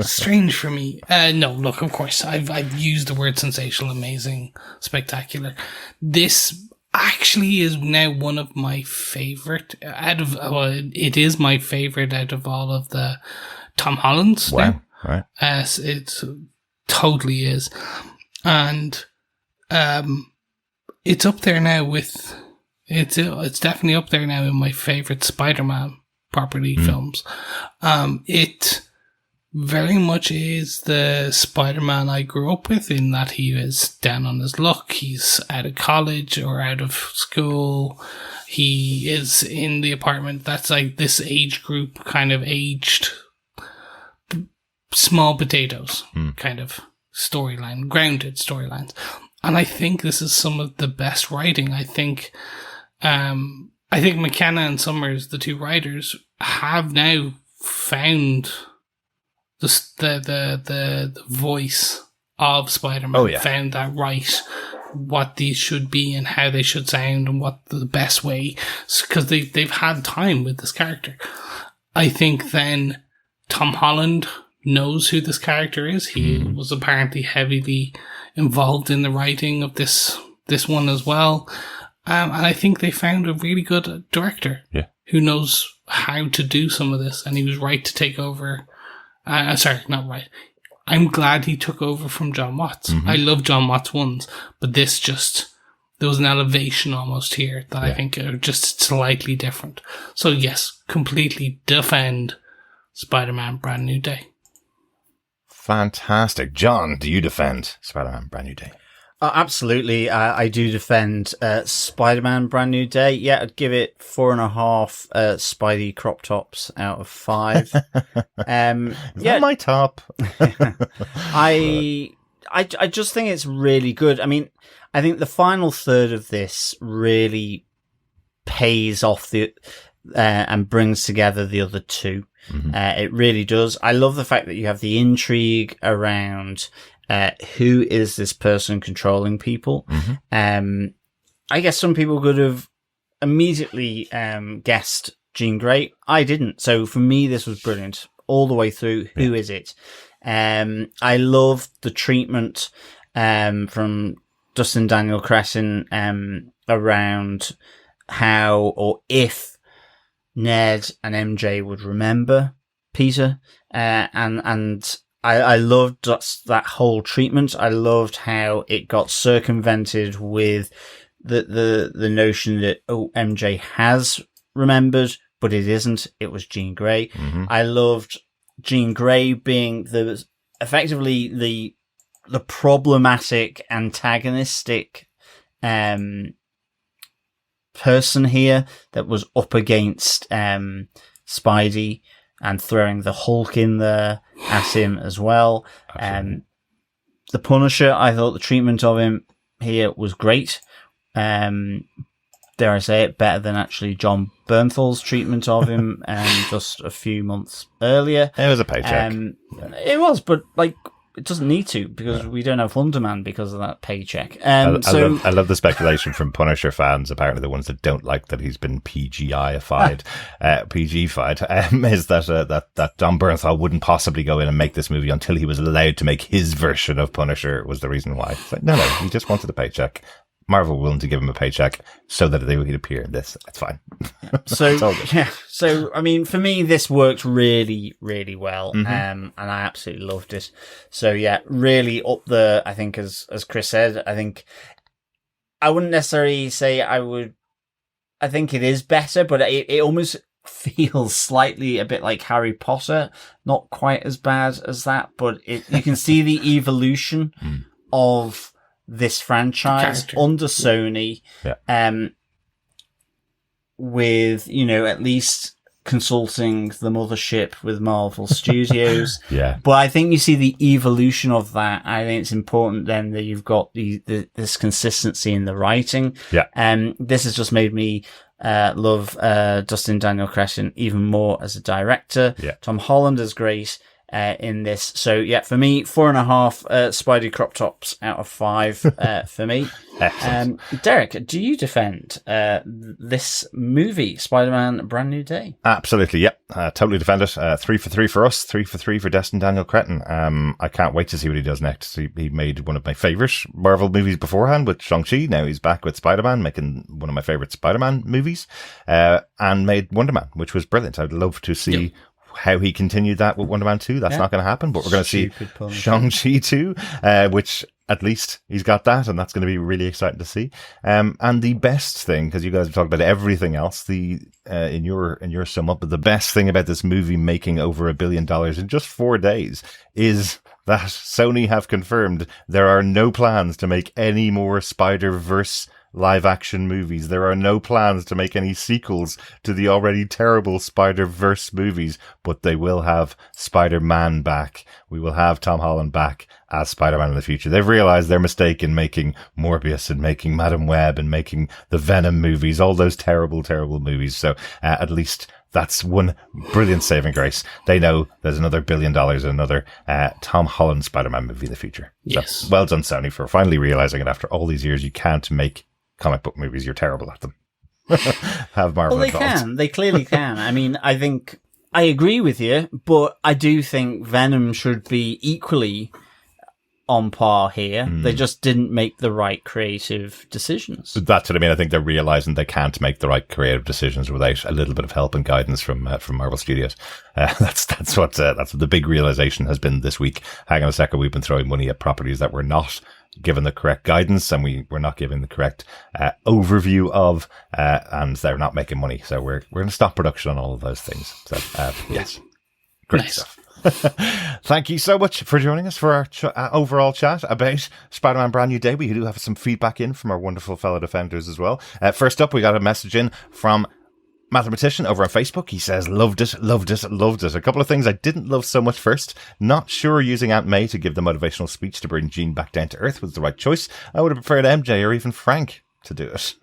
Strange for me. No, look, of course, I've used the word sensational, amazing, spectacular. This actually is now one of my favorite it is my favorite out of all of the Tom Hollands. Wow. Right. It totally is. And it's up there now with it's definitely up there now in my favorite Spider-Man property films. It very much is the Spider-Man I grew up with, in that he is down on his luck. He's out of college or out of school. He is in the apartment that's like this age group, kind of aged small potatoes kind of storyline, grounded storylines. And I think this is some of the best writing. I think McKenna and Sommers, the two writers, have now found the voice of Spider-Man. Oh, yeah. Found that right, what these should be and how they should sound and what the best way, because they've had time with this character. I think then Tom Holland knows who this character is. He was apparently heavily involved in the writing of this one as well. And I think they found a really good director who knows how to do some of this, and he was right to take over. Sorry, not right. I'm glad he took over from John Watts. I love John Watts ones, but this there was an elevation almost here that I think are just slightly different. So yes, completely defend Spider-Man Brand New Day. Fantastic. John, do you defend Spider-Man Brand New Day? Absolutely. I do defend Spider-Man Brand New Day. Yeah, I'd give it 4.5 Spidey crop tops out of 5. Is that my top? I just think it's really good. I mean, I think the final third of this really pays off and brings together the other two. It really does. I love the fact that you have the intrigue around who is this person controlling people. I guess some people could have immediately guessed Jean Grey. I didn't. So for me, this was brilliant all the way through. Who is it? I love the treatment from Destin Daniel Cretin around how or if Ned and MJ would remember Peter, and I loved that whole treatment. I loved how it got circumvented with the notion that MJ has remembered, but it isn't. It was Jean Grey. I loved Jean Grey being effectively the problematic, antagonistic person here that was up against Spidey and throwing the Hulk in there at him as well. The Punisher, I thought the treatment of him here was great. Dare I say it, better than actually John Bernthal's treatment of him just a few months earlier. It was a paycheck. It was, but it doesn't need to, because we don't have Wonder Man because of that paycheck. I love the speculation from Punisher fans, apparently the ones that don't like that he's been PG-fied, is that John Bernthal wouldn't possibly go in and make this movie until he was allowed to make his version of Punisher, was the reason why. It's like, no, he just wanted a paycheck. Marvel willing to give him a paycheck so that they would appear in this. That's fine. So I mean, for me, this worked really, really well, and I absolutely loved it. So yeah, really up there. I think, as Chris said, I think I wouldn't necessarily say I would. I think it is better, but it almost feels slightly a bit like Harry Potter. Not quite as bad as that, but you can see the evolution of this franchise under Sony, with, at least consulting the mothership with Marvel Studios. But I think you see the evolution of that. I think it's important then that you've got this consistency in the writing. This has just made me love Destin Daniel Cretin even more as a director. Tom Holland is great in this. So yeah, for me, 4.5 Spidey crop tops out of 5 for me. Derek, do you defend this movie, Spider-Man Brand New Day? Absolutely, yep. Totally defend it. 3 for 3 for us, 3 for 3 for Destin Daniel Cretin. I can't wait to see what he does next. He made one of my favourite Marvel movies beforehand with Shang-Chi. Now he's back with Spider-Man, making one of my favourite Spider-Man movies, and made Wonder Man, which was brilliant. I'd love to see how he continued that with Wonder Man 2. That's not going to happen, but we're going to see Shang-Chi 2, which at least he's got that, and that's going to be really exciting to see. And the best thing, because you guys have talked about everything else, in your sum up, but the best thing about this movie making over $1 billion in just 4 days is that Sony have confirmed there are no plans to make any more Spider-Verse live action movies. There are no plans to make any sequels to the already terrible Spider-Verse movies, but they will have Spider-Man back. We will have Tom Holland back as Spider-Man in the future. They've realized their mistake in making Morbius and making Madam Web and making the Venom movies, all those terrible, terrible movies. So at least that's one brilliant saving grace. They know there's another $1 billion and another Tom Holland Spider-Man movie in the future. Yes. So, well done, Sony, for finally realizing it after all these years. You can't make comic book movies. You're terrible at them. Have Marvel involved. Can. They clearly can. I mean, I think I agree with you, but I do think Venom should be equally on par here. They just didn't make the right creative decisions. That's what I mean. I think they're realizing they can't make the right creative decisions without a little bit of help and guidance from Marvel Studios. That's what the big realization has been this week. Hang on a second, we've been throwing money at properties that were not given the correct guidance, and we were not given the correct overview of, and they're not making money. So we're going to stop production on all of those things. So yes, great stuff. Thank you so much for joining us for our overall chat about Spider-Man Brand New Day. We do have some feedback in from our wonderful fellow defenders as well. First up, we got a message in from Mathematician over on Facebook. He says, loved it. A couple of things I didn't love so much first. Not sure using Aunt May to give the motivational speech to bring Jean back down to earth was the right choice. I would have preferred MJ or even Frank to do it.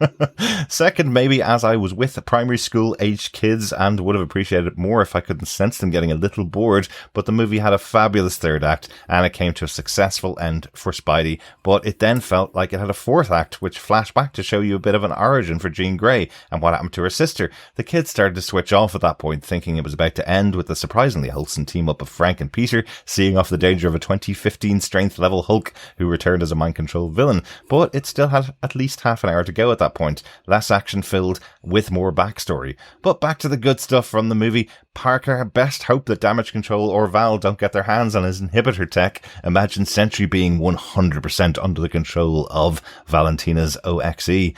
Second, maybe as I was with primary school aged kids and would have appreciated it more if I couldn't sense them getting a little bored, but the movie had a fabulous third act and it came to a successful end for Spidey, but it then felt like it had a fourth act which flashed back to show you a bit of an origin for Jean Grey and what happened to her sister. The kids started to switch off at that point, thinking it was about to end with the surprisingly wholesome team up of Frank and Peter, seeing off the danger of a 2015 strength level Hulk who returned as a mind control villain, but it still had at least half an hour to go at that point, less action filled with more backstory. But back to the good stuff from the movie. Parker best hope that Damage Control or Val don't get their hands on his inhibitor tech. Imagine Sentry being 100% under the control of Valentina's OXE.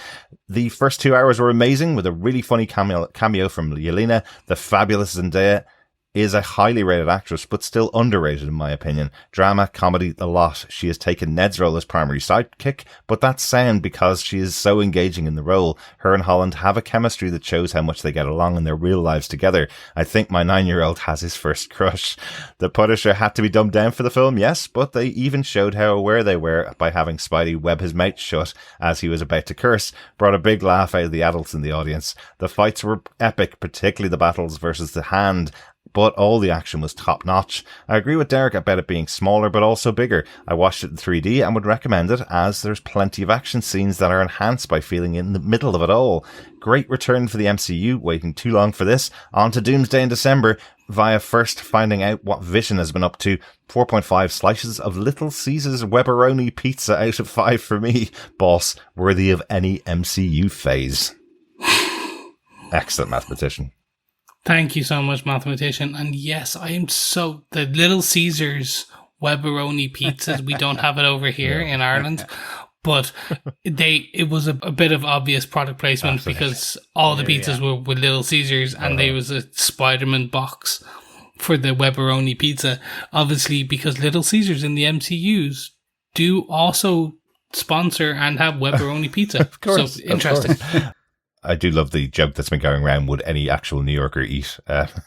The first 2 hours were amazing, with a really funny cameo from Yelena. The fabulous Zendaya is a highly rated actress, but still underrated in my opinion. Drama, comedy, the lot. She has taken Ned's role as primary sidekick, but that's sound because she is so engaging in the role. Her and Holland have a chemistry that shows how much they get along in their real lives together. I think my 9-year-old has his first crush. The Punisher had to be dumbed down for the film, yes, but they even showed how aware they were by having Spidey web his mouth shut as he was about to curse. Brought a big laugh out of the adults in the audience. The fights were epic, particularly the battles versus the Hand, but all the action was top notch. I agree with Derek about it being smaller but also bigger. I watched it in 3D and would recommend it, as there's plenty of action scenes that are enhanced by feeling in the middle of it all. Great return for the MCU, waiting too long for this. On to Doomsday in December, via first finding out what Vision has been up to. 4.5 slices of Little Caesars Webberoni pizza out of 5 for me. Boss, worthy of any MCU phase. Excellent, Mathematician. Thank you so much, Mathematician. And yes, I am so... The Little Caesars Webberoni pizzas, we don't have it over here in Ireland, but it was a bit of obvious product placement. Absolutely. Because all the pizzas were with Little Caesars, and there was a Spider-Man box for the Webberoni pizza. Obviously, because Little Caesars in the MCUs do also sponsor and have Webberoni pizza. Of course. So, interesting. I do love the joke that's been going around. Would any actual New Yorker eat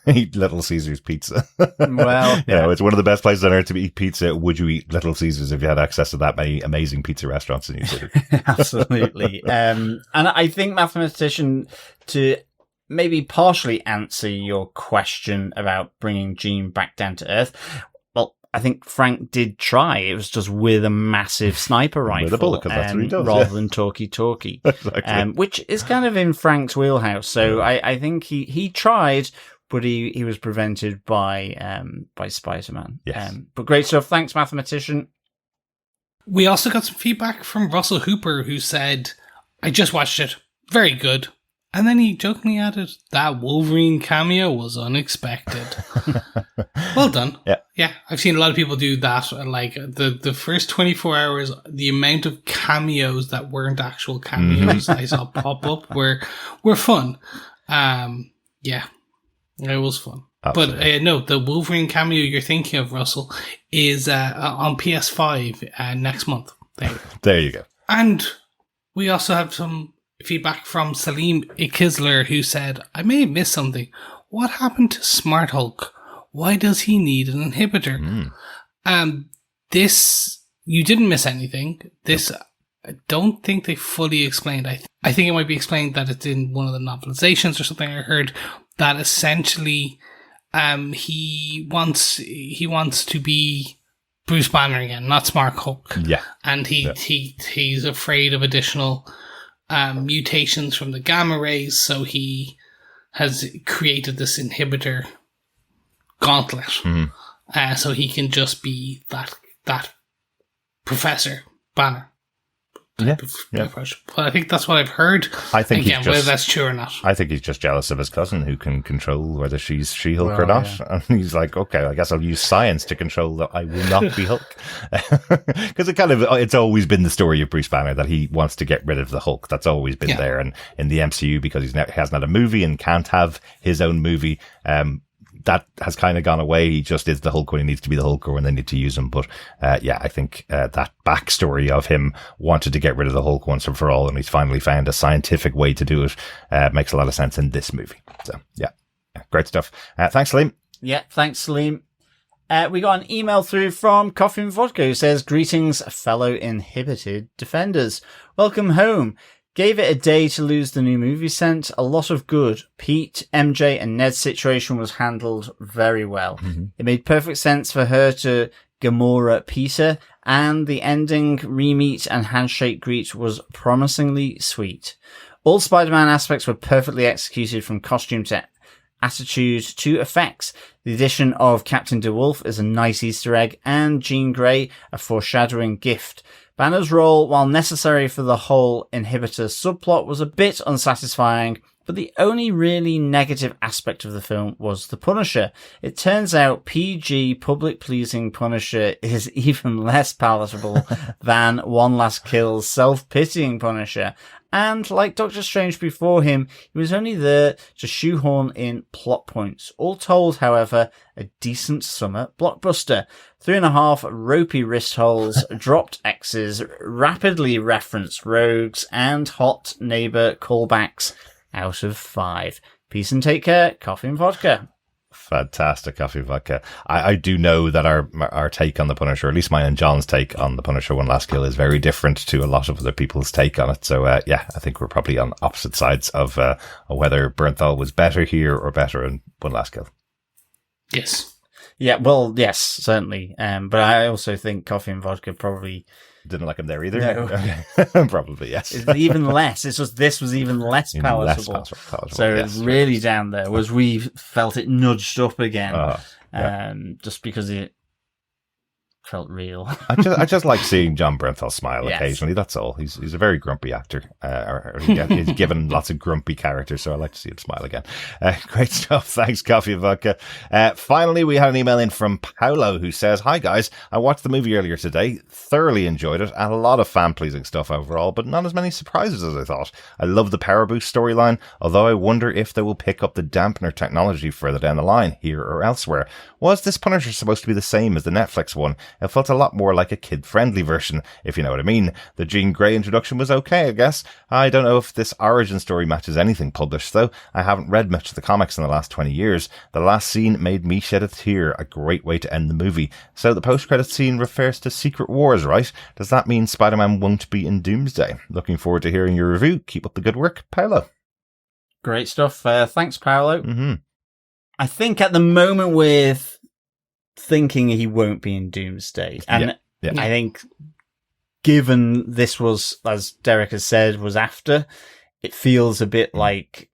Little Caesars pizza? Well, it's one of the best places on earth to eat pizza. Would you eat Little Caesars if you had access to that many amazing pizza restaurants in your city? Absolutely. And I think, Mathematician, to maybe partially answer your question about bringing Jean back down to earth, I think Frank did try. It was just with a massive sniper rifle, with a bullet, that's what he does, rather than talkie. Exactly. Which is kind of in Frank's wheelhouse. So I think he tried, but he was prevented by Spider-Man. Yes. But great stuff. Thanks, Mathematician. We also got some feedback from Russell Hooper, who said, I just watched it. Very good. And then he jokingly added, that Wolverine cameo was unexpected. Well done. Yeah, I've seen a lot of people do that. Like, the first 24 hours, the amount of cameos that weren't actual cameos I saw pop up were fun. Yeah, it was fun. Absolutely. But no, the Wolverine cameo you're thinking of, Russell, is on PS5 next month. There you go. And we also have some feedback from Salim Ikizler, who said, I may have missed something. What happened to Smart Hulk? Why does he need an inhibitor? This, you didn't miss anything. This, I don't think they fully explained. I think it might be explained that it's in one of the novelizations or something. I heard that essentially he wants to be Bruce Banner again, not Smart Hulk. Yeah. And he's afraid of additional mutations from the gamma rays, so he has created this inhibitor gauntlet, so he can just be that Professor Banner. Yeah. But I think that's what I've heard. I think again, he's whether just, that's true or not. I think he's just jealous of his cousin who can control whether she's She-Hulk or not. Yeah. And he's like, okay, I guess I'll use science to control that I will not be Hulk. Because it's always been the story of Bruce Banner that he wants to get rid of the Hulk. That's always been there. And in the MCU, because he hasn't had a movie and can't have his own movie, that has kind of gone away. He just is the Hulk when he needs to be the Hulk or when they need to use him. But I think that backstory of him wanted to get rid of the Hulk once and for all, and he's finally found a scientific way to do it, makes a lot of sense in this movie. So, yeah, great stuff. Thanks, Salim. Yeah, thanks, Salim. We got an email through from Coffee and Vodka who says, "Greetings, fellow inhibited defenders. Welcome home. Gave it a day to lose the new movie scent. A lot of good. Pete, MJ, and Ned's situation was handled very well. Mm-hmm. It made perfect sense for her to Gamora Peter, and the ending re-meet and handshake greet was promisingly sweet. All Spider-Man aspects were perfectly executed from costume to attitude to effects. The addition of Captain DeWolf is a nice Easter egg, and Jean Grey a foreshadowing gift. Banner's role, while necessary for the whole inhibitor subplot, was a bit unsatisfying, but the only really negative aspect of the film was the Punisher. It turns out PG, public-pleasing Punisher is even less palatable than One Last Kill's self-pitying Punisher. And like Doctor Strange before him, he was only there to shoehorn in plot points. All told, however, a decent summer blockbuster. 3.5 ropey wrist holes, dropped X's, rapidly referenced rogues, and hot neighbor callbacks out of 5. Peace and take care. Coffee and Vodka. Fantastic, Coffee Vodka. I do know that our take on the Punisher, at least mine and John's take on the Punisher One Last Kill, is very different to a lot of other people's take on it. So, I think we're probably on opposite sides of whether Bernthal was better here or better in One Last Kill. Yes. Yeah, well, yes, certainly. But I also think Coffee and Vodka probably didn't like him there either. No. Okay. Probably, yes. It's even less. It's just this was even less palatable. So yes, it's really down there. Whereas we felt it nudged up again, just because it felt real. I just like seeing John Bernthal smile occasionally. That's all. He's a very grumpy actor. He's given lots of grumpy characters, so I like to see him smile again. Great stuff. Thanks, Coffee and Vodka. Finally, we had an email in from Paolo who says, "Hi guys, I watched the movie earlier today. Thoroughly enjoyed it, and a lot of fan-pleasing stuff overall, but not as many surprises as I thought. I love the Power Boost storyline, although I wonder if they will pick up the dampener technology further down the line, here or elsewhere. Was this Punisher supposed to be the same as the Netflix one? It felt a lot more like a kid-friendly version, if you know what I mean. The Jean Grey introduction was okay, I guess. I don't know if this origin story matches anything published, though. I haven't read much of the comics in the last 20 years. The last scene made me shed a tear, a great way to end the movie. So the post-credit scene refers to Secret Wars, right? Does that mean Spider-Man won't be in Doomsday? Looking forward to hearing your review. Keep up the good work, Paolo." Great stuff. Thanks, Paolo. Mm-hmm. I think at the moment with thinking he won't be in Doomsday. And I think given this was, as Derek has said, was after, it feels a bit like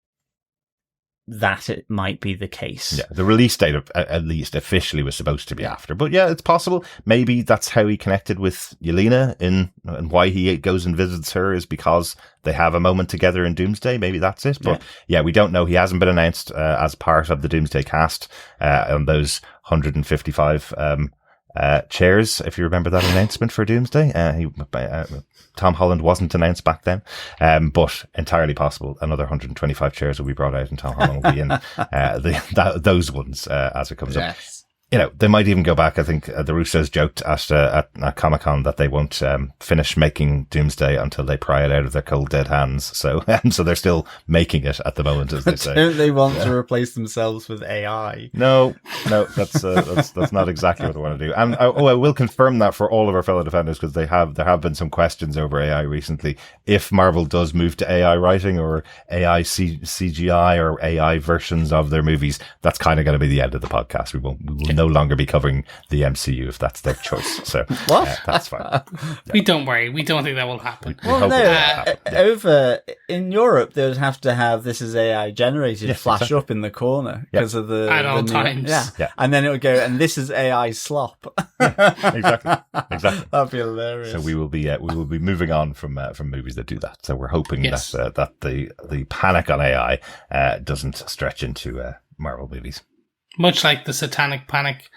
that it might be the case. Yeah, the release date at least officially was supposed to be after. But yeah, it's possible. Maybe that's how he connected with Yelena and why he goes and visits her is because they have a moment together in Doomsday. Maybe that's it. But we don't know. He hasn't been announced as part of the Doomsday cast on those 155 chairs, if you remember that announcement for Doomsday. Tom Holland wasn't announced back then, but entirely possible another 125 chairs will be brought out and Tom Holland will be in those ones as it comes up. You know, they might even go back. I think the Russos joked at Comic-Con that they won't finish making Doomsday until they pry it out of their cold dead hands. So so they're still making it at the moment, as they say. Don't they want to replace themselves with AI? No, that's not exactly what I want to do. And I will confirm that for all of our fellow defenders, because there have been some questions over AI recently. If Marvel does move to AI writing or AI CGI or AI versions of their movies, that's kind of going to be the end of the podcast. We will no longer be covering the MCU if that's their choice. So that's fine. We don't worry. We don't think that will happen. Well, no, over in Europe, they would have to have "this is AI generated" flash up in the corner because of the at all new, times. Yeah, and then it would go, and this is AI slop. Exactly. That'd be hilarious. So we will be moving on from movies that do that. So we're hoping that the panic on AI doesn't stretch into Marvel movies. Much like the satanic panic,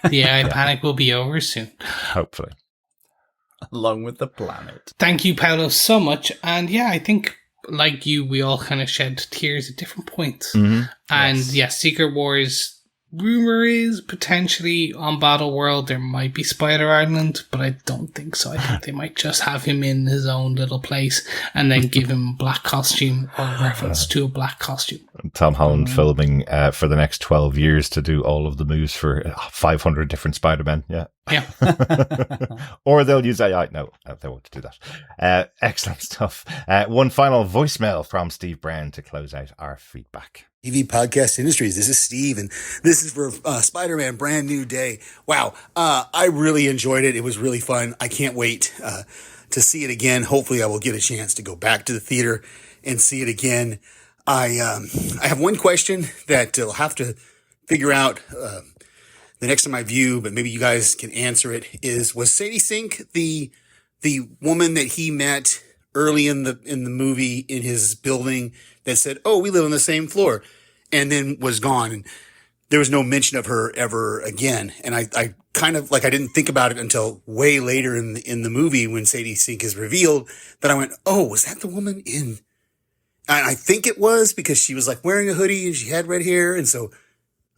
the AI panic will be over soon. Hopefully. Along with the planet. Thank you, Paolo, so much. And yeah, I think, like you, we all kind of shed tears at different points. Mm-hmm. And Secret Wars, rumor is potentially on Battle World there might be Spider Island, but I don't think so. I think they might just have him in his own little place and then give him a black costume or reference to a black costume. Tom Holland filming for the next 12 years to do all of the moves for 500 different Spider-Men. Yeah. Or they'll use AI. No, they won't do that. Excellent stuff. One final voicemail from Steve Brown to close out our feedback. TV Podcast Industries. This is Steve, and this is for Spider-Man Brand New Day. Wow. I really enjoyed it. It was really fun. I can't wait to see it again. Hopefully I will get a chance to go back to the theater and see it again. I have one question that I'll have to figure out the next time I view, but maybe you guys can answer it, was Sadie Sink the woman that he met early in the movie in his building that said, "Oh, we live on the same floor," and then was gone, and there was no mention of her ever again. And I kind of I didn't think about it until way later in the movie when Sadie Sink is revealed that I went, "Oh, was that the woman in?" And I think it was because she was wearing a hoodie and she had red hair, and so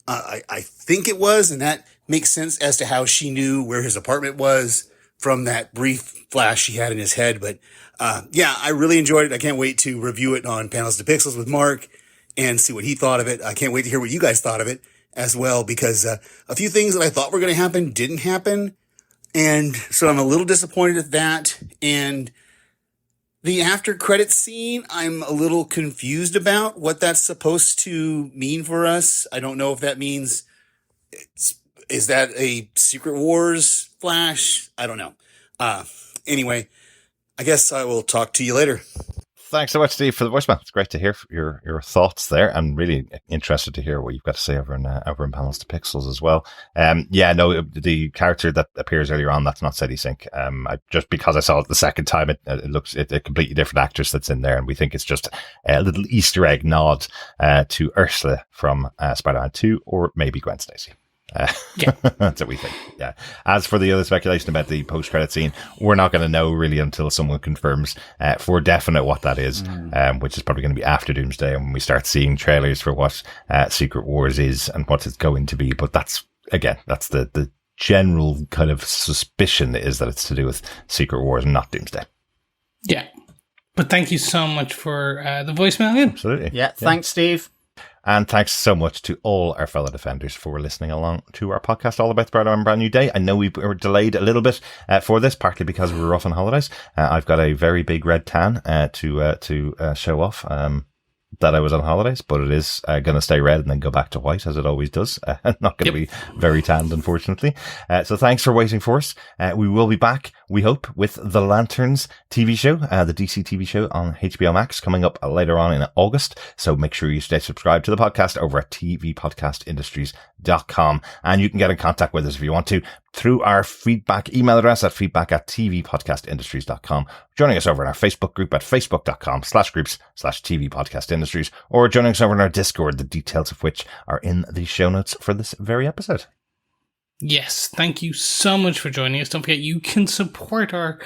I think it was, and that makes sense as to how she knew where his apartment was from that brief flash she had in his head. But I really enjoyed it. I can't wait to review it on Panels to Pixels with Mark and see what he thought of it. I can't wait to hear what you guys thought of it as well, because a few things that I thought were going to happen didn't happen. And so I'm a little disappointed at that. And the after credits scene, I'm a little confused about what that's supposed to mean for us. I don't know if that means, is that a Secret Wars flash? I don't know. Anyway, I guess I will talk to you later. Thanks so much, Steve, for the voicemail. It's great to hear your thoughts there, and really interested to hear what you've got to say over in Panels to Pixels as well. The character that appears earlier on, that's not Sadie Sink. Just because I saw it the second time, it looks a completely different actress that's in there, and we think it's just a little Easter egg nod to Ursula from Spider-Man 2, or maybe Gwen Stacy. That's what we think. Yeah. As for the other speculation about the post-credit scene, we're not going to know really until someone confirms for definite what that is, which is probably going to be after Doomsday, and when we start seeing trailers for what Secret Wars is and what it's going to be. But that's the general kind of suspicion is that it's to do with Secret Wars and not Doomsday. Yeah. But thank you so much for the voicemail again. Absolutely. Yeah. Thanks, Steve. And thanks so much to all our fellow defenders for listening along to our podcast all about Spider-Man Brand New Day. I know we were delayed a little bit for this, partly because we were off on holidays. I've got a very big red tan to show off that I was on holidays, but it is going to stay red and then go back to white, as it always does. Not going to be very tanned, unfortunately. So thanks for waiting for us. We will be back, we hope, with The Lanterns TV show, the DC TV show on HBO Max, coming up later on in August. So make sure you stay subscribed to the podcast over at tvpodcastindustries.com. And you can get in contact with us if you want to through our feedback email address at feedback@tvpodcastindustries.com, joining us over in our Facebook group at facebook.com/groups/tvpodcastindustries, or joining us over in our Discord, the details of which are in the show notes for this very episode. Yes, thank you so much for joining us. Don't forget, you can support our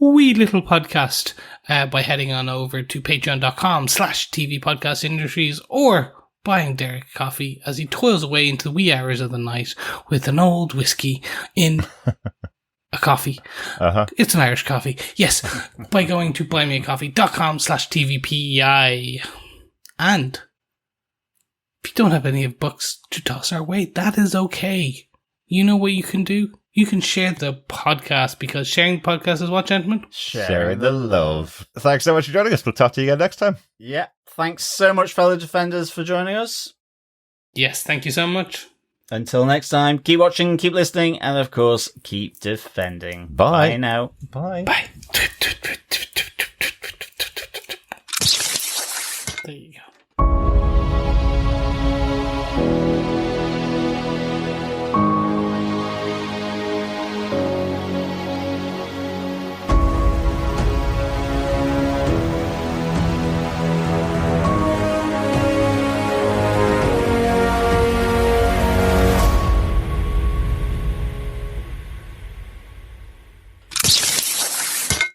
wee little podcast by heading on over to patreon.com/tvpodcastindustries, or buying Derek coffee as he toils away into the wee hours of the night with an old whiskey in a coffee. It's an Irish coffee. Yes, by going to buymeacoffee.com/tvpei. And if you don't have any books to toss our way, that is okay. You know what you can do? You can share the podcast, because sharing the podcast is what, gentlemen? Sharing the love. Thanks so much for joining us. We'll talk to you again next time. Yeah. Thanks so much, fellow defenders, for joining us. Yes, thank you so much. Until next time, keep watching, keep listening, and of course, keep defending. Bye. Bye now. Bye. Bye. There you go.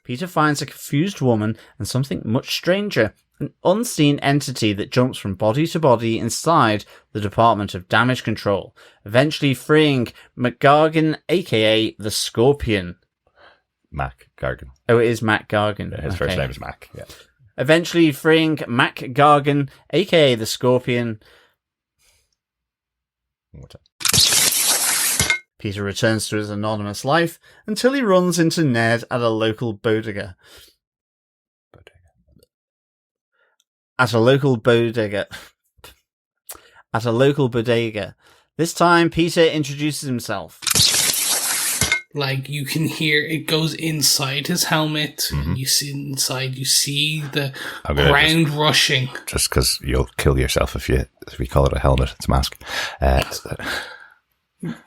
Peter finds a confused woman and something much stranger, an unseen entity that jumps from body to body inside the Department of Damage Control, eventually freeing Mac Gargan, aka the Scorpion. Mac Gargan. Oh, it is Mac Gargan. Yeah, his first name is Mac. Yeah. Eventually freeing Mac Gargan, aka the Scorpion. What's up? Peter returns to his anonymous life until he runs into Ned at a local bodega. At a local bodega. This time, Peter introduces himself. Like, you can hear it goes inside his helmet, and you see inside, you see the ground rushing. Just because you'll kill yourself if we call it a helmet, it's a mask.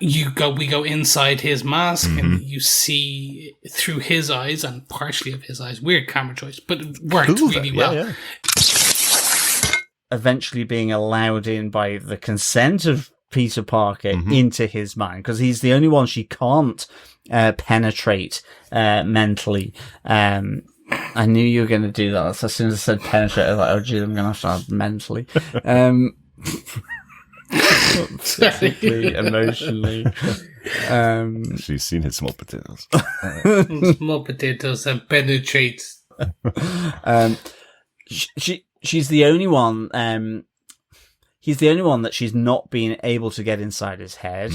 We go inside his mask, and you see through his eyes and partially of his eyes. Weird camera choice, but it worked really well. Yeah. Eventually being allowed in by the consent of Peter Parker into his mind, because he's the only one she can't penetrate mentally. I knew you were going to do that. So as soon as I said penetrate, I was like, oh gee, I'm going to have to mentally. Physically, emotionally. She's seen his small potatoes. Small potatoes and penetrates. She's the only one. He's the only one that she's not been able to get inside his head.